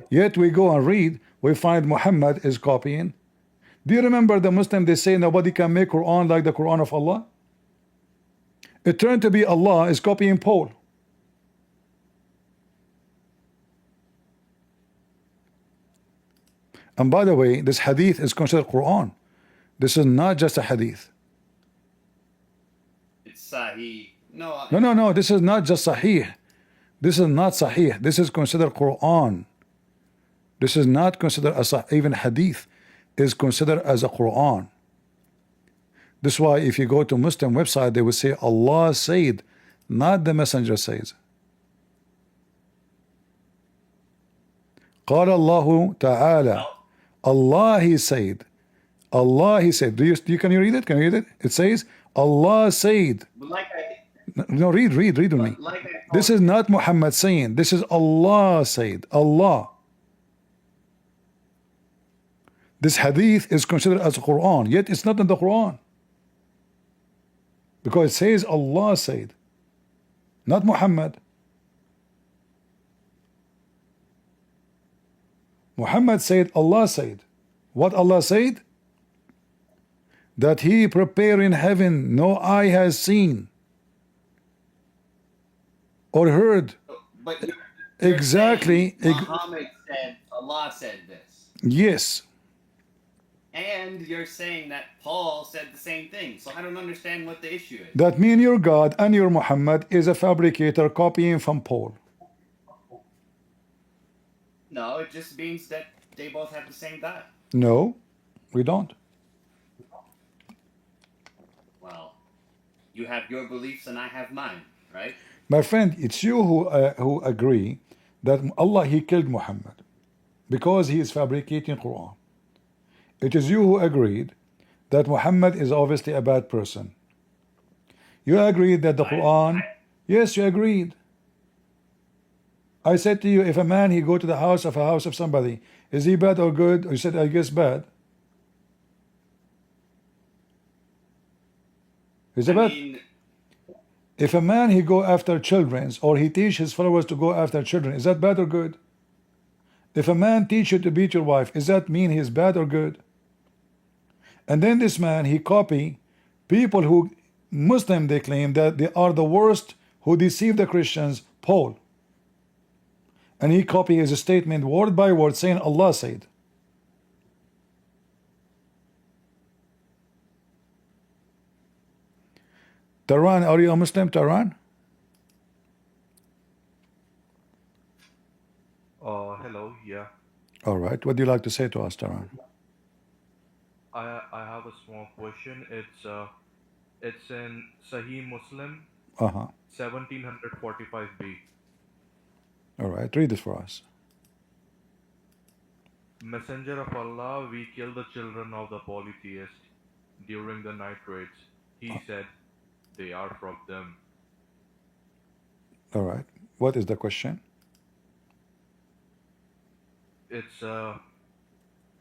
Yet we go and read, we find Muhammad is copying. Do you remember the Muslim, they say nobody can make Quran like the Quran of Allah? It turned to be Allah is copying Paul. And by the way, this hadith is considered Quran. This is not just a hadith. It's Sahih. No, No. This is not just Sahih. This is not Sahih. This is considered Quran. This is not considered as even hadith. Is considered as a Quran. This is why if you go to Muslim website, they will say Allah said, not the messenger says. قال الله تعالى. Allah he said. Allah he said. Can you read it? Can you read it? It says Allah said. No, read with me. This is not Muhammad saying. This is Allah said. Allah. This hadith is considered as Quran, yet it's not in the Quran. Because it says Allah said, not Muhammad. Muhammad said, Allah said. What Allah said? That He prepared in heaven, no eye has seen or heard. But you're Exactly. saying Muhammad said, Allah said this. Yes. And you're saying that Paul said the same thing. So I don't understand what the issue is. That means your God and your Muhammad is a fabricator copying from Paul. No, it just means that they both have the same God. No, we don't. Well, you have your beliefs and I have mine, right? My friend, it's you who agree that Allah, He killed Muhammad because he is fabricating Quran. It is you who agreed that Muhammad is obviously a bad person. You agreed that the Quran, yes, you agreed. I said to you, if a man, he go to the house of somebody, is he bad or good? You said, I guess bad. Is it bad? mean, If a man he go after children, or he teach his followers to go after children, is that bad or good? If a man teach you to beat your wife, is that mean he's bad or good? And then this man, he copy people who, Muslim, they claim that they are the worst, who deceive the Christians, Paul. And he copy his statement word by word saying Allah said. Taran, are you a Muslim, Taran? Hello, yeah. All right. What do you like to say to us, Taran? I have a small question. It's in Sahih Muslim Uh-huh. 1745b. All right. Read it for us. Messenger of Allah, we kill the children of the polytheists during the night raids. He said, they are from them. All right. What is the question? It's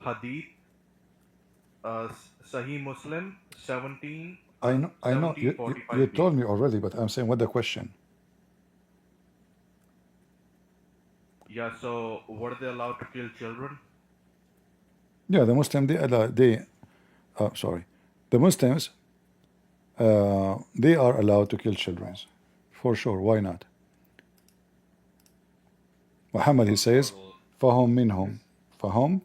Hadith, Sahih Muslim 17. I know. You 1745b. told me already, but I'm saying what the question. Yeah, so were they allowed to kill children? Yeah, the Muslim sorry, the Muslims they are allowed to kill children, for sure. Why not? Muhammad, he says, "Fahum minhum, fahum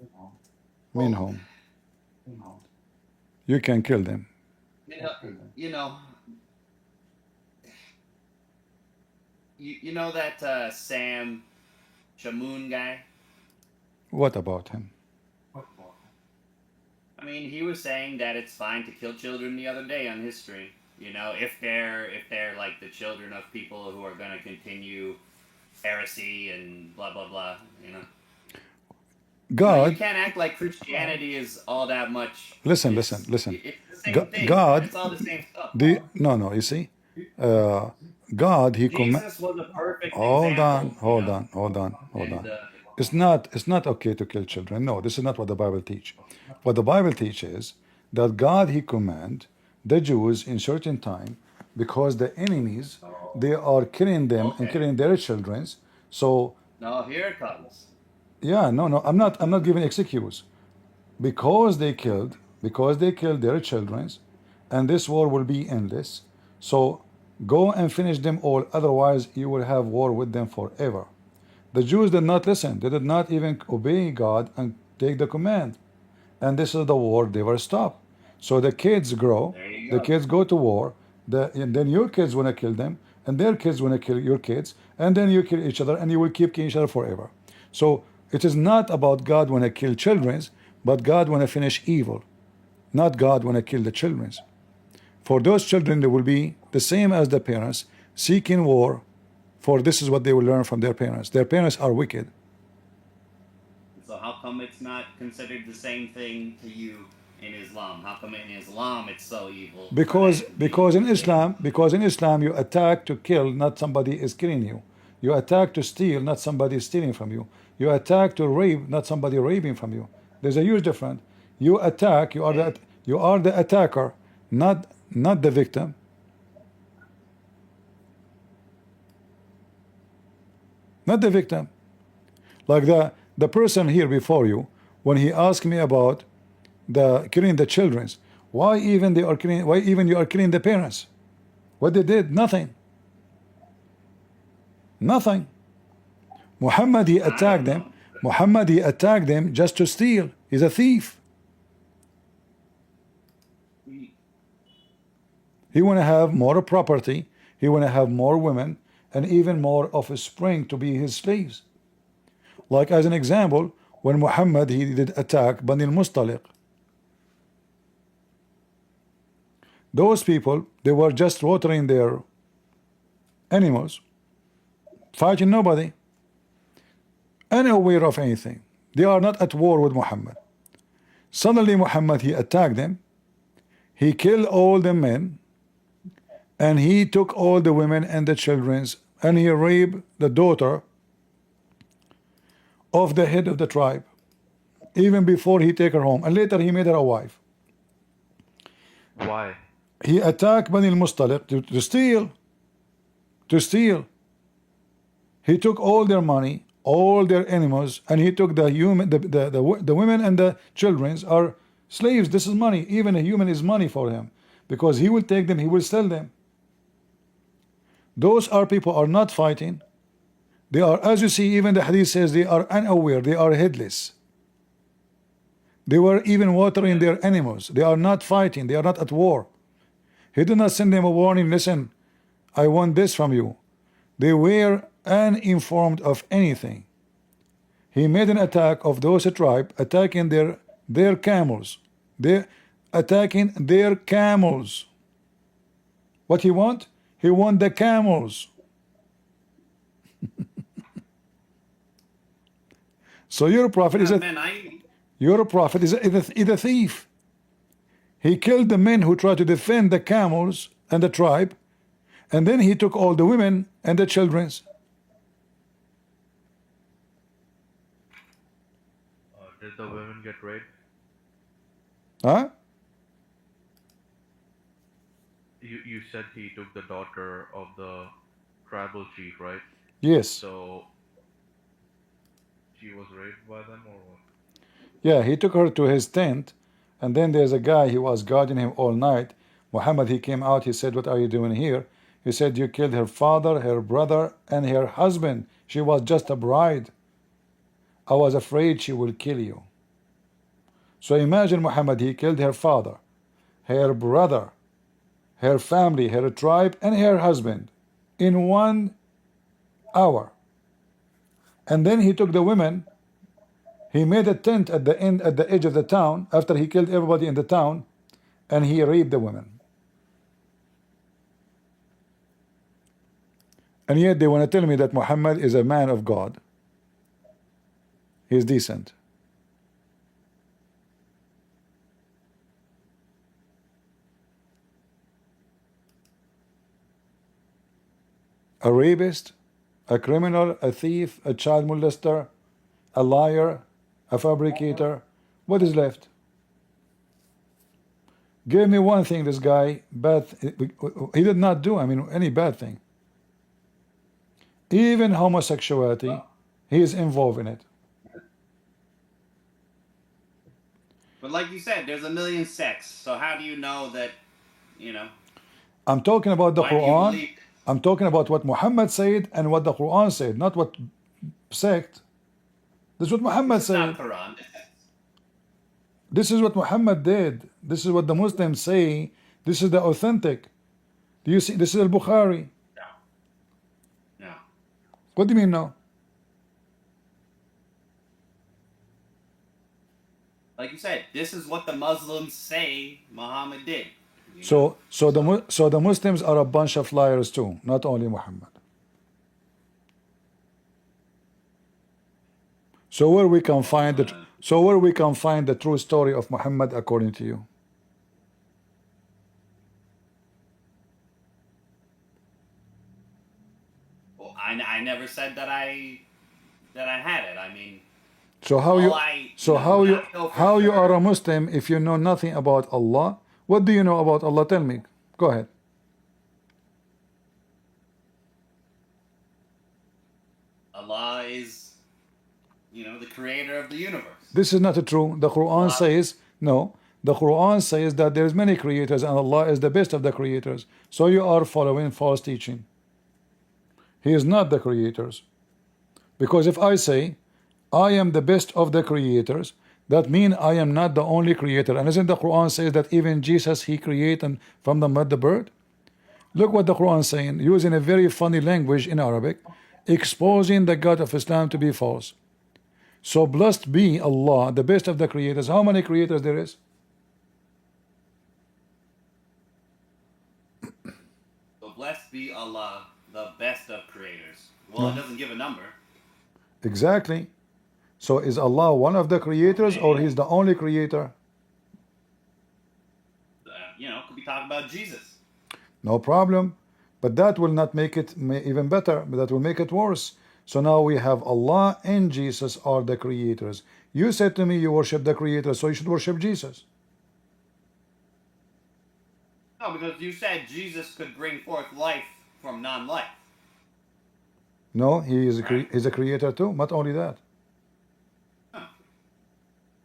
minhum." You can kill them. You know, you know that Sam Shamoon guy? What about him? I mean, he was saying that it's fine to kill children the other day on history. You know, if they're like the children of people who are going to continue heresy and blah blah blah. You know, God, you can't act like Christianity is all that much. listen. It's the same thing. God, It's all the same stuff. no. You see, God, he Jesus was a perfect Hold example. on, hold on. And, It's not okay to kill children. No, this is not what the Bible teach. What the Bible teaches that God he command the Jews in certain time because the enemies they are killing them and Okay. killing their children. So no, here it comes. yeah, no, I'm not giving excuse because they killed their children, and this war will be endless. So go and finish them all, otherwise you will have war with them forever. The Jews did not listen. They did not even obey God and take the command. And this is the war they were stopped. So the kids grow, There you the go. kids go to war, and then your kids want to kill them, and their kids want to kill your kids, and then you kill each other, and you will keep killing each other forever. So it is not about God want to kill children, but God want to finish evil, not God want to kill the children. For those children, they will be the same as the parents, seeking war, for this is what they will learn from their parents. Their parents are wicked. So how come it's not considered the same thing to you in Islam? How come in Islam it's so evil? Because in Islam you attack to kill, not somebody is killing you. You attack to steal, not somebody is stealing from you. You attack to rape, not somebody raping from you. There's a huge difference. You attack, you are the attacker, not the victim. Not the victim. Like the person here before you, when he asked me about the killing the children, why even you are killing the parents? What they did? Nothing. Nothing. Muhammad he attacked them. Muhammad he attacked them just to steal. He's a thief. He want to have more property. He want to have more women and even more offspring to be his slaves. Like as an example, when Muhammad he did attack Bani al-Mustaliq, those people, they were just watering their animals, fighting nobody, unaware of anything. They are not at war with Muhammad. Suddenly Muhammad he attacked them, he killed all the men, and he took all the women and the children, and he raped the daughter of the head of the tribe, even before he take her home, and later he made her a wife. Why? He attacked Bani al-Mustaliq to steal. to steal. He took all their money, all their animals, and he took the human, the women and the children are slaves. This is money. Even a human is money for him, because he will take them, he will sell them. Those are people are not fighting. They are, as you see, even the hadith says they are unaware, they are headless. They were even watering their animals. They are not fighting, they are not at war. He did not send them a warning, listen, I want this from you. They were uninformed of anything. He made an attack of those tribe, attacking their camels. They attacking their camels. What he want? He want the camels. So your prophet is a thief. He killed the men who tried to defend the camels and the tribe, and then he took all the women and the children's. Did the women get raped? Huh? You said he took the daughter of the tribal chief, right? Yes. So she was raped by them, or what? Yeah, he took her to his tent, and then there's a guy, he was guarding him all night. Muhammad, he came out, he said, what are you doing here? He said, you killed her father, her brother, and her husband. She was just a bride. I was afraid she would kill you. So imagine Muhammad, he killed her father, her brother, her family, her tribe, and her husband in 1 hour. And then he took the women. He made a tent at the end, at the edge of the town, after he killed everybody in the town, and he raped the women. And yet they want to tell me that Muhammad is a man of God. He is decent. A rapist, a criminal, a thief, a child molester, a liar, a fabricator. What is left? Give me one thing this guy bad he did not do, I mean, any bad thing. Even homosexuality, he is involved in it. But like you said, there's a million sects. So how do you know that, you know? I'm talking about the Why do you Quran. believe? I'm talking about what Muhammad said and what the Quran said, not what sect. This is what Muhammad It's not said. Quran. This is what Muhammad did. This is what the Muslims say. This is the authentic. Do you see? This is al-Bukhari. No. What do you mean no? Like you said, this is what the Muslims say Muhammad did. You know? So the Muslims are a bunch of liars too, not only Muhammad. So where we can find the true story of Muhammad according to you? Well, I never said that I had it. I mean, So how all you I so know, how you not know for how you sure. are a Muslim if you know nothing about Allah? What do you know about Allah? Tell me. Go ahead. Allah is, you know, the creator of the universe. This is not true. The Quran says no. The Quran says that there is many creators and Allah is the best of the creators. So you are following false teaching. He is not the creators. Because if I say I am the best of the creators, that means I am not the only creator. And isn't the Quran says that even Jesus he created from the mud the bird? Look what the Quran is saying, using a very funny language in Arabic, exposing the God of Islam to be false. So blessed be Allah, the best of the creators. How many creators there is? So blessed be Allah, the best of creators. Well, it doesn't give a number. Exactly. So is Allah one of the creators or he's the only creator? You know, could be talking about Jesus. No problem. But that will not make it even better, but that will make it worse. So now we have Allah and Jesus are the creators. You said to me you worship the creator, so you should worship Jesus. No, because you said Jesus could bring forth life from non-life. No, he is Right. he's a creator too. Not only that, Oh.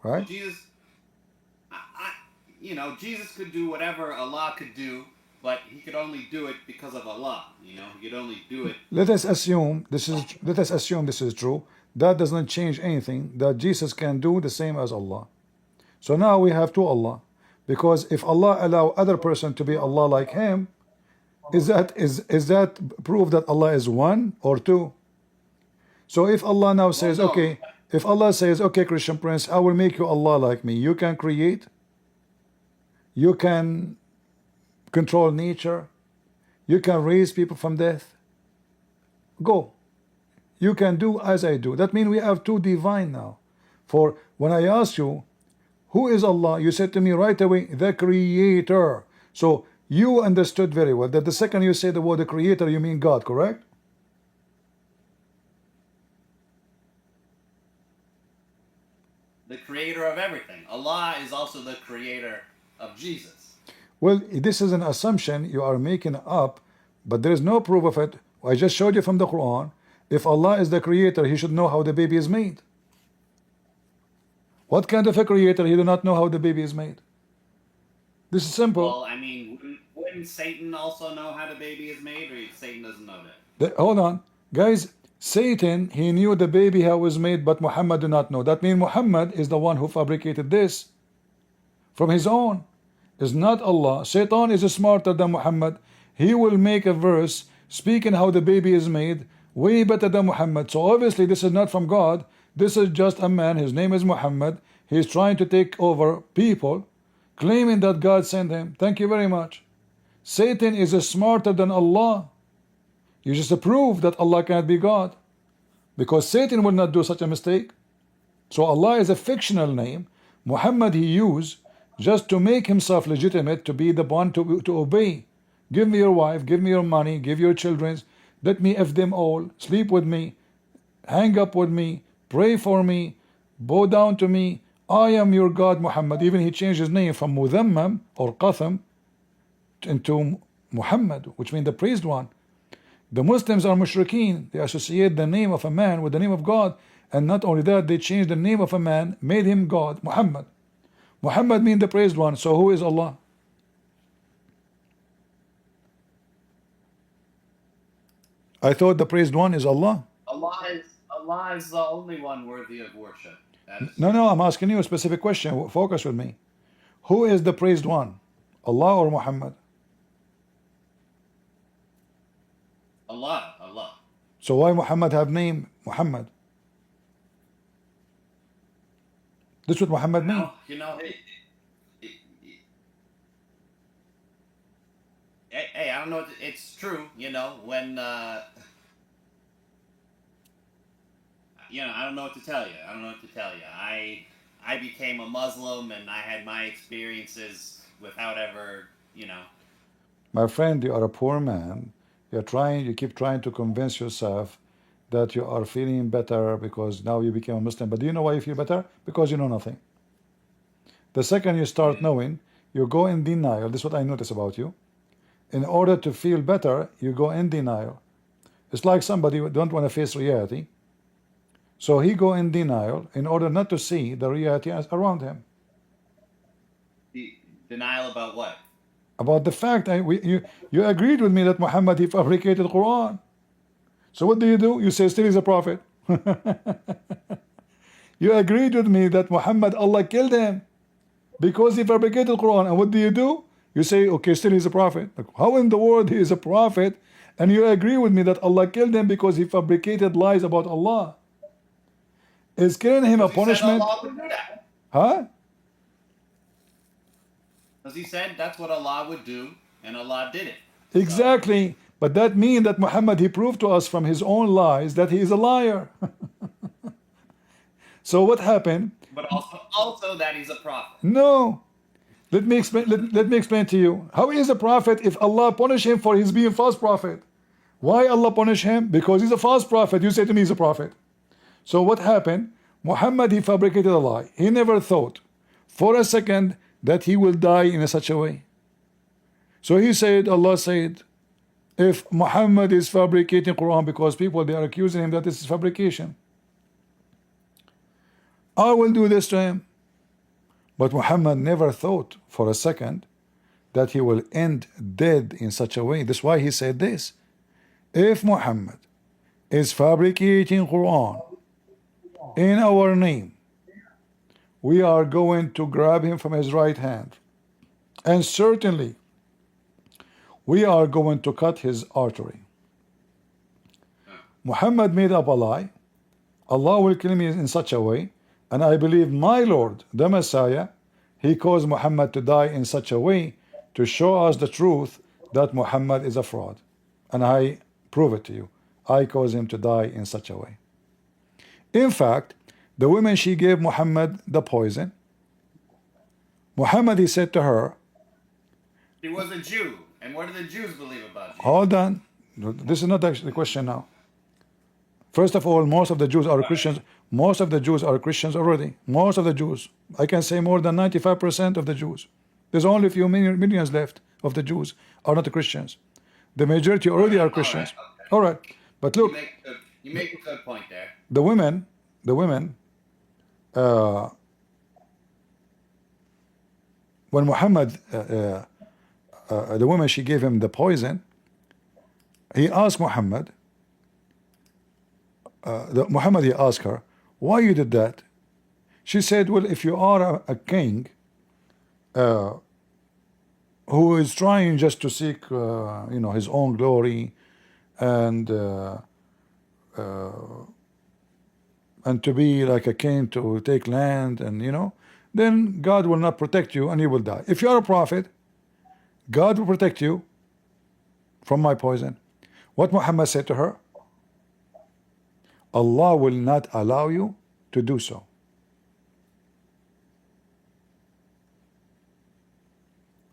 Well, right? Jesus, Jesus could do whatever Allah could do, but he could only do it because of Allah. He could only do it. Let us assume this is true. That does not change anything. That Jesus can do the same as Allah. So now we have two Allah, because if Allah allow other person to be Allah like him, is that proof that Allah is one or two? So if Allah now says, no. okay, if Allah says, okay, Christian Prince, I will make you Allah like me. You can create, you can control nature, you can raise people from death. Go. You can do as I do. That means we have two divine now. For when I asked you, who is Allah? You said to me right away, the creator. So you understood very well that the second you say the word the creator, you mean God, correct? The creator of everything. Allah is also the creator of Jesus. Well, this is an assumption you are making up, but there is no proof of it. I just showed you from the Quran. If Allah is the creator, he should know how the baby is made. What kind of a creator he do not know how the baby is made? This is simple. Well, I mean, wouldn't Satan also know how the baby is made, or Satan doesn't know that? Hold on, guys. Satan, he knew the baby how it was made, but Muhammad do not know. That means Muhammad is the one who fabricated this from his own. It's not Allah. Satan is smarter than Muhammad. He will make a verse speaking how the baby is made way better than Muhammad. So obviously this is not from God. This is just a man. His name is Muhammad. He is trying to take over people, claiming that God sent him. Thank you very much. Satan is smarter than Allah. You just prove that Allah cannot be God, because Satan will not do such a mistake. So Allah is a fictional name. Muhammad he used just to make himself legitimate, to be the one to obey. Give me your wife, give me your money, give your children, let me F them all, sleep with me, hang up with me, pray for me, bow down to me. I am your God, Muhammad. Even he changed his name from Mudhammam or Qatham into Muhammad, which means the praised one. The Muslims are mushrikeen. They associate the name of a man with the name of God, and not only that, they changed the name of a man, made him God, Muhammad. Muhammad means the praised one. So who is Allah? I thought the praised one is Allah. Allah is the only one worthy of worship. No, I'm asking you a specific question. Focus with me. Who is the praised one? Allah or Muhammad? Allah. So why Muhammad have name Muhammad? This is what Muhammad means. Hey, I don't know. It's true. When I don't know what to tell you. I became a Muslim, and I had my experiences without ever. My friend, you are a poor man. You keep trying to convince yourself that you are feeling better because now you became a Muslim. But do you know why you feel better? Because you know nothing. The second you start knowing, you go in denial. This is what I notice about you. In order to feel better, you go in denial. It's like somebody who don't want to face reality. So he go in denial in order not to see the reality around him. Denial about what? About the fact you agreed with me that Muhammad he fabricated Quran. So what do? You say still he's a prophet. You agreed with me that Muhammad Allah killed him because he fabricated Quran. And what do? You say okay, still he's a prophet. Like, how in the world he is a prophet and you agree with me that Allah killed him because he fabricated lies about Allah? Is killing him a punishment? Allah would do that. Huh? Because he said that's what Allah would do, and Allah did it. Exactly. But that means that Muhammad, he proved to us from his own lies that he is a liar. So what happened? But also that he's a prophet. No. Let me explain. Let me explain to you. How is a prophet if Allah punish him for his being false prophet? Why Allah punish him? Because he's a false prophet. You say to me he's a prophet. So what happened? Muhammad, he fabricated a lie. He never thought for a second that he will die in such a way. So he said, Allah said, if Muhammad is fabricating Quran, because people, they are accusing him that this is fabrication, I will do this to him. But Muhammad never thought for a second that he will end dead in such a way. That's why he said this: if Muhammad is fabricating Quran in our name, we are going to grab him from his right hand, and certainly we are going to cut his artery. Muhammad made up a lie. Allah will kill me in such a way, and I believe my Lord, the Messiah, he caused Muhammad to die in such a way to show us the truth that Muhammad is a fraud. And I prove it to you. I caused him to die in such a way. In fact, the woman, she gave Muhammad the poison. Muhammad, he said to her, He was a Jew. And what do the Jews believe about you? hold on, this is not actually the question now. First of all, most of the Jews are Christians. Most of the Jews are Christians already. Most of the Jews. I can say more than 95% of the Jews. There's only a few millions left of the Jews are not Christians. The majority already are Christians. All right. But look, You make a good point there. the women, when Muhammad, the woman, she gave him the poison, he asked Muhammad, Muhammad, he asked her, why you did that? She said, well, if you are a king who is trying just to seek, his own glory and to be like a king, to take land, and then God will not protect you and you will die. If you are a prophet, God will protect you from my poison. What Muhammad said to her, Allah will not allow you to do so.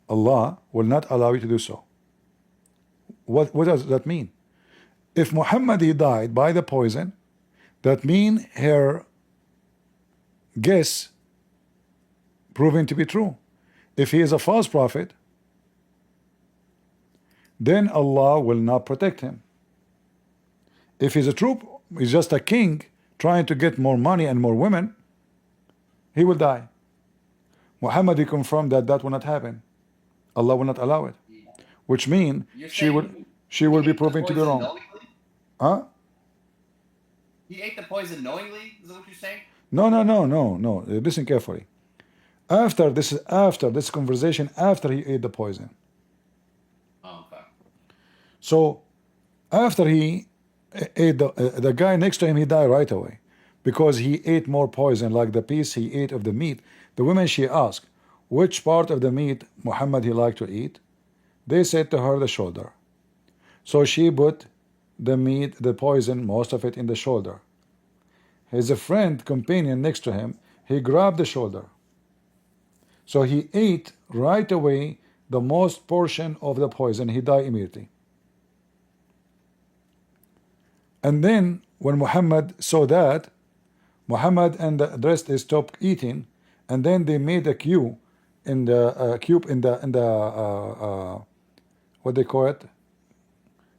Allah will not allow you to do so. What does that mean? If Muhammad, he died by the poison, that means her guess proving to be true. If he is a false prophet, then Allah will not protect him. If he's a true, he's just a king trying to get more money and more women, he will die. Muhammad, he confirmed that that will not happen. Allah will not allow it, which means she will be proven to be wrong. Knowingly? Huh? He ate the poison knowingly? Is that what you're saying? No. Listen carefully. After this conversation, after he ate the poison. Oh, okay. So after he ate the guy next to him, he died right away because he ate more poison, like the piece he ate of the meat. The woman, she asked, which part of the meat Muhammad he liked to eat? They said to her, the shoulder. So she put the meat, the poison, most of it in the shoulder. His friend, companion next to him, he grabbed the shoulder. So he ate right away the most portion of the poison. He died immediately. And then when Muhammad saw that, Muhammad and the rest, they stopped eating, and then they made a cube in the what they call it,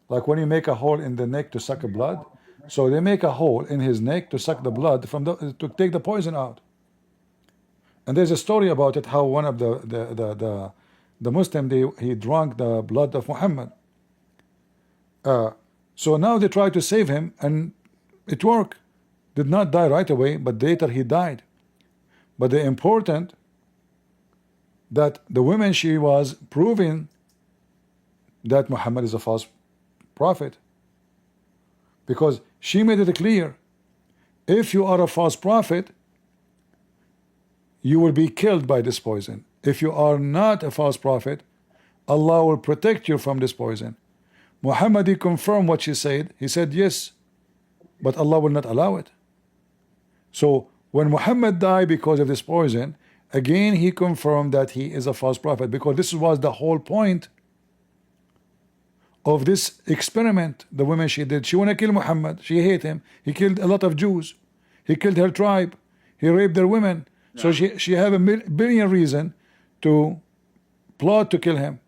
like when you make a hole in the neck to suck blood. So they make a hole in his neck to suck the blood to take the poison out. And there's a story about it, how one of the Muslim, he drank the blood of Muhammad. So now they try to save him, and it worked. Did not die right away, but later he died. But the important that the woman, she was proving that Muhammad is a false prophet, because she made it clear, if you are a false prophet, you will be killed by this poison. If you are not a false prophet, Allah will protect you from this poison. Muhammad, he confirmed what she said. He said yes, but Allah will not allow it. So when Muhammad died because of this poison, again he confirmed that he is a false prophet, because this was the whole point of this experiment the woman, she did. She want to kill Muhammad. She hate him. He killed a lot of Jews. He killed her tribe. He raped their women. So she have a billion reason to plot to kill him.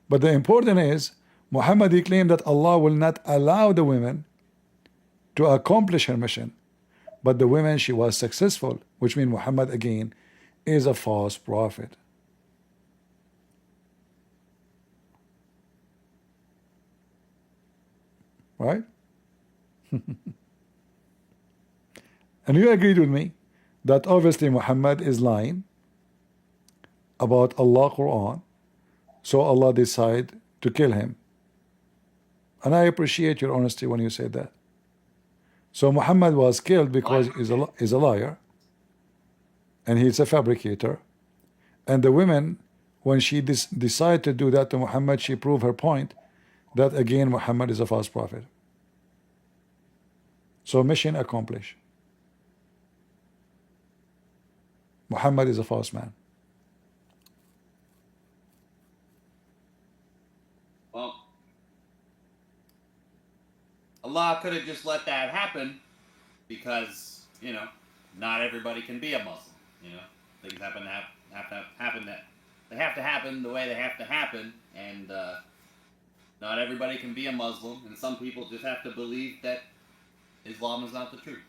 But the important is, Muhammad, he claimed that Allah will not allow the women to accomplish her mission. But the women, she was successful, which means Muhammad again is a false prophet. Right? And you agreed with me that obviously Muhammad is lying about Allah Quran, so Allah decided to kill him. And I appreciate your honesty when you said that. So Muhammad was killed because he's a liar and he's a fabricator. And the women, when she decided to do that to Muhammad, she proved her point that again Muhammad is a false prophet. So mission accomplished. Muhammad is a false man. Well, Allah could have just let that happen because, you know, not everybody can be a Muslim. You know, things have to happen that they have to happen the way they have to happen, and not everybody can be a Muslim, and some people just have to believe that Islam is not the truth.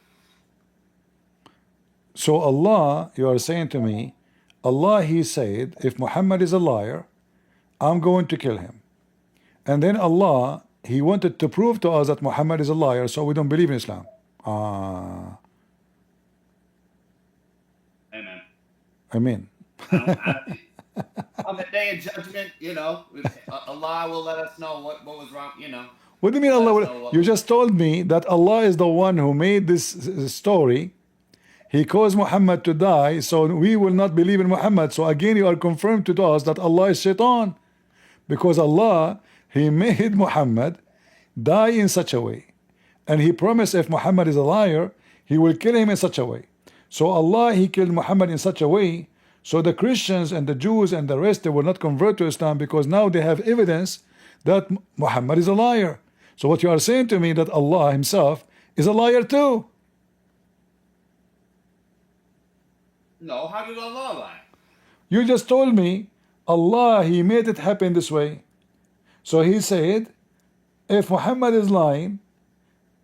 So Allah, you are saying to me, Allah, he said, if Muhammad is a liar, I'm going to kill him. And then Allah, he wanted to prove to us that Muhammad is a liar, so we don't believe in Islam. Amen. Amen. On the day of judgment, you know, Allah will let us know what was wrong, you know. What do you mean Allah will? You just told me that Allah is the one who made this story. He caused Muhammad to die, so we will not believe in Muhammad. So again, you are confirmed to us that Allah is Shaitan, because Allah, he made Muhammad die in such a way, and he promised if Muhammad is a liar, he will kill him in such a way. So Allah, he killed Muhammad in such a way, so the Christians and the Jews and the rest, they will not convert to Islam because now they have evidence that Muhammad is a liar. So what you are saying to me that Allah himself is a liar too. No, how did Allah lie? You just told me Allah, he made it happen this way. So he said, if Muhammad is lying,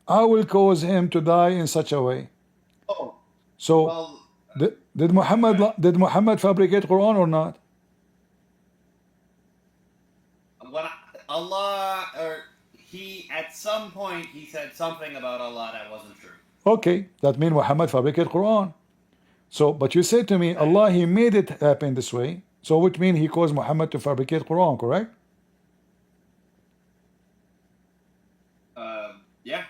I will cause him to die in such a way. Oh, so well, did Muhammad fabricate Quran or not? Allah, or he, at some point, he said something about Allah that wasn't true. Okay, that means Muhammad fabricated Quran. So, but you said to me, Allah, he made it happen this way. So, which means he caused Muhammad to fabricate Quran, correct? Yeah.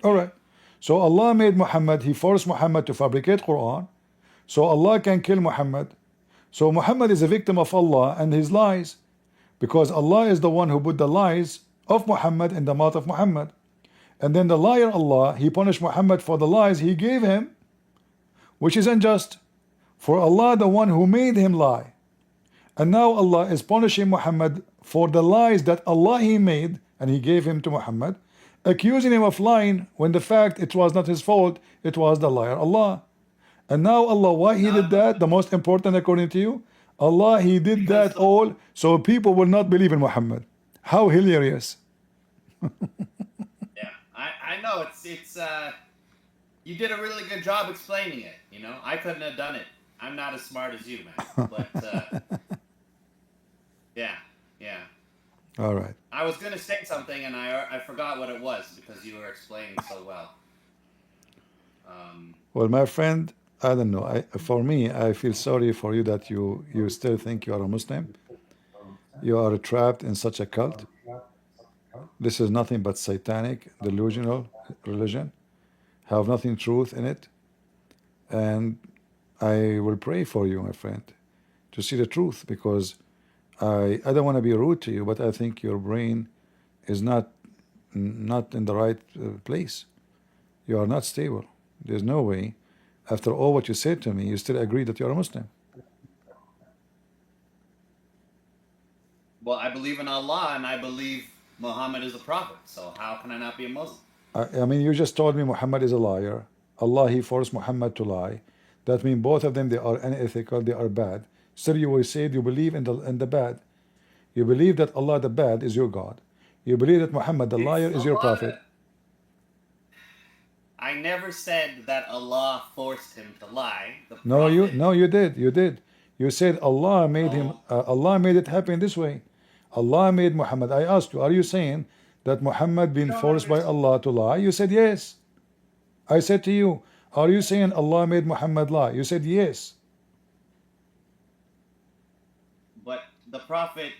All right. So Allah made Muhammad, he forced Muhammad to fabricate Quran, so Allah can kill Muhammad. So Muhammad is a victim of Allah and his lies, because Allah is the one who put the lies of Muhammad in the mouth of Muhammad. And then the liar Allah, he punished Muhammad for the lies he gave him, which is unjust. For Allah, the one who made him lie. And now Allah is punishing Muhammad for the lies that Allah he made and he gave him to Muhammad, accusing him of lying when the fact it was not his fault, it was the liar Allah. And now Allah, why he did that? The most important according to you, Allah, he did that all so people will not believe in Muhammad. How hilarious. Yeah, I know it's you did a really good job explaining it. You know, I couldn't have done it. I'm not as smart as you, man. But yeah. All right. I was gonna say something and I forgot what it was because you were explaining so well. Well, my friend, I don't know. For me, I feel sorry for you that you still think you are a Muslim. You are trapped in such a cult. This is nothing but satanic, delusional religion. Have nothing truth in it. And I will pray for you, my friend, to see the truth, because I don't want to be rude to you, but I think your brain is not in the right place. You are not stable. There's no way, after all what you said to me, you still agree that you are a Muslim. Well, I believe in Allah and I believe Muhammad is a prophet. So how can I not be a Muslim? I mean, you just told me Muhammad is a liar. Allah, he forced Muhammad to lie. That means both of them, they are unethical, they are bad. Still, you will say you believe in the bad. You believe that Allah, the bad, is your God. You believe that Muhammad the It's liar is your Allah. prophet. I never said that Allah forced him to lie. The No, you Prophet. no, you did. You did. You said Allah made him. No, Allah made it happen this way. Allah made Muhammad. I asked you, are you saying that Muhammad you been don't forced by understand. Allah to lie? You said yes. I said to you, are you saying Allah made Muhammad lie? You said yes. But the Prophet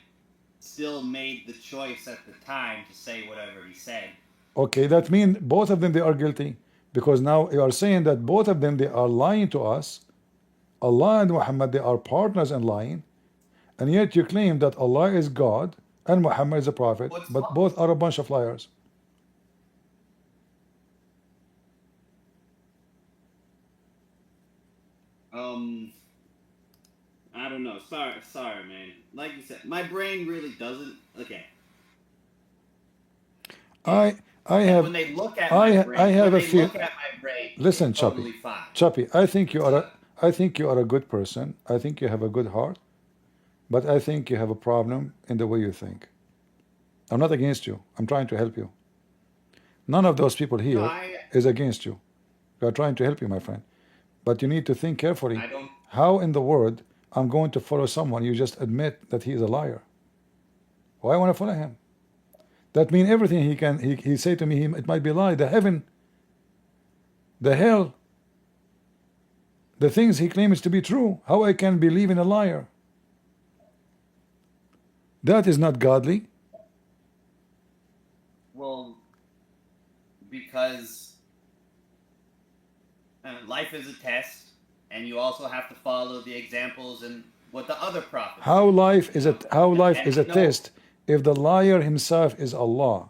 still made the choice at the time to say whatever he said. Okay, that means both of them they are guilty, because now you are saying that both of them they are lying to us. Allah and Muhammad they are partners in lying, and yet you claim that Allah is God and Muhammad is a prophet, What's but both are a bunch of liars. I don't know. Sorry, man. Like you said, my brain really doesn't. Okay. I I And have when they look at my brain, I have when a they feel. look at my brain, Listen, it's Choppy, totally fine. Choppy. So, I think you are a good person. I think you have a good heart, but I think you have a problem in the way you think. I'm not against you. I'm trying to help you. None of those people no, here is against you. We are trying to help you, my friend. But you need to think carefully. I don't. How in the world I'm going to follow someone you just admit that he is a liar? Why I want to follow him? That means everything he say to me, it might be a lie. The heaven, the hell, the things he claims to be true. How I can believe in a liar? That is not godly. Well, because life is a test, and you also have to follow the examples and what the other prophets How did. life You is a know, how life and is a test if the liar himself is Allah.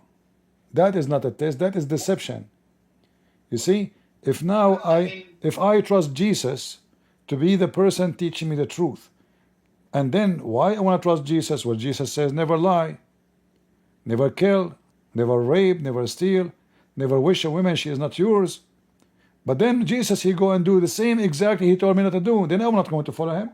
That is not a test. That is deception. You see, if now well, I mean, if I trust Jesus to be the person teaching me the truth, and then why I want to trust Jesus? Well, Jesus says never lie, never kill, never rape, never steal, never wish a woman she is not yours. But then Jesus he go and do the same exactly he told me not to do. Then I'm not going to follow him.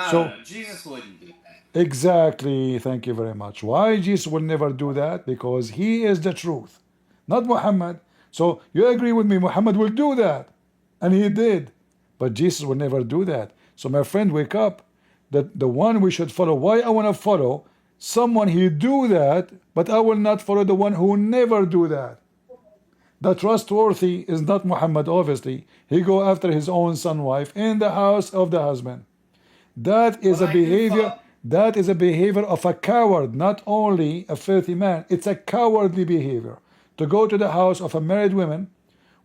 So no. Jesus wouldn't do that. exactly, thank you very much. Why Jesus will never do that? Because he is the truth, not Muhammad. So you agree with me, Muhammad will do that. And he did. But Jesus will never do that. So my friend, wake up. That the one we should follow. Why I want to follow someone he do that, but I will not follow the one who never do that. The trustworthy is not Muhammad, obviously. He go after his own son wife in the house of the husband. That is Well, a I do behavior. follow. That is a behavior of a coward, not only a filthy man. It's a cowardly behavior to go to the house of a married woman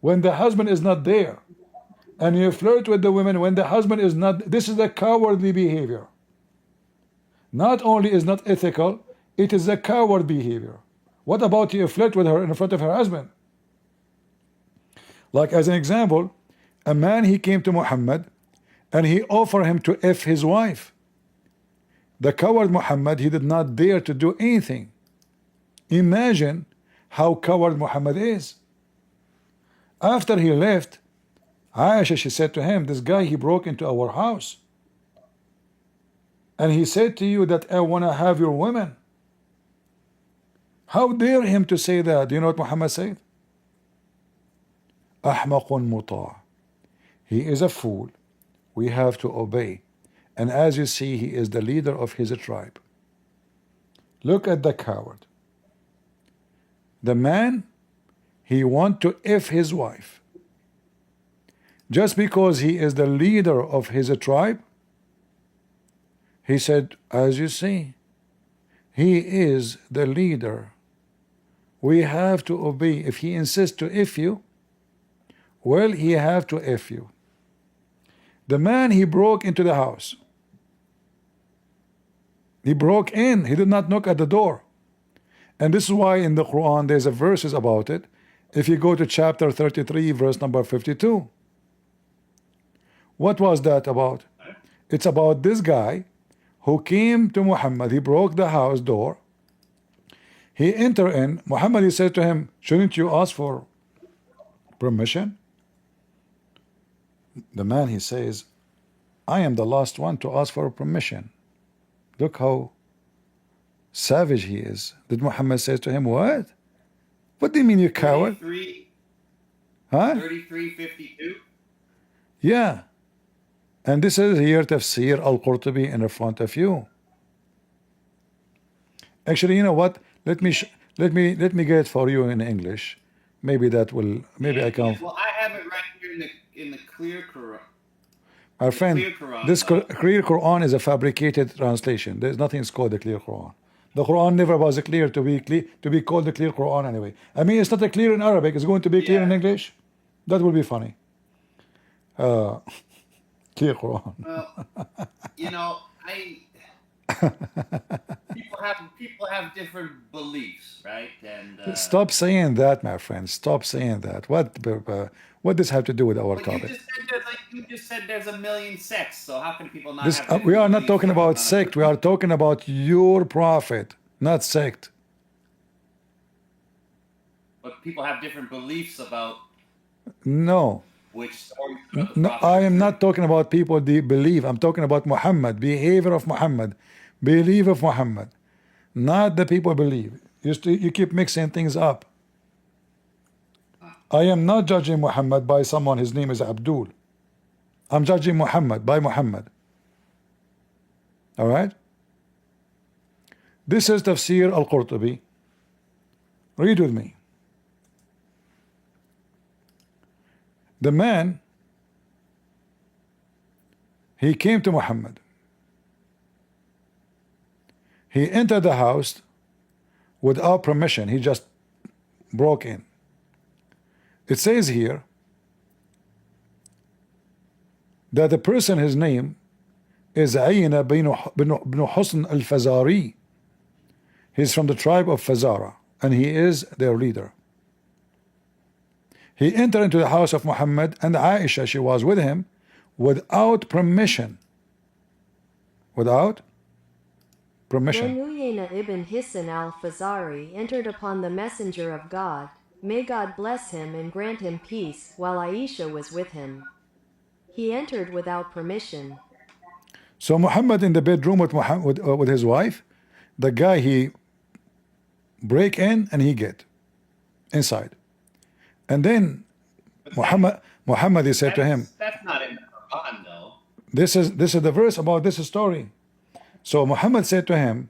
when the husband is not there, and you flirt with the woman when the husband is not. This is a cowardly behavior. Not only is not ethical, it is a coward behavior. What about you flirt with her in front of her husband? Like as an example, a man he came to Muhammad and he offered him to F his wife. The coward Muhammad, he did not dare to do anything. Imagine how coward Muhammad is. After he left, Aisha, she said to him, this guy, he broke into our house. And he said to you that I want to have your women. How dare him to say that? Do you know what Muhammad said? أحمق مطاع. He is a fool. We have to obey. And as you see, he is the leader of his tribe. Look at the coward. The man, he want to F his wife. Just because he is the leader of his tribe, he said, as you see, he is the leader. We have to obey. If he insists to F you, well, he have to F you. The man, he broke into the house. He broke in. He did not knock at the door. And this is why in the Quran there's a verses about it. If you go to chapter 33, verse number 52. What was that about? It's about this guy who came to Muhammad. He broke the house door. He entered in. Muhammad, he said to him, shouldn't you ask for permission? The man, he says, I am the last one to ask for permission. Look how savage he is. Did Muhammad say to him, what? What do you mean, you coward? 33, Huh? 33:52. Yeah. And this is here Tafsir al-Qurtubi in front of you. Actually, you know what? Let me get it for you in English. Maybe that will. Maybe I can. Well, I have it right here in the clear Quran. My friend, clear Quran, this though. clear Quran is a fabricated translation. There's nothing called the clear Quran. The Quran never was clear to be called the clear Quran anyway. I mean, it's not a clear in Arabic. It's going to be clear in Yeah. English. That will be funny. Clear Quran. Well, you know, people have different beliefs, right? And Stop saying that, my friend. Stop saying that. What does have to do with our but topic? you just said there's a million sects, so how can people not This, have different we are not beliefs talking about about none of sect. We are talking about your prophet, not sect. But people have different beliefs about No. which stories about the No, prophet I are am true. not talking about people they believe. I'm talking about Muhammad, behavior of Muhammad, belief of Muhammad, not the people believe. You keep mixing things up. I am not judging Muhammad by someone, his name is Abdul. I'm judging Muhammad by Muhammad. All right? This is Tafsir al-Qurtubi. Read with me. The man, he came to Muhammad. He entered the house without permission. He just broke in. It says here that the person, his name is Ayna bin Husn al-Fazari. He's from the tribe of Fazara, and he is their leader. He entered into the house of Muhammad, and Aisha, she was with him, without permission. Without permission. Then Uyayna ibn Hisn al-Fazari entered upon the messenger of God, may God bless him and grant him peace, while Aisha was with him. He entered without permission. So Muhammad in the bedroom with his wife, the guy, he break in and he get inside. And then Muhammad he said to him, That's not in the Quran, though. this is the verse about this story. So Muhammad said to him,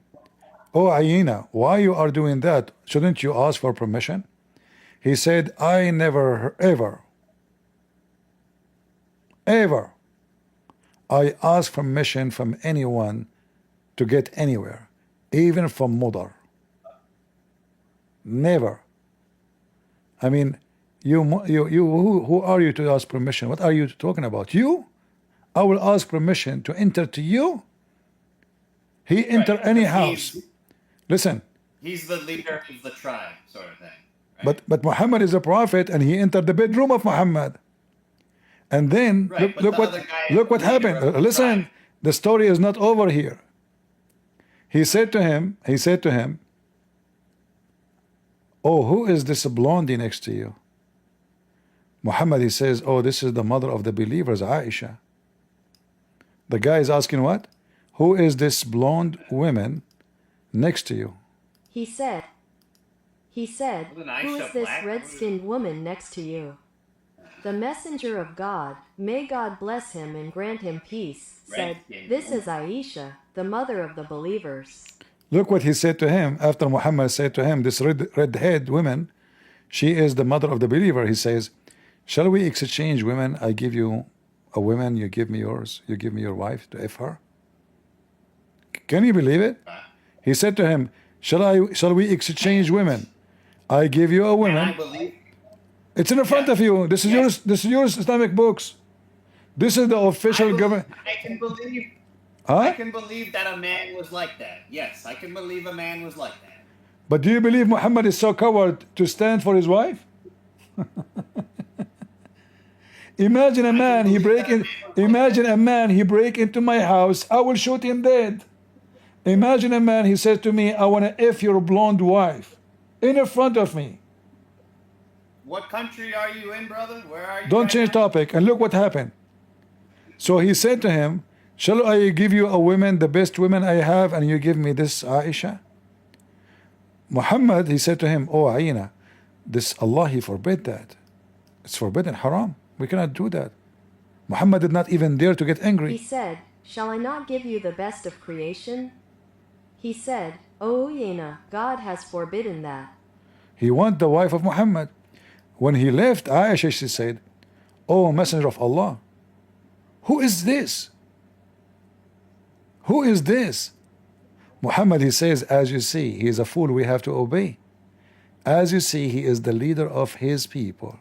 "Oh Ayina, why you are doing that? Shouldn't you ask for permission?" He said, "I never ever I ask permission from anyone to get anywhere, even from mother. Never. I mean, who are you to ask permission? What are you talking about? You? I will ask permission to enter to you. He enter Right, any because house. Listen, He's the leader of the tribe, sort of thing. Right? but Muhammad is a prophet, and he entered the bedroom of Muhammad. And then Right, but look the other guy is what the leader happened. of the Listen, tribe. the story is not over here. He said to him, "Oh, who is this blondie next to you?" Muhammad, he says, "Oh, this is the mother of the believers, Aisha." The guy is asking what? Who is this blonde woman next to you? He said, Wasn't who Aisha is this black? red-skinned woman next to you? The messenger of God, may God bless him and grant him peace, said, Red-skinned this is Aisha, the mother of the believers. Look what he said to him after Muhammad said to him, this red-haired woman, she is the mother of the believer. He says, shall we exchange women? I give you a woman, you give me yours, you give me your wife to F her. Can you believe it? He said to him, shall we exchange women? I give you a And I woman. believe. It's in front of you. This is Yes. this is yours Islamic books. This is the official government. I can believe. Huh? I can believe that a man was like that. Yes, I can believe a man was like that. But do you believe Muhammad is so coward to stand for his wife? Imagine a man he break into my house, I will shoot him dead. Imagine a man he says to me, I want to F your blonde wife in front of me. What country are you in, brother? Where are you? Don't right change now? topic. And look what happened. So he said to him, shall I give you a woman, the best woman I have, and you give me this Aisha? Muhammad, he said to him, "Oh Aina, this Allah, he forbid that. It's forbidden, haram. We cannot do that." Muhammad did not even dare to get He angry. said, "Shall I not give you the best of creation?" He said, "O Uyayna, God has forbidden that." He want the wife of Muhammad. When he left, Aisha, she said, "Oh Messenger of Allah, who is this? Who is this?" Muhammad, he says, "As you see, he is a fool we have to obey. As you see, he is the leader of his people."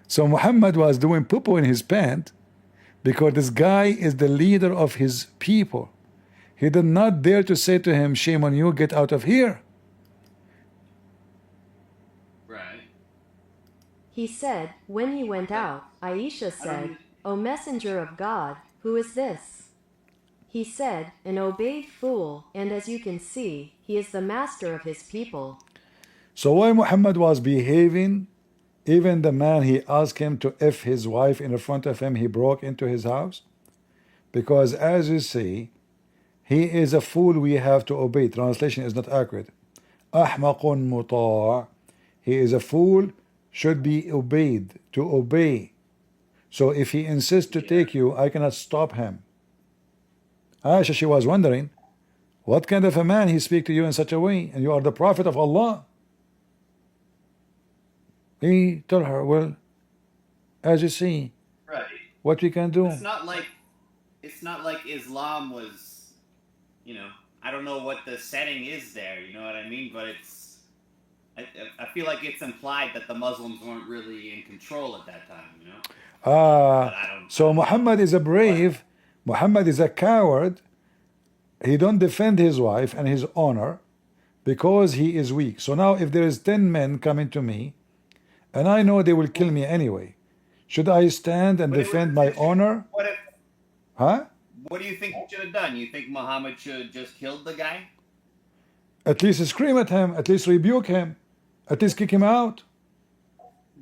So Muhammad was doing poo-poo in his pant because this guy is the leader of his people. He did not dare to say to him, "Shame on you, get out of here." Right. He said, when he went out, Aisha said, "O Messenger of God, who is this?" He said, "An obeyed fool, and as you can see, he is the master of his people." So while Muhammad was behaving, even the man he asked him to F his wife in front of him, he broke into his house. Because as you see, he is a fool we have to obey. Translation is not accurate. أحمق مطاع. He is a fool, should be obeyed, to obey. So if he insists to take you, I cannot stop him. Aisha, she was wondering, what kind of a man he speak to you in such a way, and you are the Prophet of Allah? He told her, well, as you see, Right. what we can do. It's not like Islam was, I don't know what the setting is there, you know what I mean? But I feel like it's implied that the Muslims weren't really in control at that time, you know? But I don't So know. Muhammad is a brave, Muhammad is a coward. He don't defend his wife and his honor because he is weak. So now if there is 10 men coming to me and I know they will kill me anyway, should I stand and But it defend was- my honor? Huh? What do you think he should have done? You think Muhammad should have just killed the guy? At least scream at him, at least rebuke him, at least kick him out.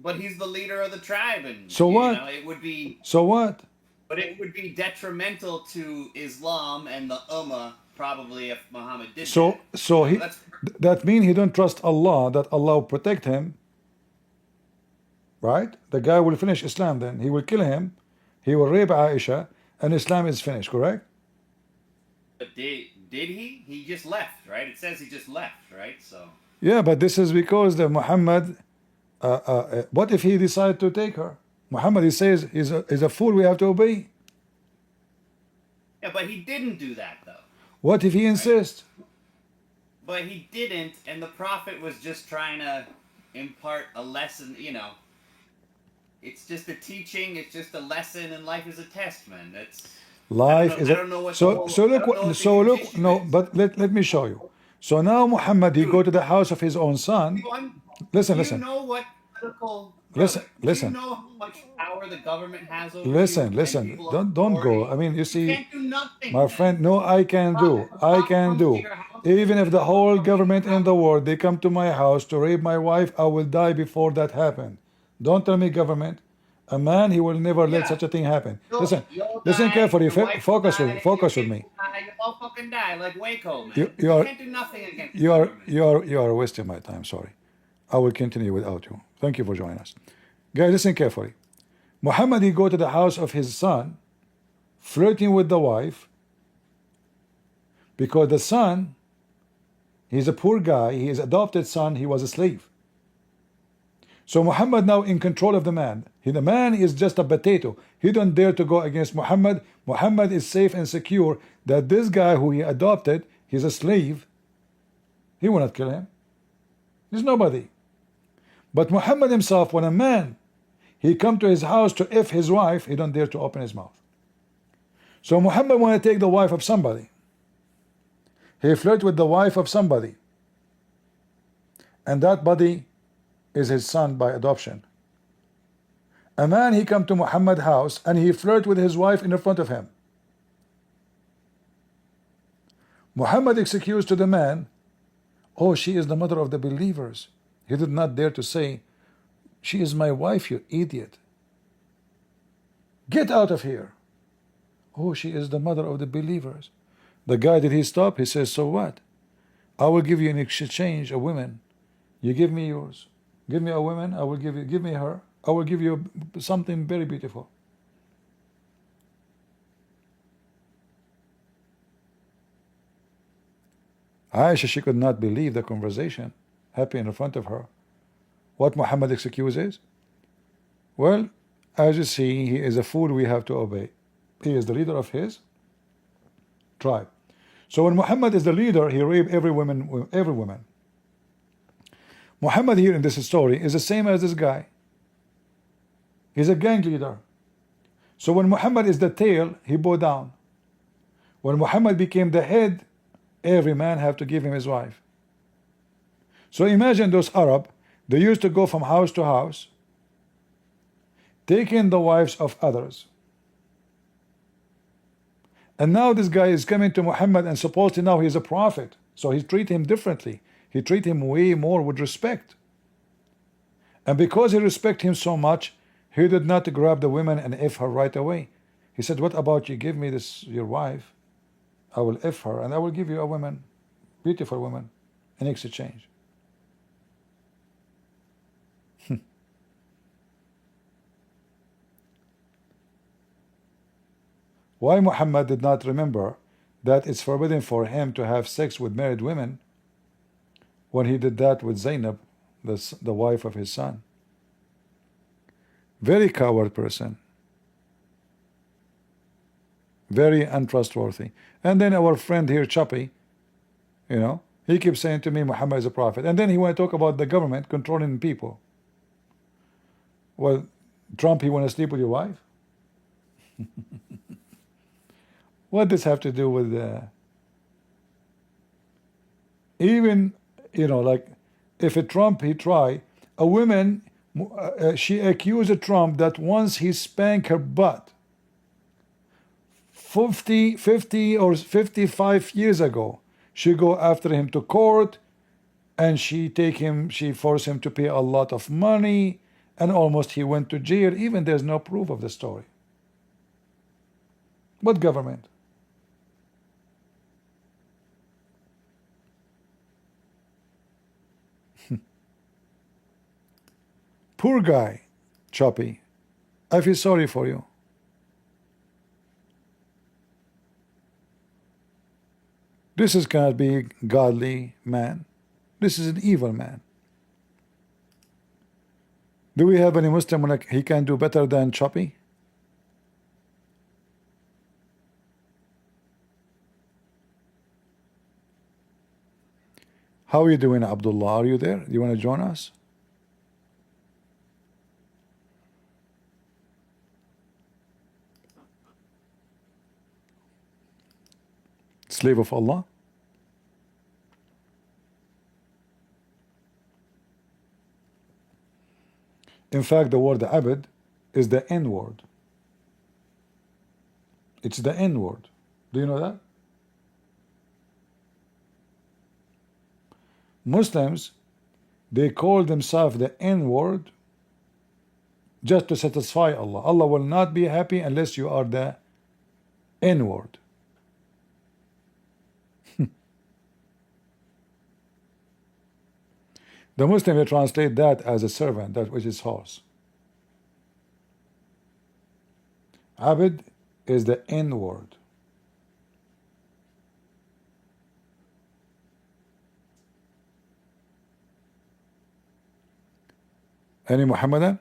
But he's the leader of the tribe, and So what? It would be, So what? but it would be detrimental to Islam and the Ummah probably if Muhammad did So that. so he That's that means he don't trust Allah, that Allah will protect him. Right? The guy will finish Islam then. He will kill him, he will rape Aisha, and Islam is finished, correct? But did he? He just left, right? It says he just left, right? So Yeah, but this is because the Muhammad, what if he decide to take her? Muhammad, he says, is a fool we have to obey. yeah, but he didn't do that though. What if he insists? But he didn't, and the Prophet was just trying to impart a lesson. It's just a teaching. It's just a lesson, and life is a test, man. Life is I don't know what the so whole- so I look don't know what the so huge look issue no, is. but let me show you. So now Muhammad, he go to the house of his own son. Listen, Do listen. you know what political? Listen, Do listen. you know how much power the government has over Listen, you? and listen. people of Don't go. authority? I mean, you You see, can't do nothing. my man. friend, no, I can do. I can comes to do. your house, Even if the whole comes to government your in the house. world, they come to my house to rape my wife, I will die before that happen. Don't tell me government. A man, he will never let Yeah. such a thing happen. You'll Listen die, carefully. your wife will Focus die, with, focus your with kids me. will die, you'll all fucking die like Waco, man. You You are can't do nothing against the you are government. you are wasting my time. Sorry. I will continue without you. Thank you for joining us, guys. Listen carefully. Muhammad, he go to the house of his son, flirting with the wife, because the son, he's a poor guy. His adopted son, he was a slave. So Muhammad now in control of the man. The man is just a potato. He don't dare to go against Muhammad. Muhammad is safe and secure that this guy who he adopted, he's a slave. He will not kill him. There's nobody. But Muhammad himself, when a man, he come to his house to F his wife, he don't dare to open his mouth. So Muhammad want to take the wife of somebody. He flirt with the wife of somebody. And that body is his son by adoption. A man, he come to Muhammad's house and he flirt with his wife in front of him. Muhammad excused to the man, oh, she is the mother of the believers. He did not dare to say, she is my wife, you idiot. Get out of here. Oh, she is the mother of the believers. The guy, did he stop? He says, so what? I will give you in exchange a woman. You give me yours. Give me a woman, I will give me her. I will give you something very beautiful. Aisha, she could not believe the conversation happening in front of her. What Muhammad's excuse is? Well, as you see, he is a fool we have to obey. He is the leader of his tribe. So when Muhammad is the leader, he raped every woman, every woman. Muhammad here in this story is the same as this guy. He's a gang leader. So when Muhammad is the tail, he bowed down. When Muhammad became the head, every man have to give him his wife. So imagine those Arab, they used to go from house to house, taking the wives of others. And now this guy is coming to Muhammad and supposedly now he is a prophet. So he treat him differently. He treat him way more with respect. And because he respect him so much, he did not grab the women and F her right away. He said, what about you give me this your wife? I will F her and I will give you a woman, beautiful woman, in exchange. Why Muhammad did not remember that it's forbidden for him to have sex with married women when he did that with Zainab, the wife of his son? Very coward person. Very untrustworthy. And then our friend here, Chappie, he keeps saying to me Muhammad is a prophet. And then he want to talk about the government controlling people. Well, Trump, he want to sleep with your wife? What does have to do with even like if a Trump he try a woman she accused Trump that once he spanked her butt 50 or 55 years ago, she go after him to court and she forced him to pay a lot of money and almost he went to jail. Even there's no proof of the story. What government? Poor guy, Choppy. I feel sorry for you. This cannot be a godly man. This is an evil man. Do we have any Muslim like he can do better than Choppy? How are you doing, Abdullah? Are you there? Do you want to join us? Slave of Allah? In fact, the word abd is the N word. It's the N word. Do you know that? Muslims, they call themselves the N word just to satisfy Allah. Allah will not be happy unless you are the N word. The Muslim will translate that as a servant, that which is false. Abd is the N word. Any Muhammadan?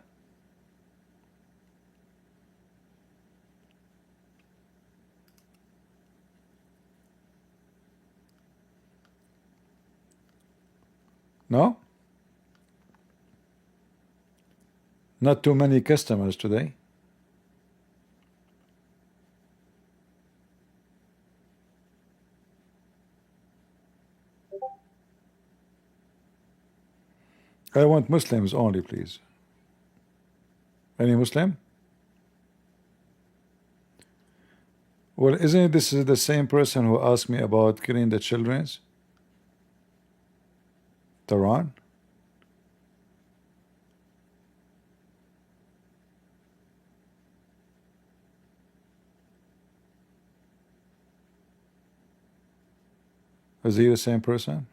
No? Not too many customers today. I want Muslims only, please. Any Muslim? Well, isn't this the same person who asked me about killing the children? Tehran? Is he the same person?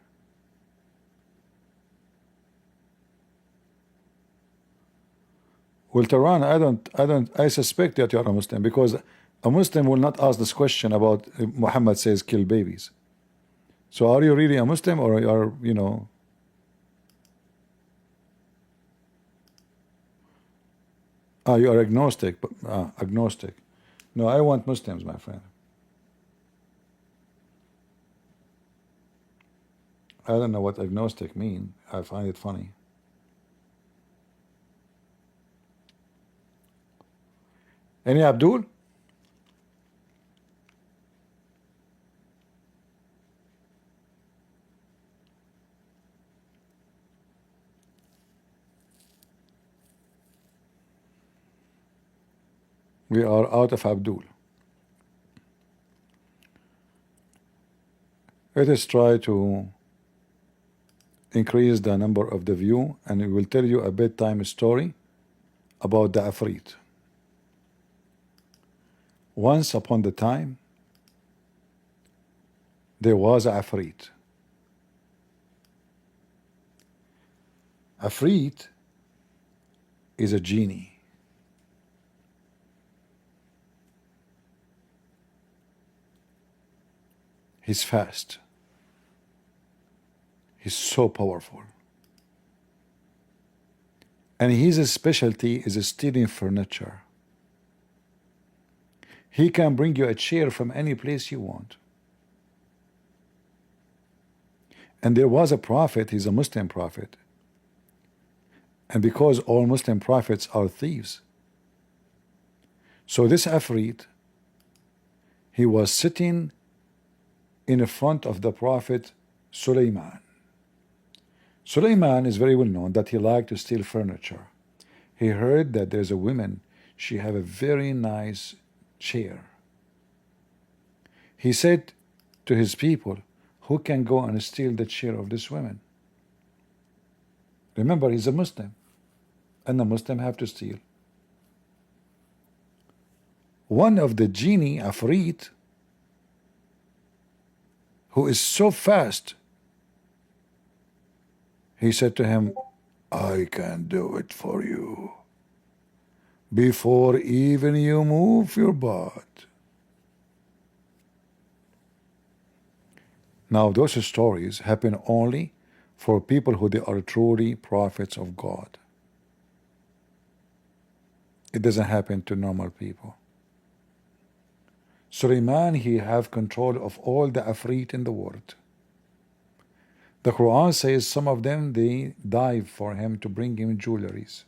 Well, Tehran, I suspect that you are a Muslim because a Muslim will not ask this question about Muhammad says kill babies. So are you really a Muslim or you are, you are agnostic? Agnostic. No, I want Muslims, my friend. I don't know what agnostic mean. I find it funny. Any Abdul? We are out of Abdul. Let us try to increase the number of the view, and we will tell you a bedtime story about the Afrit. Once upon the time, there was a Afrit. Afrit is a genie. He's fast. He's so powerful. And his specialty is stealing furniture. He can bring you a chair from any place you want. And there was a prophet, he's a Muslim prophet. And because all Muslim prophets are thieves, so this Afrit, he was sitting in front of the prophet Sulaiman. Sulaiman is very well known that he liked to steal furniture. He heard that there's a woman, she have a very nice chair. He said to his people, who can go and steal the chair of this woman? Remember, he's a Muslim, and the Muslim have to steal. One of the genie, Afrit, who is so fast, he said to him, I can do it for you before even you move your butt. Now those stories happen only for people who they are truly prophets of God. It doesn't happen to normal people. Sulaiman, he have control of all the Afrit in the world. The Quran says some of them, they dive for him to bring him jewelries.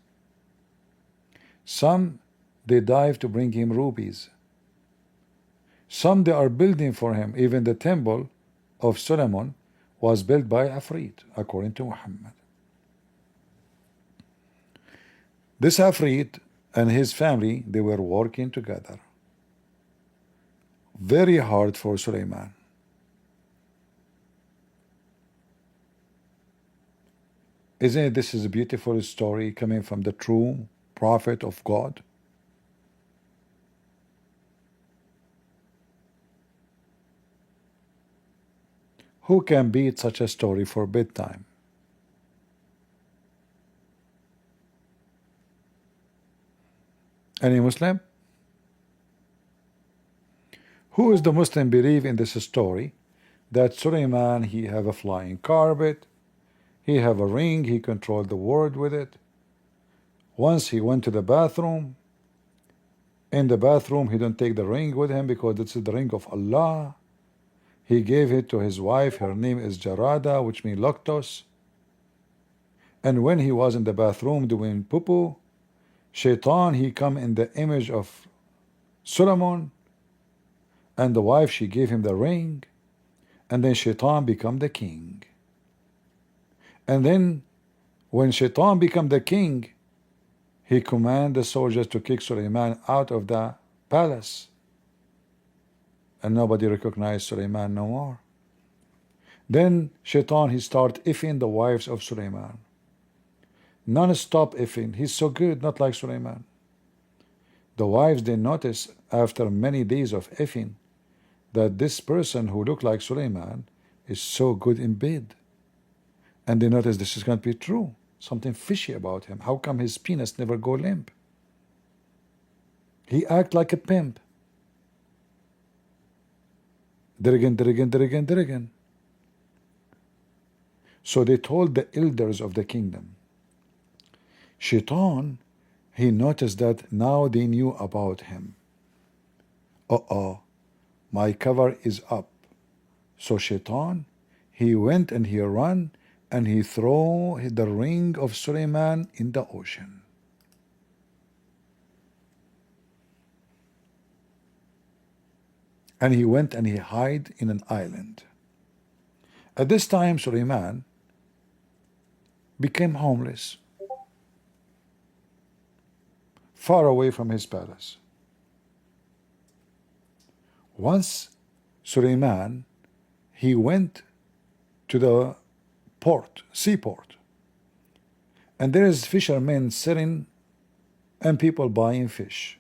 Some, they dive to bring him rubies. Some, they are building for him. Even the temple of Solomon was built by Afrit, according to Muhammad. This Afrit and his family, they were working together. Very hard for Sulaiman. Isn't it, this is a beautiful story coming from the true prophet of God? Who can beat such a story for bedtime? Any Muslim? Who is the Muslim believe in this story that Sulaiman, he have a flying carpet, he have a ring, he controlled the world with it. Once he went to the bathroom. In the bathroom, he don't take the ring with him because it's the ring of Allah. He gave it to his wife. Her name is Jarada, which means lactose. And when he was in the bathroom doing poo-poo, Shaitan, he come in the image of Solomon, and the wife, she gave him the ring, and then Shaitan become the king. And then when Shaitan become the king, he command the soldiers to kick Sulaiman out of the palace. And nobody recognized Sulaiman no more. Then Shaitan, he start effing the wives of Sulaiman. Non-stop effing. He's so good, not like Sulaiman. The wives, they notice after many days of effing that this person who looked like Sulaiman is so good in bed. And they notice this is going to be true. Something fishy about him. How come his penis never go limp? He act like a pimp. There again, there again, there again, there again. So they told the elders of the kingdom. Shaitan, he noticed that now they knew about him. Uh-oh, my cover is up. So Shaitan, he went and he ran and he threw the ring of Suleiman in the ocean. And he went and he hid in an island. At this time, Suleiman became homeless, far away from his palace. Once Suleiman, he went to the seaport, and there is fishermen sitting and people buying fish.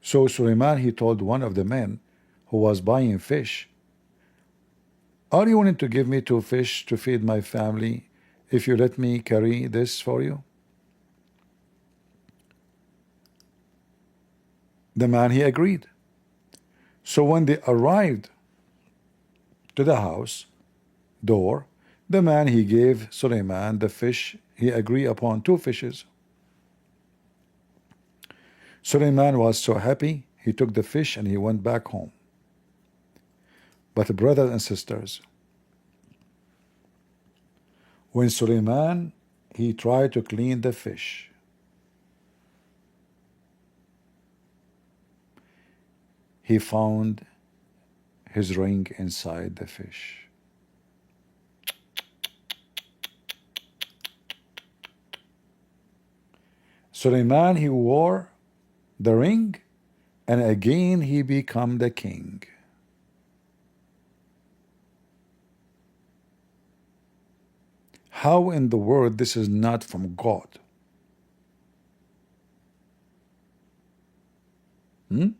So Suleiman, he told one of the men who was buying fish, are you willing to give me 2 fish to feed my family if you let me carry this for you? The man, he agreed. So when they arrived to the house door, the man, he gave Suleiman the fish. He agreed upon 2 fishes. Suleiman was so happy, he took the fish and he went back home. But brothers and sisters, when Suleiman, he tried to clean the fish, he found his ring inside the fish. Suleiman, he wore the ring, and again he became the king. How in the world this is not from God? Hmm?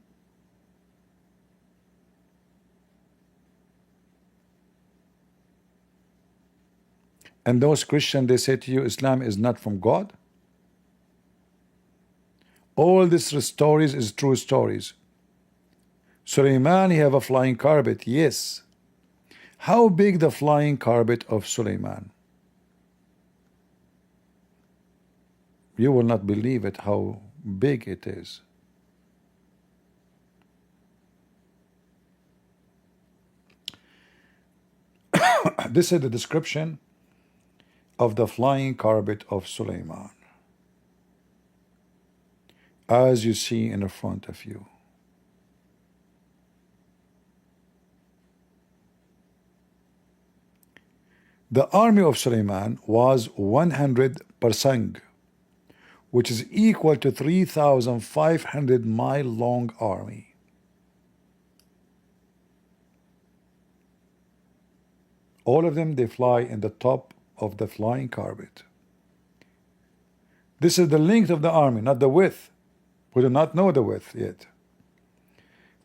And those Christians, they say to you, Islam is not from God? All these stories is true stories. Suleiman, he have a flying carpet, yes. How big the flying carpet of Suleiman? You will not believe it, how big it is. This is the description of the flying carpet of Suleiman, as you see in the front of you. The army of Suleiman was 100 persang, which is equal to 3,500-mile long army. All of them, they fly in the top of the flying carpet. This is the length of the army, not the width. We do not know the width yet.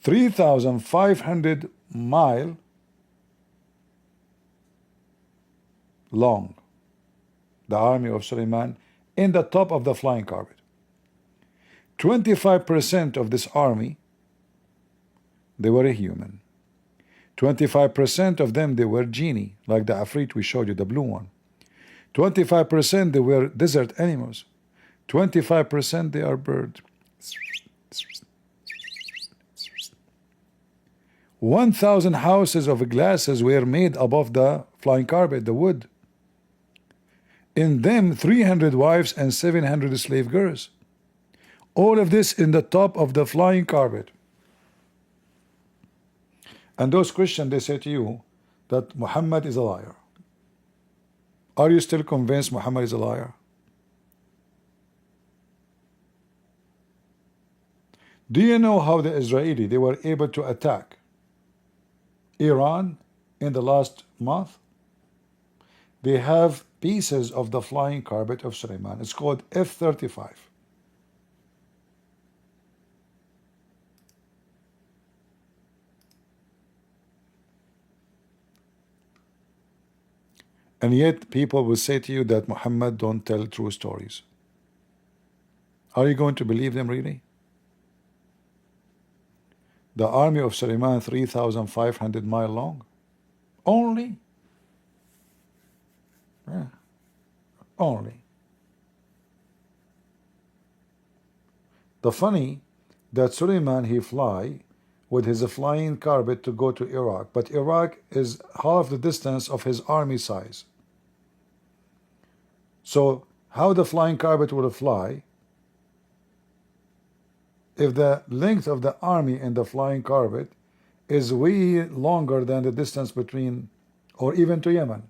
3,500 mile long, the army of Suleiman, in the top of the flying carpet. 25% of this army, they were a human. 25% of them, they were genie, like the Afrit we showed you, the blue one. 25% they were desert animals. 25% they are birds. 1,000 houses of glasses were made above the flying carpet, the wood. In them, 300 wives and 700 slave girls. All of this in the top of the flying carpet. And those Christians, they say to you that Muhammad is a liar. Are you still convinced Muhammad is a liar? Do you know how the Israeli, they were able to attack Iran in the last month? They have pieces of the flying carpet of Suleiman. It's called F-35. And yet people will say to you that Muhammad don't tell true stories. Are you going to believe them really? The army of Suleiman, 3,500 miles long. Only? Yeah, only. The funny that Suleiman he fly with his flying carpet to go to Iraq, but Iraq is half the distance of his army size. So how the flying carpet will fly if the length of the army and the flying carpet is way longer than the distance between, or even to Yemen?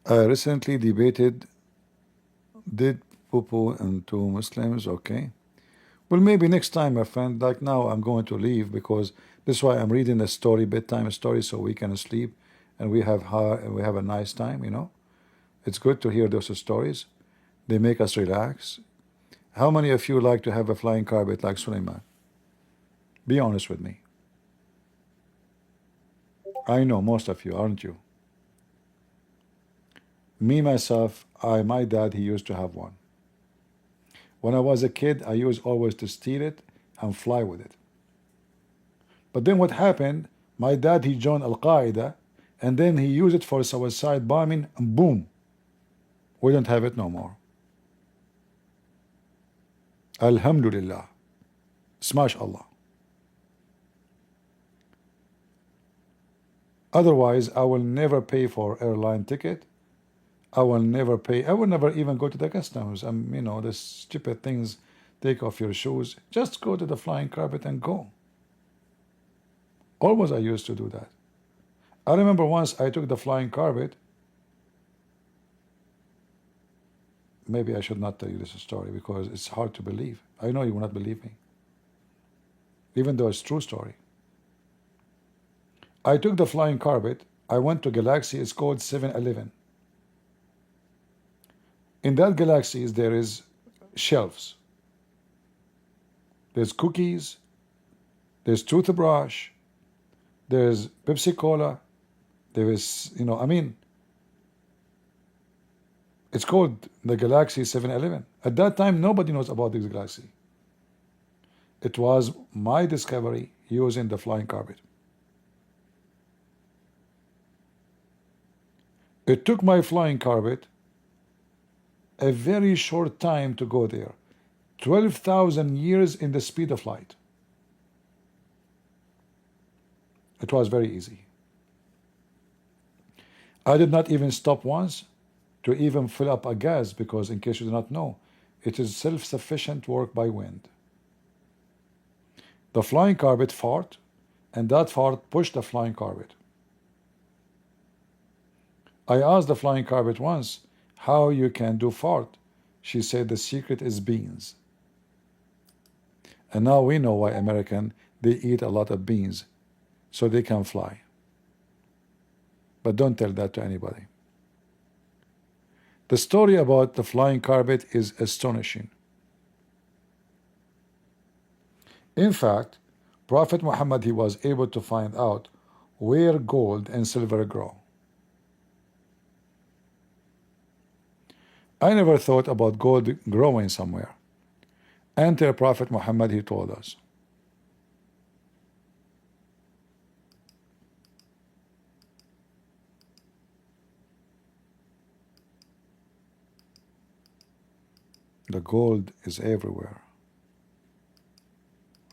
I recently debated, did poo-poo into Muslims? Okay. Well, maybe next time, my friend. Like now, I'm going to leave because this is why I'm reading a story, bedtime story, so we can sleep and we have a nice time. You know, it's good to hear those stories. They make us relax. How many of you like to have a flying carpet like Suleiman? Be honest with me. I know most of you, aren't you? Me myself, my dad, he used to have one. When I was a kid, I used always to steal it and fly with it. But then what happened? My dad, he joined Al Qaeda, and then he used it for suicide bombing, and boom, we don't have it no more. Alhamdulillah. Smash Allah. Otherwise, I will never pay for airline ticket. I will never pay. I will never even go to the customs. You know, the stupid things. Take off your shoes. Just go to the flying carpet and go. Always I used to do that. I remember once I took the flying carpet. Maybe I should not tell you this story because it's hard to believe. I know you will not believe me, even though it's a true story. I took the flying carpet. I went to Galaxy. It's called 7-Eleven. In that Galaxy, there is shelves. There's cookies. There's toothbrush. There's Pepsi Cola. There is, you know, I mean, it's called the Galaxy 7-Eleven. At that time, nobody knows about this Galaxy. It was my discovery using the flying carpet. It took my flying carpet a very short time to go there. 12,000 years in the speed of light. It was very easy. I did not even stop once to even fill up a gas because, in case you do not know, it is self-sufficient work by wind. The flying carpet fart, and that fart pushed the flying carpet. I asked the flying carpet once how you can do fart. She said the secret is beans. And now we know why American, they eat a lot of beans so they can fly. But don't tell that to anybody. The story about the flying carpet is astonishing. In fact, Prophet Muhammad, he was able to find out where gold and silver grow. I never thought about gold growing somewhere until Prophet Muhammad, he told us. The gold is everywhere.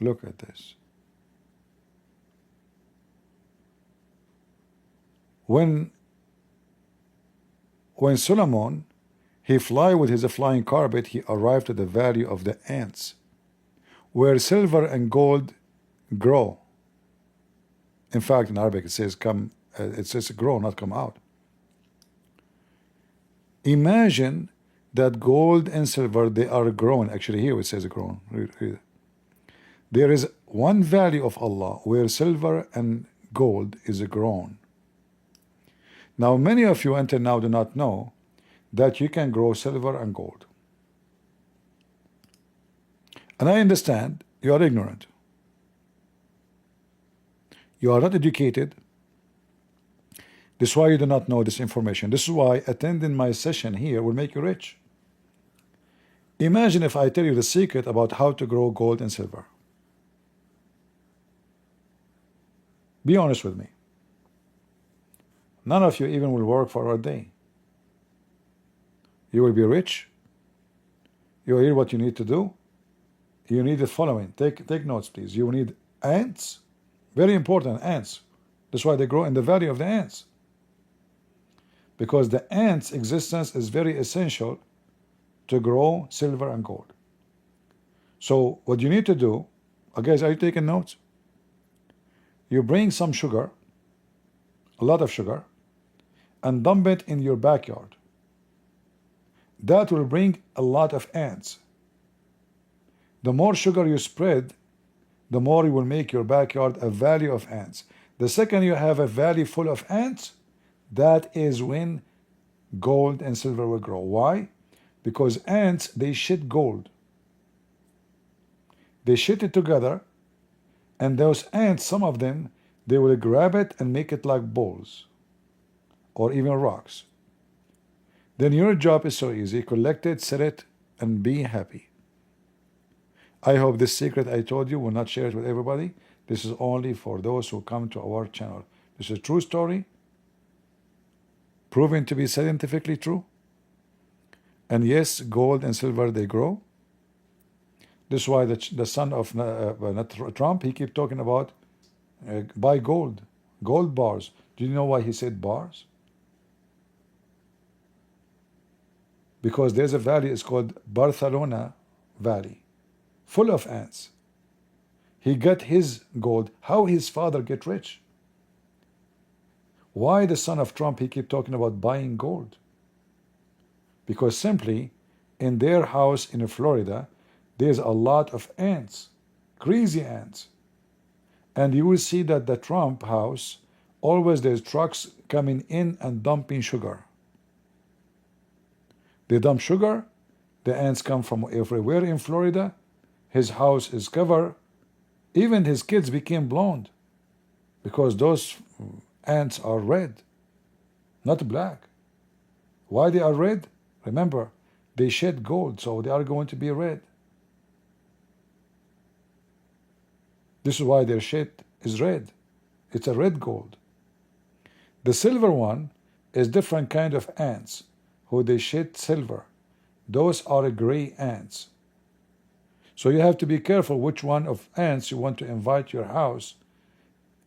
Look at this. When Solomon, he fly with his flying carpet, he arrived at the valley of the ants, where silver and gold grow. In fact, in Arabic it says come. It says grow, not come out. Imagine that gold and silver, they are grown. Actually, here it says grown. Read. There is one valley of Allah where silver and gold is grown. Now, many of you until now do not know that you can grow silver and gold. And I understand you are ignorant. You are not educated. This is why you do not know this information. This is why attending my session here will make you rich. Imagine if I tell you the secret about how to grow gold and silver. Be honest with me. None of you even will work for a day. You will be rich. You will hear what you need to do. You need the following. Take notes, please. You need ants. Very important, ants. That's why they grow in the valley of the ants. Because the ants' existence is very essential to grow silver and gold. So what you need to do, guys, are you taking notes? You bring some sugar, a lot of sugar, and dump it in your backyard. That will bring a lot of ants. The more sugar you spread, the more you will make your backyard a valley of ants. The second you have a valley full of ants, that is when gold and silver will grow. Why? Because ants, they shit gold. They shit it together, and those ants, some of them, they will grab it and make it like balls or even rocks. Then your job is so easy. Collect it, set it, and be happy. I hope this secret I told you will not share it with everybody. This is only for those who come to our channel. This is a true story, proven to be scientifically true. And yes, gold and silver, they grow. This is why the son of Trump, he keep talking about buy gold bars. Do you know why he said bars? Because there's a valley, it's called Barcelona Valley, full of ants. He got his gold. How his father get rich? Why the son of Trump, he keep talking about buying gold? Because simply, in their house in Florida, there's a lot of ants, crazy ants. And you will see that the Trump house, always there's trucks coming in and dumping sugar. They dump sugar, the ants come from everywhere in Florida, his house is covered, even his kids became blonde because those ants are red, not black. Why they are red? Remember, they shed gold, so they are going to be red. This is why their shit is red. It's a red gold. The silver one is different kind of ants who they shed silver. Those are gray ants. So you have to be careful which one of ants you want to invite your house,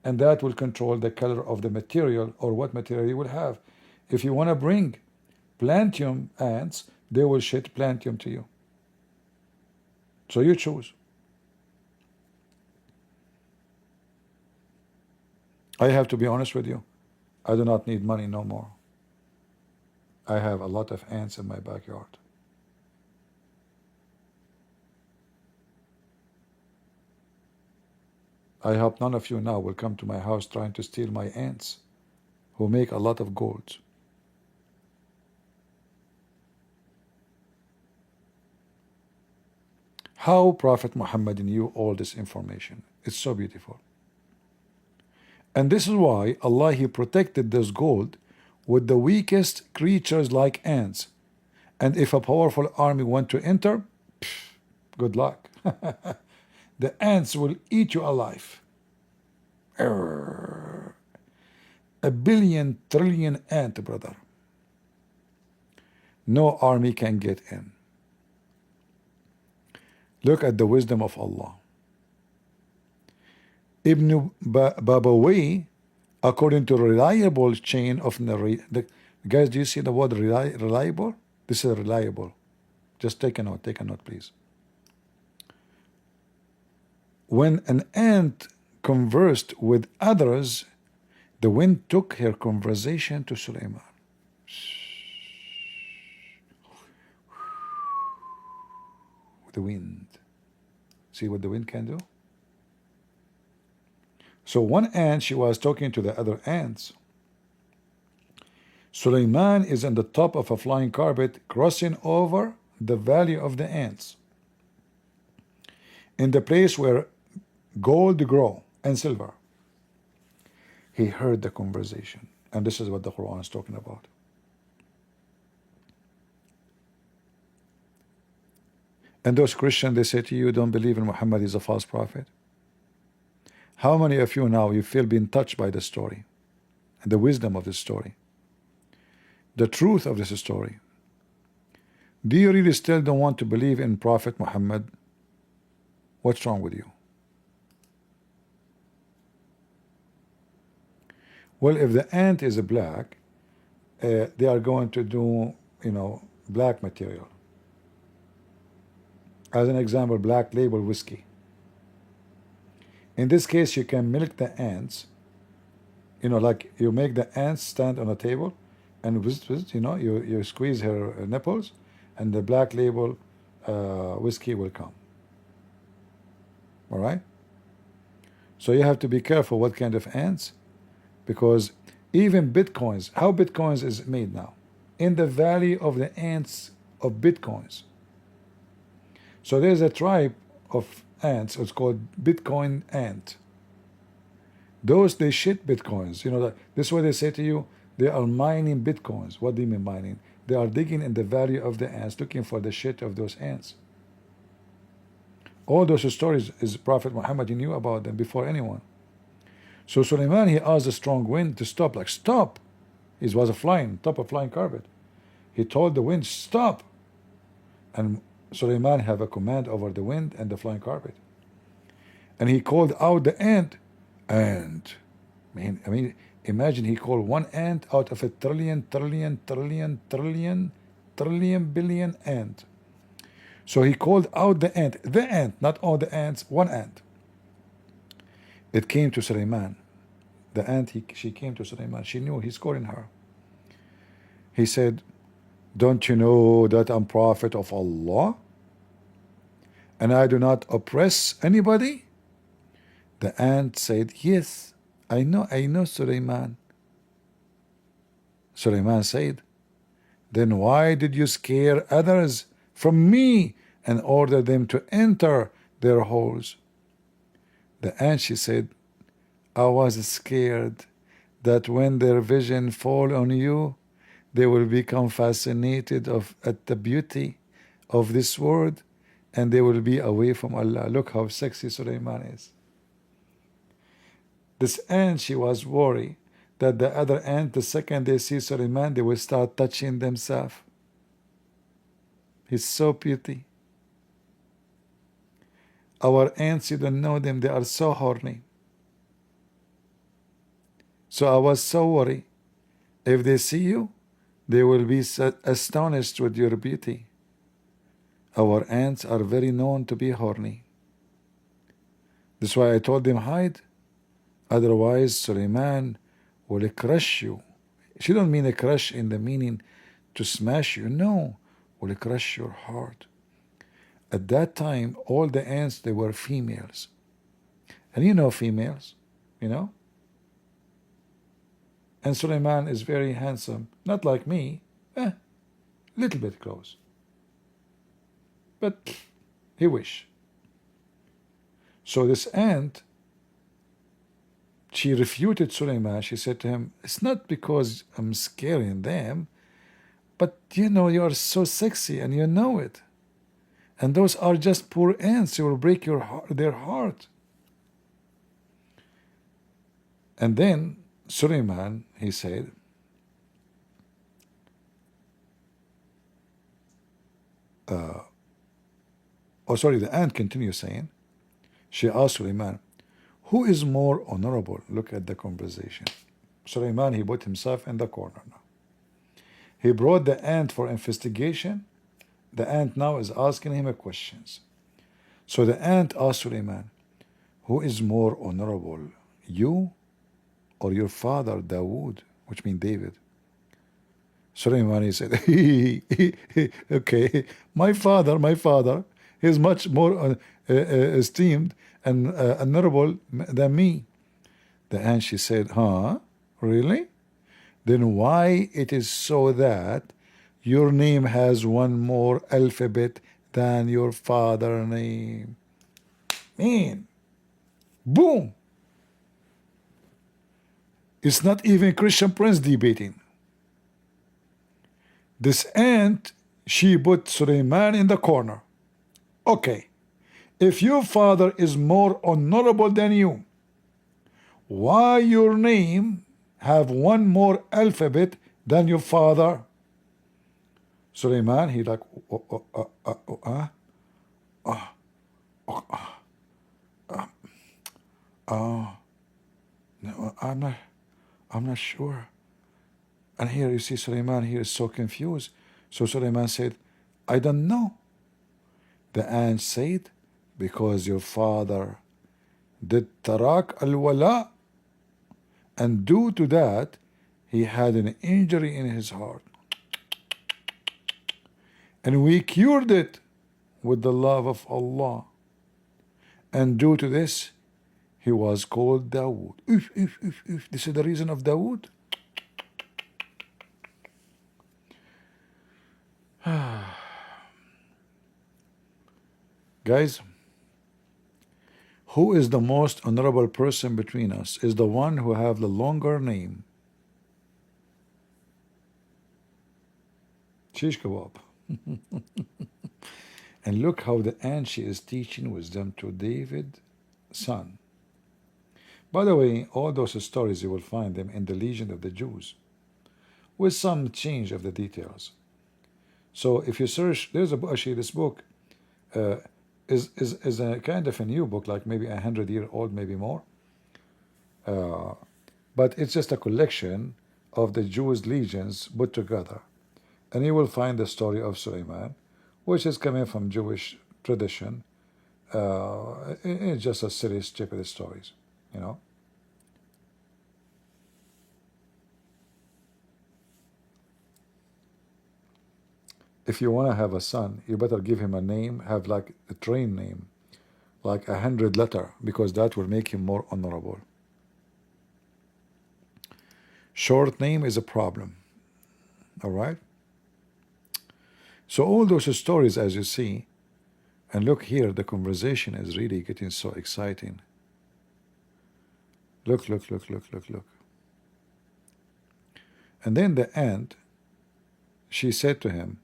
and that will control the color of the material or what material you will have. If you want to bring plantium ants, they will shed plantium to you. So you choose. I have to be honest with you. I do not need money no more. I have a lot of ants in my backyard. I hope none of you now will come to my house trying to steal my ants who make a lot of gold. How Prophet Muhammad knew all this information. It's so beautiful. And this is why Allah, He protected this gold with the weakest creatures like ants. And if a powerful army want to enter, good luck. The ants will eat you alive. A billion trillion ant, brother. No army can get in. Look at the wisdom of Allah. Ibn Babawayh, according to reliable chain of narration. Guys, do you see the word reliable? This is reliable. Just take a note, please. When an ant conversed with others, the wind took her conversation to Sulaiman. The wind. See what the wind can do? So one ant, she was talking to the other ants, Suleiman is on the top of a flying carpet, crossing over the valley of the ants, in the place where gold grow and silver. He heard the conversation, and this is what the Quran is talking about. And those Christians, they say to you, don't believe in Muhammad, he's a false prophet. How many of you now, you feel being touched by the story, and the wisdom of this story, the truth of this story? Do you really still don't want to believe in Prophet Muhammad? What's wrong with you? Well, if the ant is black, they are going to do, black material. As an example, black label whiskey. In this case, you can milk the ants, like you make the ants stand on a table, and you squeeze her nipples, and the black label whiskey will come. All right? So you have to be careful what kind of ants, because even bitcoins, how bitcoins is made now? In the valley of the ants of bitcoins. So there's a tribe of ants, it's called Bitcoin ant. Those, they shit bitcoins. This is what they say to you, they are mining bitcoins. What do you mean mining? They are digging in the valley of the ants, looking for the shit of those ants. All those stories is Prophet Muhammad, he knew about them before anyone. So Suleiman, he asked the strong wind to stop, like stop. He was flying, top of flying carpet. He told the wind, stop. And Suleiman have a command over the wind and the flying carpet. And he called out the ant. Ant. I mean, imagine he called one ant out of a trillion billion ant. So he called out the ant, not all the ants, one ant. It came to Suleiman. The ant, she came to Suleiman. She knew he's calling her. He said, don't you know that I'm prophet of Allah? And I do not oppress anybody? The ant said, yes, I know, Suleiman. Suleiman said, then why did you scare others from me and order them to enter their holes? The ant, she said, I was scared that when their vision fall on you, they will become fascinated at the beauty of this world, and they will be away from Allah. Look how sexy Suleiman is. This ant, she was worried that the other ant, the second they see Suleiman, they will start touching themselves. He's so pretty. Our ants, you don't know them, they are so horny. So I was so worried. If they see you, they will be astonished with your beauty. Our ants are very known to be horny. That's why I told them, hide. Otherwise, Suleiman will crush you. She don't mean a crush in the meaning to smash you. No, will crush your heart. At that time, all the ants, they were females. And you know females, And Suleiman is very handsome. Not like me. Little bit close. But he wish. So this ant, she refuted Suleiman. She said to him, it's not because I'm scaring them, but you are so sexy and you know it. And those are just poor ants. You will break their heart. And then Suleiman, he said, the ant continues saying, she asked Suleiman, who is more honorable? Look at the conversation. Suleiman, he put himself in the corner now. He brought the ant for investigation. The ant now is asking him questions. So the ant asked Suleiman, who is more honorable, you or your father Dawood, which means David? Suleiman, he said, okay, my father is much more esteemed and honorable than me. The ant, she said, huh, really? then why it is so that your name has one more alphabet than your father name? Man, boom! It's not even Christian Prince debating. This aunt, she put Suleiman in the corner. Okay, if your father is more honorable than you, why your name have one more alphabet than your father? Suleiman, he like, no, I'm not sure. And here you see Suleiman here is so confused. So Suleiman said, I don't know. The aunt said, because your father did tarak al-wala, and due to that, he had an injury in his heart. And we cured it with the love of Allah. And due to this, he was called Dawood. This is the reason of Dawood. Guys, who is the most honorable person between us? Is the one who have the longer name. Shish kebab. And look how the aunt, she is teaching wisdom to David's son. By the way, all those stories, you will find them in the Legion of the Jews, with some change of the details. So if you search, there's a book, actually this book is a kind of a new book, like maybe 100-year old, maybe more. But it's just a collection of the Jewish legions put together. And you will find the story of Suleiman, which is coming from Jewish tradition. It's just a silly, stupid stories, you know. If you want to have a son, you better give him a name, have like a train name, like 100 letter, because that will make him more honorable. Short name is a problem. All right. So all those stories, as you see, and look here, the conversation is really getting so exciting. Look. And then the aunt, she said to him,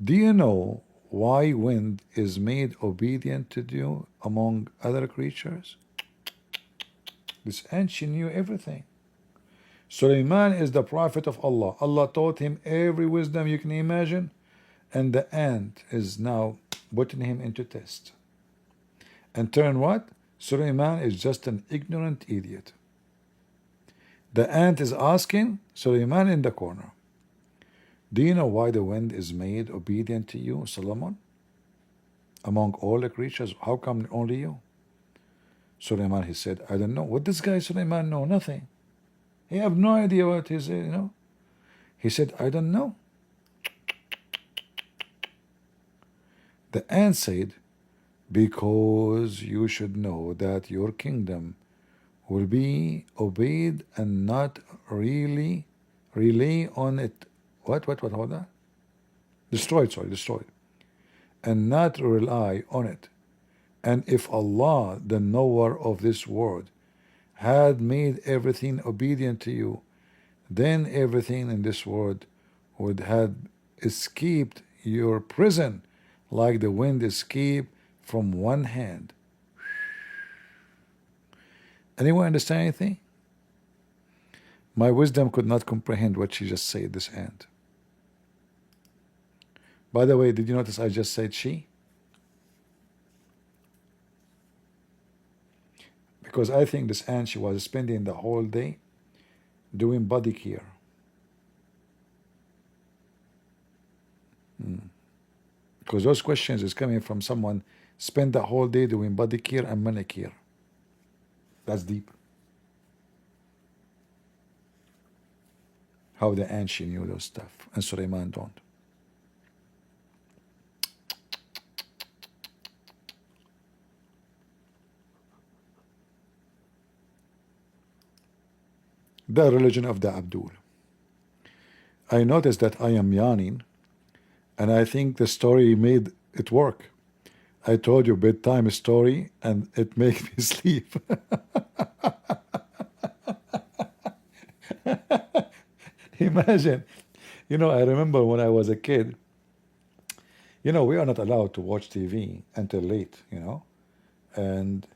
do you know why wind is made obedient to you among other creatures? This aunt, she knew everything. Suleiman is the prophet of Allah. Allah taught him every wisdom you can imagine, and the aunt is now putting him into test. And turn what? Suleiman is just an ignorant idiot. The aunt is asking Suleiman in the corner, do you know why the wind is made obedient to you, Solomon? Among all the creatures, how come only you? Suleiman, he said, I don't know. What this guy Suleiman know? Nothing. He have no idea what he's, you know. He said, I don't know. The ant said, because you should know that your kingdom will be obeyed and not really rely on it. What that? Destroyed. And not rely on it. And if Allah, the knower of this world, had made everything obedient to you, then everything in this world would have escaped your prison like the wind escaped from one hand. Anyone understand anything? My wisdom could not comprehend what she just said, this ant. By the way, did you notice I just said she? Because I think this ant, she was spending the whole day doing body care. Because those questions is coming from someone spend the whole day doing body care and manicure. That's deep. How the ant, she knew those stuff, and Suleiman don't. The religion of the Abdul. I noticed that I am yawning, and I think the story made it work. I told you bedtime story, and it made me sleep. Imagine, I remember when I was a kid, we are not allowed to watch TV until late, and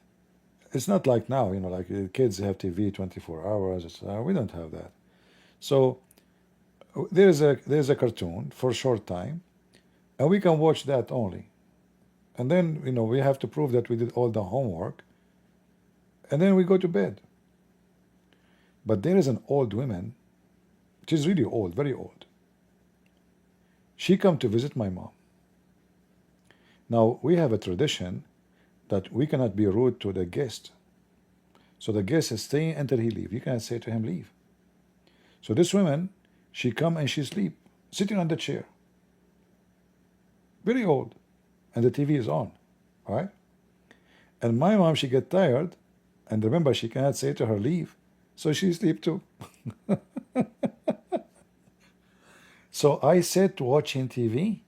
it's not like now, like kids have TV 24 hours. We don't have that. So there's a cartoon for a short time, and we can watch that only. And then, we have to prove that we did all the homework, and then we go to bed. But there is an old woman, she's really old, very old. She come to visit my mom. Now, we have a tradition that we cannot be rude to the guest. So the guest is staying until he leave. You cannot say to him, leave. So this woman, she come and she sleep, sitting on the chair. Very old. And the TV is on. All right? And my mom, she get tired, and remember, she cannot say to her, leave. So she sleep too. So I sat watching TV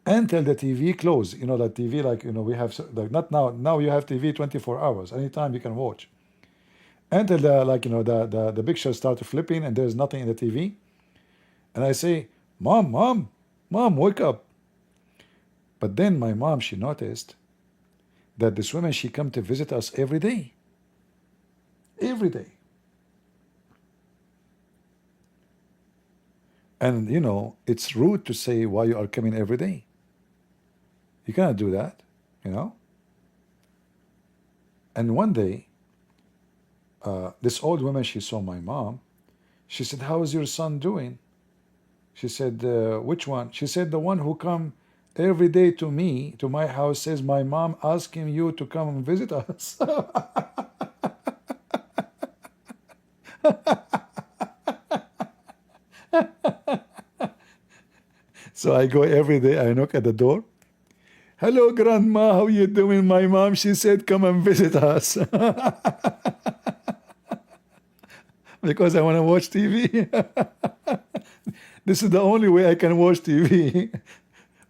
until the TV closed. That TV, like, we have, like, not now. Now you have TV 24 hours. Anytime you can watch. Until the picture started flipping and there's nothing in the TV. And I say, Mom, wake up. But then my mom, she noticed that this woman, she come to visit us every day. Every day. And, it's rude to say why you are coming every day. You cannot do that, And one day, this old woman, she saw my mom. She said, how is your son doing? She said, which one? She said, the one who come every day to me, to my house, says my mom asking you to come and visit us. So I go every day, I knock at the door. Hello, Grandma, how you doing? My mom, she said, come and visit us. Because I want to watch TV. This is the only way I can watch TV.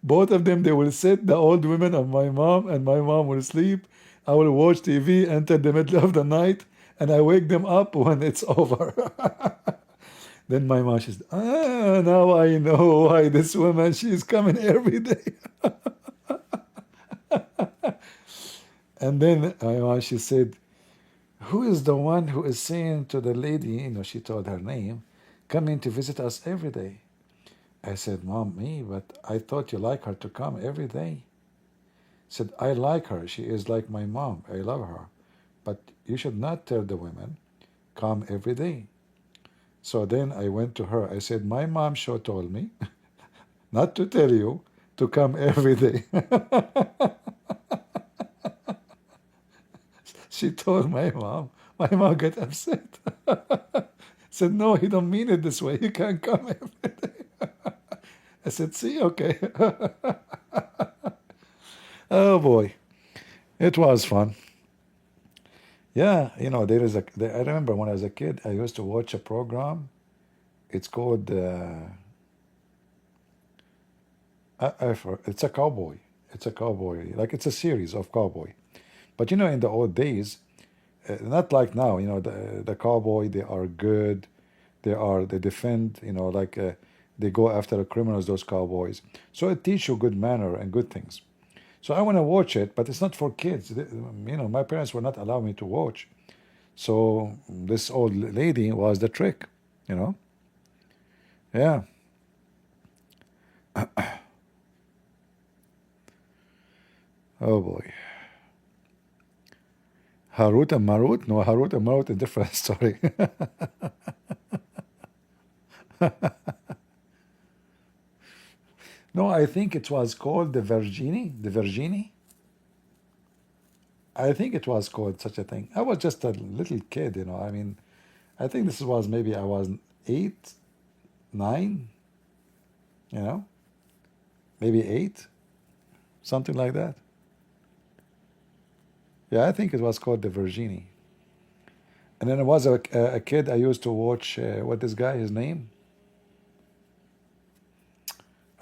Both of them, they will sit, the old woman and my mom will sleep. I will watch TV until the middle of the night, and I wake them up when it's over. Then my mom, says, now I know why this woman, she's coming every day. And then my mom, she said, who is the one who is saying to the lady, she told her name, coming to visit us every day? I said, Mom, me, but I thought you like her to come every day. Said, I like her. She is like my mom. I love her. But you should not tell the women, come every day. So then I went to her. I said, my mom sure told me not to tell you to come every day. She told my mom. My mom got upset. Said, no, he don't mean it this way. You can't come every day. I said, see, okay. Oh boy, it was fun. Yeah, there is I remember when I was a kid, I used to watch a program. It's called, it's a cowboy. It's a cowboy, like it's a series of cowboy. But in the old days, not like now, the cowboy, they are good. They defend, like they go after the criminals, those cowboys. So it teach you good manner and good things. So I want to watch it, but it's not for kids. My parents were not allowing me to watch. So this old lady was the trick, Yeah. Oh boy. Harut and Marut? No, Harut and Marut is a different story. No, I think it was called the Virginie. The Virginie? I think it was called such a thing. I was just a little kid, I mean, I think this was maybe I was 8, 9, maybe 8, something like that. Yeah, I think it was called the Virginie. And then it was a kid I used to watch, what this guy, his name?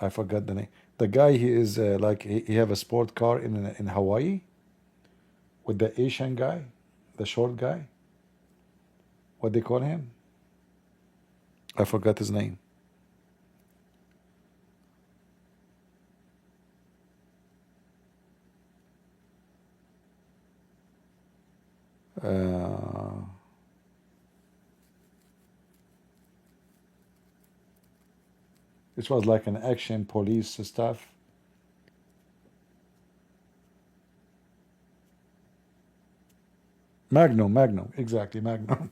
I forgot the name. The guy, he is like he have a sport car in Hawaii with the Asian guy, the short guy. What they call him? I forgot his name. Uh, it was like an action police stuff. Magnum, exactly, Magnum.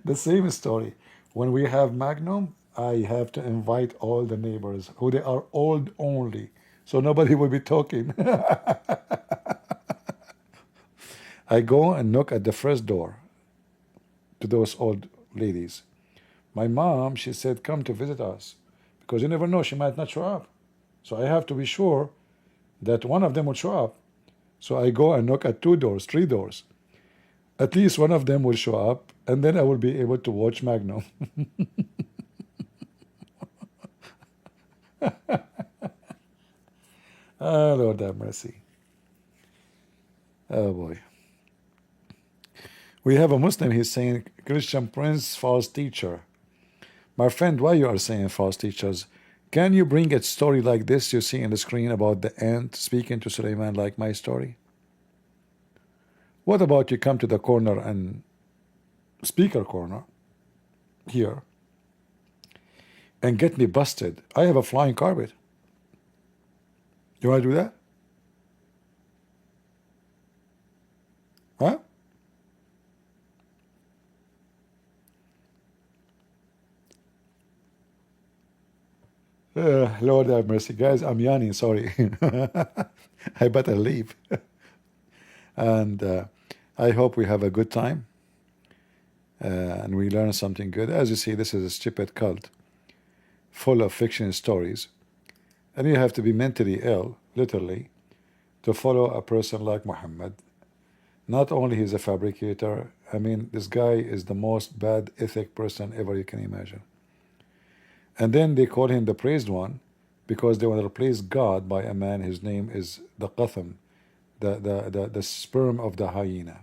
The same story. When we have Magnum, I have to invite all the neighbors who they are old only, so nobody will be talking. I go and knock at the first door to those old ladies. My mom, she said, come to visit us because you never know, she might not show up. So I have to be sure that one of them will show up. So I go and knock at 2 doors, 3 doors. At least one of them will show up, and then I will be able to watch Magnum. Ah, Lord have mercy. Oh boy. We have a Muslim, he's saying, Christian Prince, false teacher. My friend, why you are saying false teachers? Can you bring a story like this you see on the screen about the ant speaking to Suleiman like my story? What about you come to the corner and speaker corner here and get me busted? I have a flying carpet. You want to do that? Huh? Lord have mercy. Guys, I'm yawning, sorry. I better leave. And I hope we have a good time and we learn something good. As you see, this is a stupid cult full of fiction stories. And you have to be mentally ill, literally, to follow a person like Muhammad. Not only he's a fabricator, I mean, this guy is the most bad ethic person ever you can imagine. And then they call him the praised one because they want to replace God by a man. His name is the Qatham, the sperm of the hyena,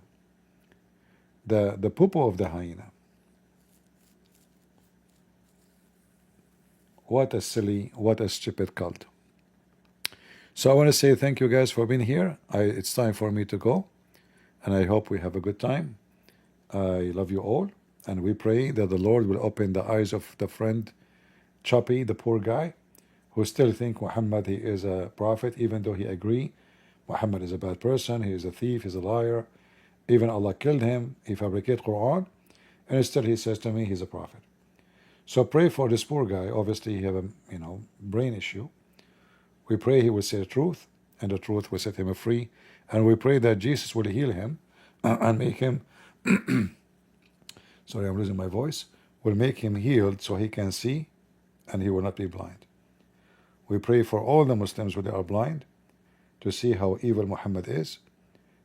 the poo of the hyena. What a silly, what a stupid cult. So I want to say thank you guys for being here. It's time for me to go, and I hope we have a good time. I love you all, and we pray that the Lord will open the eyes of the friend Choppy, the poor guy, who still think Muhammad, he is a prophet, even though he agree Muhammad is a bad person, he is a thief, he's a liar. Even Allah killed him, he fabricated Quran, and still he says to me he's a prophet. So pray for this poor guy. Obviously he have a brain issue. We pray he will say the truth, and the truth will set him free. And we pray that Jesus will heal him and make him sorry, I'm losing my voice, will make him healed so he can see and he will not be blind. We pray for all the Muslims who are blind to see how evil Muhammad is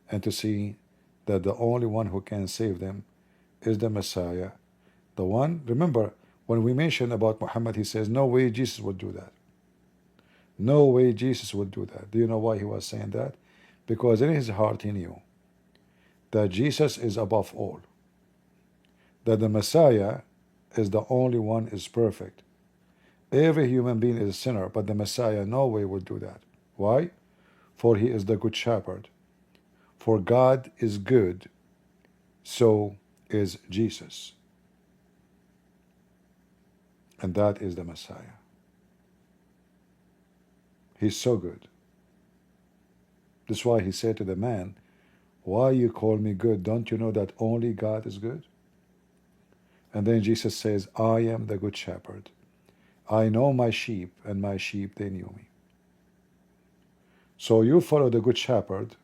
and to see that the only one who can save them is the Messiah. The one, remember, when we mentioned about Muhammad, he says, no way Jesus would do that. No way Jesus would do that. Do you know why he was saying that? Because in his heart he knew that Jesus is above all, that the Messiah is the only one is perfect. Every human being is a sinner, but the Messiah no way would do that. Why? For he is the good shepherd. For God is good, so is Jesus. And that is the Messiah. He's so good. That's why he said to the man, why you call me good? Don't you know that only God is good? And then Jesus says, I am the good shepherd. I know my sheep, and my sheep, they knew me. So you follow the good shepherd,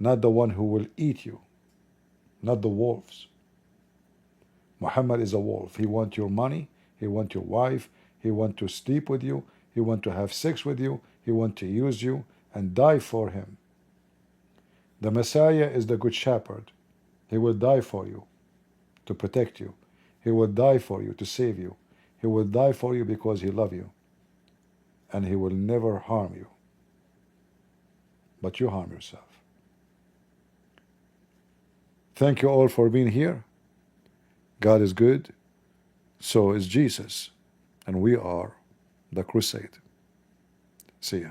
not the one who will eat you, not the wolves. Muhammad is a wolf. He wants your money, he wants your wife, he wants to sleep with you, he wants to have sex with you, he wants to use you and die for him. The Messiah is the good shepherd. He will die for you, to protect you. He will die for you, to save you. He will die for you because he loves you. and he will never harm you, but you harm yourself. Thank you all for being here. God is good, so is Jesus, and we are the crusade. See ya.